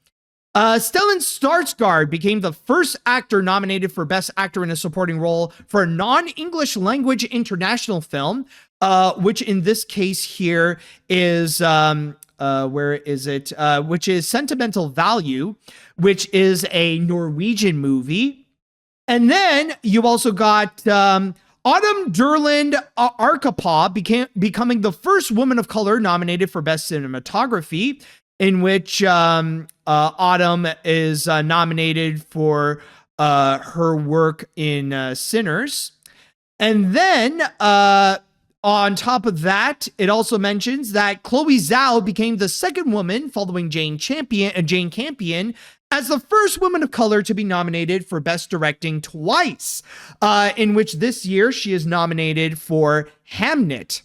Stellan Skarsgård became the first actor nominated for Best Actor in a Supporting Role for a non-English language international film, which in this case here is, which is Sentimental Value, which is a Norwegian movie. And then you also got Autumn Durland Arkapaw becoming the first woman of color nominated for Best Cinematography, in which Autumn is nominated for her work in Sinners. And then on top of that, it also mentions that Chloe Zhao became the second woman, following Jane Campion, as the first woman of color to be nominated for Best Directing twice, in which this year she is nominated for Hamnet.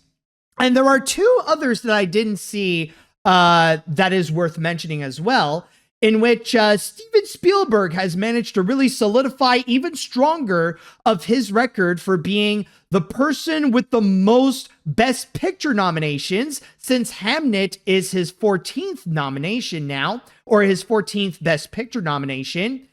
And there are 2 others that I didn't see that is worth mentioning as well, in which Steven Spielberg has managed to really solidify even stronger of his record for being the person with the most Best Picture nominations, since Hamnet is his 14th nomination now, or his 14th Best Picture nomination.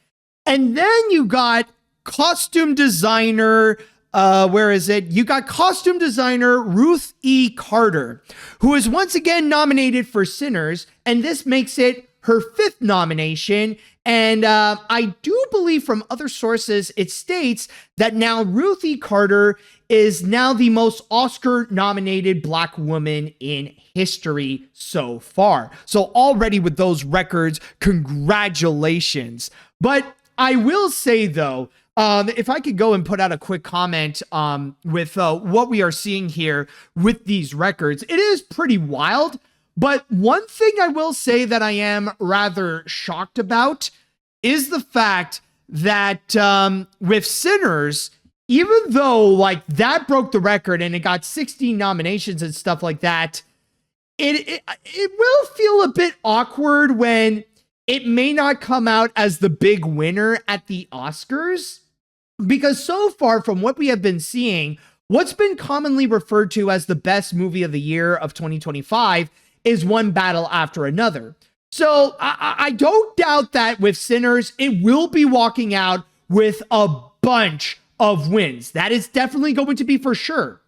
And then you got costume designer, you got costume designer Ruth E. Carter, who is once again nominated for Sinners, and this makes it her 5th nomination. And I do believe from other sources, it states that now Ruth E. Carter is now the most Oscar-nominated Black woman in history so far. So already with those records, congratulations. But I will say, though, if I could go and put out a quick comment with what we are seeing here with these records, it is pretty wild. But one thing I will say that I am rather shocked about is the fact that with Sinners, even though like that broke the record and it got 16 nominations and stuff like that, it will feel a bit awkward when it may not come out as the big winner at the Oscars. Because so far from what we have been seeing, what's been commonly referred to as the best movie of the year of 2025 is one battle after another. So I don't doubt that with Sinners, it will be walking out with a bunch of wins. That is definitely going to be for sure.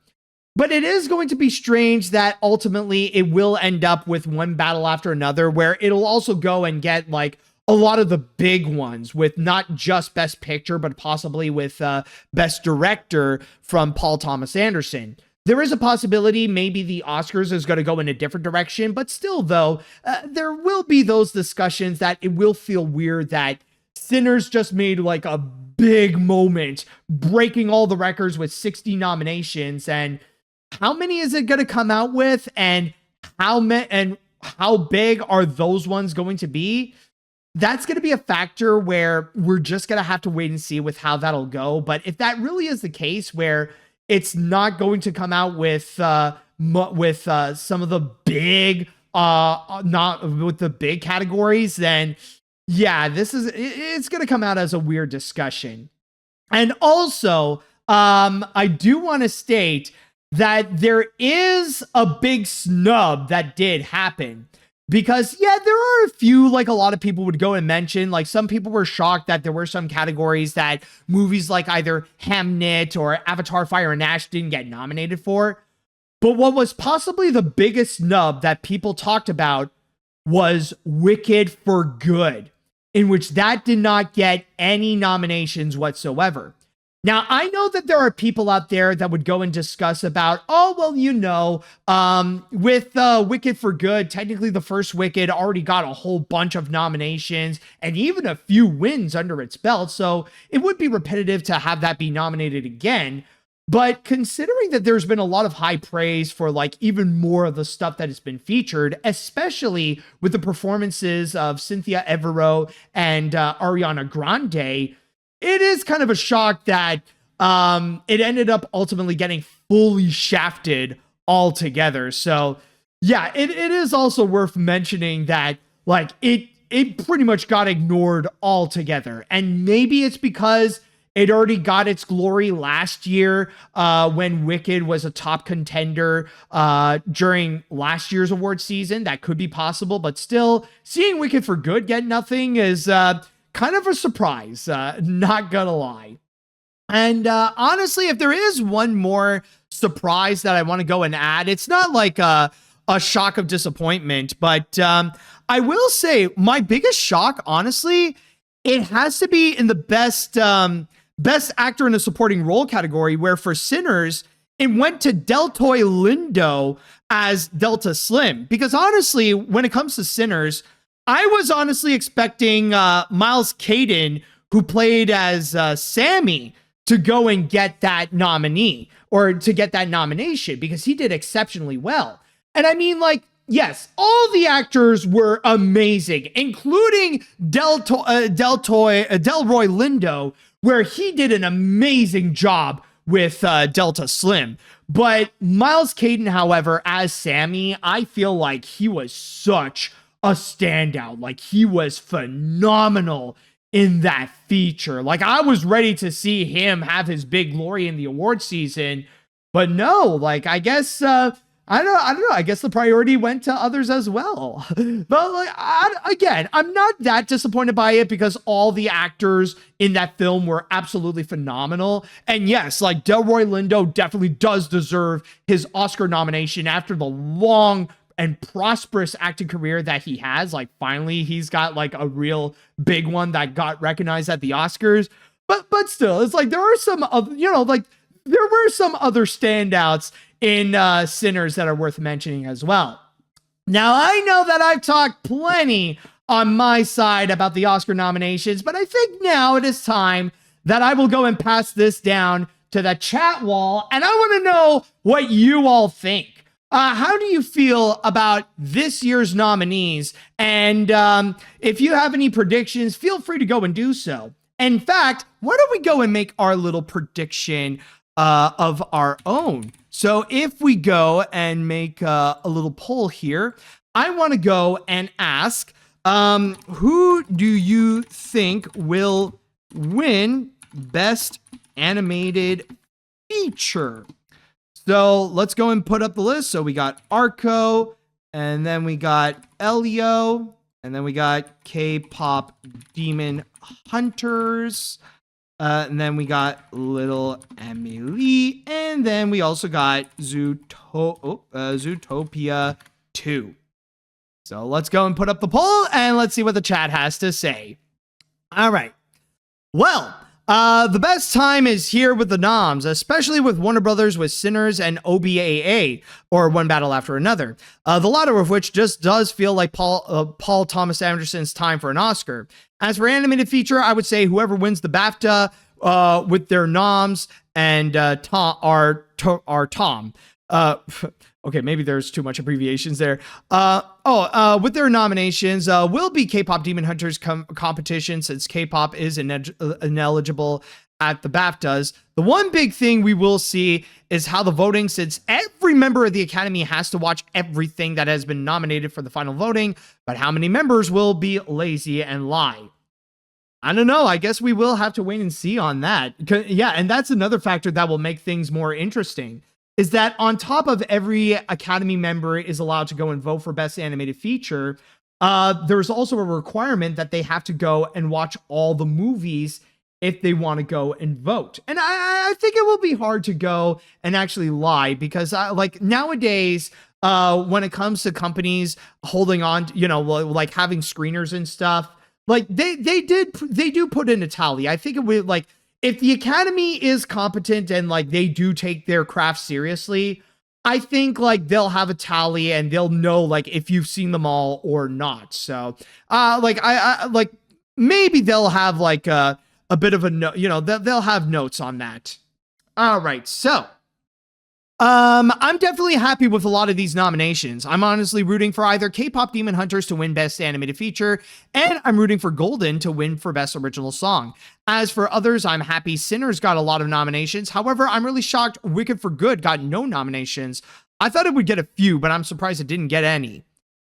But it is going to be strange that ultimately it will end up with one battle after another, where it'll also go and get like a lot of the big ones with not just Best Picture, but possibly with Best Director from Paul Thomas Anderson. There is a possibility maybe the Oscars is going to go in a different direction, but still, though, there will be those discussions that it will feel weird that Sinners just made like a big moment, breaking all the records with 60 nominations. And how many is it going to come out with? And how big are those ones going to be? That's going to be a factor where we're just going to have to wait and see with how that'll go. But if that really is the case, where it's not going to come out with some of the big, not with the big categories, then yeah, it's going to come out as a weird discussion. And also, I do want to state that there is a big snub that did happen. Because, yeah, there are a few, like a lot of people would go and mention, like some people were shocked that there were some categories that movies like either Hamnet or Avatar Fire and Ash didn't get nominated for. But what was possibly the biggest snub that people talked about was Wicked for Good, in which that did not get any nominations whatsoever. Now, I know that there are people out there that would go and discuss about, with Wicked for Good, technically the first Wicked already got a whole bunch of nominations and even a few wins under its belt, so it would be repetitive to have that be nominated again. But considering that there's been a lot of high praise for like even more of the stuff that has been featured, especially with the performances of Cynthia Everett and Ariana Grande, it is kind of a shock that it ended up ultimately getting fully shafted altogether. So yeah, it is also worth mentioning that like it pretty much got ignored altogether. And maybe it's because it already got its glory last year when Wicked was a top contender during last year's award season. That could be possible, but still, seeing Wicked for Good get nothing is kind of a surprise, not gonna lie. And honestly, if there is one more surprise that I want to go and add, it's not like a shock of disappointment, but I will say my biggest shock, honestly, it has to be in the best actor in a supporting role category, where for Sinners, it went to Deltoy Lindo as Delta Slim. Because honestly, when it comes to Sinners, I was honestly expecting Miles Caden, who played as Sammy, to go and get that nominee or to get that nomination, because he did exceptionally well. And I mean, like, yes, all the actors were amazing, including Delroy Lindo, where he did an amazing job with Delta Slim. But Miles Caden, however, as Sammy, I feel like he was such a standout. Like, he was phenomenal in that feature. Like, I was ready to see him have his big glory in the award season, but no, like, I guess, I don't know. I guess the priority went to others as well. But like, again, I'm not that disappointed by it because all the actors in that film were absolutely phenomenal. And yes, like, Delroy Lindo definitely does deserve his Oscar nomination after the long and prosperous acting career that he has. Like, finally, he's got like a real big one that got recognized at the Oscars. But still, it's like there are some other, like there were some other standouts in Sinners that are worth mentioning as well. Now, I know that I've talked plenty on my side about the Oscar nominations, but I think now it is time that I will go and pass this down to the chat wall, and I want to know what you all think. How do you feel about this year's nominees? And if you have any predictions, feel free to go and do so. In fact, why don't we go and make our little prediction of our own? So if we go and make a little poll here, I want to go and ask, who do you think will win Best Animated Feature? So let's go and put up the list. So we got Arco, and then we got Elio, and then we got K-pop Demon Hunters, and then we got Little Emily, and then we also got Zootopia 2. So let's go and put up the poll, and let's see what the chat has to say. All right. Well, the best time is here with the noms, especially with Warner Brothers with Sinners and OBAA, or One Battle After Another. The latter of which just does feel like Paul Thomas Anderson's time for an Oscar. As for animated feature, I would say whoever wins the BAFTA with their noms and Tom. Okay, maybe there's too much abbreviations there. With their nominations, will be K-pop Demon Hunters competition, since K-pop is ineligible at the BAFTAs. The one big thing we will see is how the voting, since every member of the Academy has to watch everything that has been nominated for the final voting, but how many members will be lazy and lie? I don't know. I guess we will have to wait and see on that. Yeah, and that's another factor that will make things more interesting, is that on top of every Academy member is allowed to go and vote for Best Animated Feature, there's also a requirement that they have to go and watch all the movies if they want to go and vote. And I think it will be hard to go and actually lie, because like nowadays, when it comes to companies holding on, like having screeners and stuff, like they do put in a tally. I think it would, like, if the Academy is competent and like they do take their craft seriously, I think like they'll have a tally and they'll know like if you've seen them all or not. So like I like maybe they'll have like a bit of a note, they'll have notes on that. All right, so I'm definitely happy with a lot of these nominations. I'm honestly rooting for either K-pop Demon Hunters to win Best Animated Feature, and I'm rooting for Golden to win for Best Original Song. As for others, I'm happy Sinners got a lot of nominations. However, I'm really shocked Wicked for Good got no nominations. I thought it would get a few, but I'm surprised it didn't get any.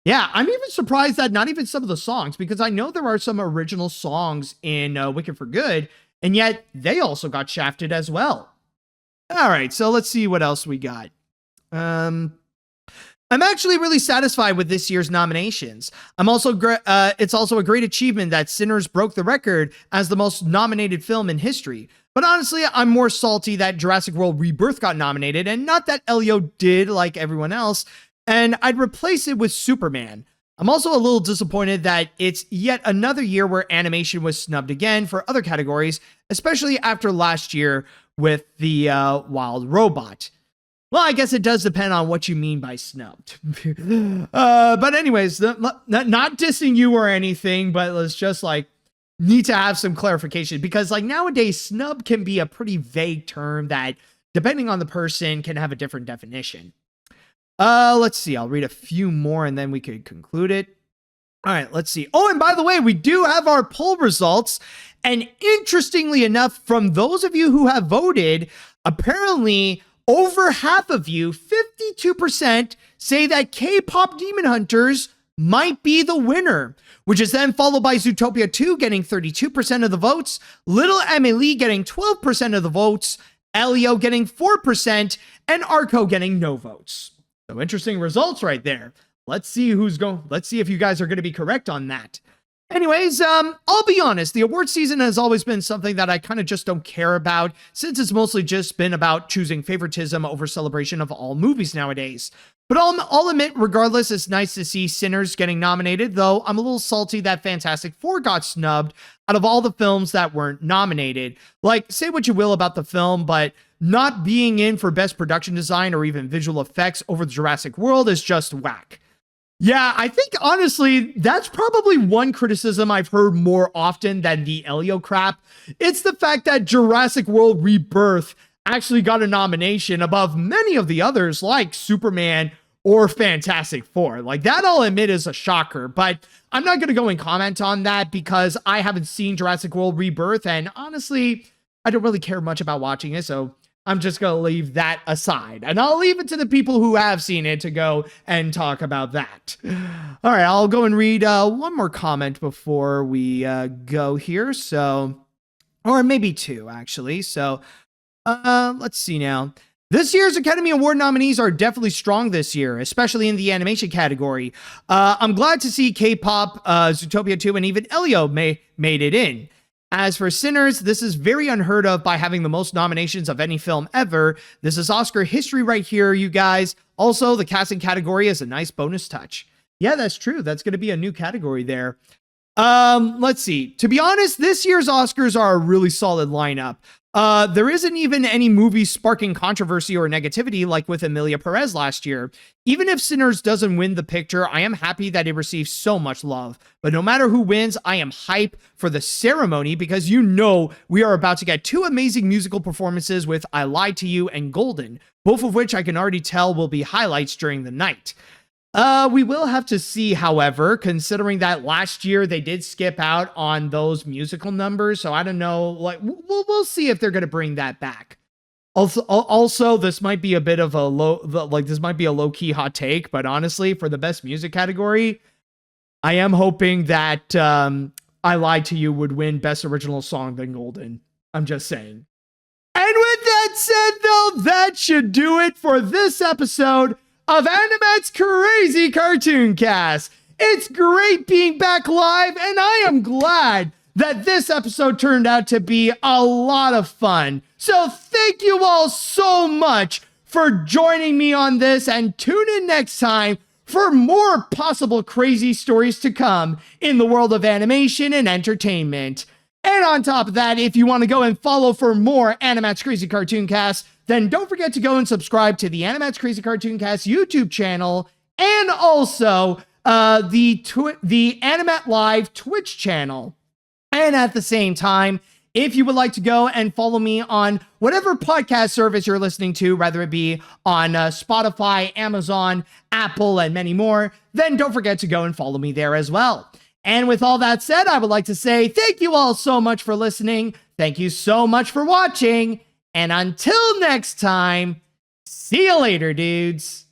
Yeah, I'm even surprised that not even some of the songs, because I know there are some original songs in Wicked for Good, and yet they also got shafted as well. All right, so let's see what else we got. I'm actually really satisfied with this year's nominations. It's also a great achievement that Sinners broke the record as the most nominated film in history. But honestly, I'm more salty that Jurassic World Rebirth got nominated, and not that Elio did like everyone else, and I'd replace it with Superman. I'm also a little disappointed that it's yet another year where animation was snubbed again for other categories, especially after last year with the Wild Robot. Well, I guess it does depend on what you mean by snubbed. But anyways, not dissing you or anything, but let's just like need to have some clarification, because like nowadays snub can be a pretty vague term that, depending on the person, can have a different definition. Let's see. I'll read a few more and then we could conclude it. All right, let's see. Oh, and by the way, we do have our poll results. And interestingly enough, from those of you who have voted, apparently over half of you, 52%, say that K-pop Demon Hunters might be the winner, which is then followed by Zootopia 2 getting 32% of the votes, Little Emily getting 12% of the votes, Elio getting 4%, and Arco getting no votes. So interesting results right there. Let's see if you guys are going to be correct on that. Anyways, I'll be honest, the award season has always been something that I kind of just don't care about, since it's mostly just been about choosing favoritism over celebration of all movies nowadays. But I'll admit, regardless, it's nice to see Sinners getting nominated, though I'm a little salty that Fantastic Four got snubbed out of all the films that weren't nominated. Like, say what you will about the film, but not being in for Best Production Design or even Visual Effects over the Jurassic World is just whack. Yeah, I think, honestly, that's probably one criticism I've heard more often than the Elio crap. It's the fact that Jurassic World Rebirth actually got a nomination above many of the others, like Superman or Fantastic Four. Like, that I'll admit is a shocker, but I'm not going to go and comment on that because I haven't seen Jurassic World Rebirth, and honestly, I don't really care much about watching it, so I'm just going to leave that aside. And I'll leave it to the people who have seen it to go and talk about that. All right, I'll go and read one more comment before we go here. So, or maybe two, actually. So, let's see now. This year's Academy Award nominees are definitely strong this year, especially in the animation category. I'm glad to see K-pop, Zootopia 2, and even Elio made it in. As for Sinners, this is very unheard of by having the most nominations of any film ever. This is Oscar history right here, you guys. Also, the casting category is a nice bonus touch. Yeah, that's true. That's going to be a new category there. Let's see. To be honest, this year's Oscars are a really solid lineup. There isn't even any movies sparking controversy or negativity like with Emilia Perez last year. Even if Sinners doesn't win the picture, I am happy that it receives so much love. But no matter who wins, I am hype for the ceremony because you know we are about to get two amazing musical performances with I Lied to You and Golden, both of which I can already tell will be highlights during the night. We will have to see, however, considering that last year they did skip out on those musical numbers. So I don't know, like, we'll see if they're going to bring that back. Also, this might be a bit of a low-key hot take, but honestly, for the best music category, I am hoping that I Lied to You would win Best Original Song than Golden. I'm just saying. And with that said, though, that should do it for this episode of AniMat's Crazy Cartoon Cast. It's great being back live, and I am glad that this episode turned out to be a lot of fun. So thank you all so much for joining me on this, and tune in next time for more possible crazy stories to come in the world of animation and entertainment. And on top of that, if you want to go and follow for more AniMat's Crazy Cartoon Cast, then don't forget to go and subscribe to the AniMat's Crazy Cartoon Cast YouTube channel and also the AniMat Live Twitch channel. And at the same time, if you would like to go and follow me on whatever podcast service you're listening to, whether it be on Spotify, Amazon, Apple, and many more, then don't forget to go and follow me there as well. And with all that said, I would like to say thank you all so much for listening. Thank you so much for watching. And until next time, see you later, dudes.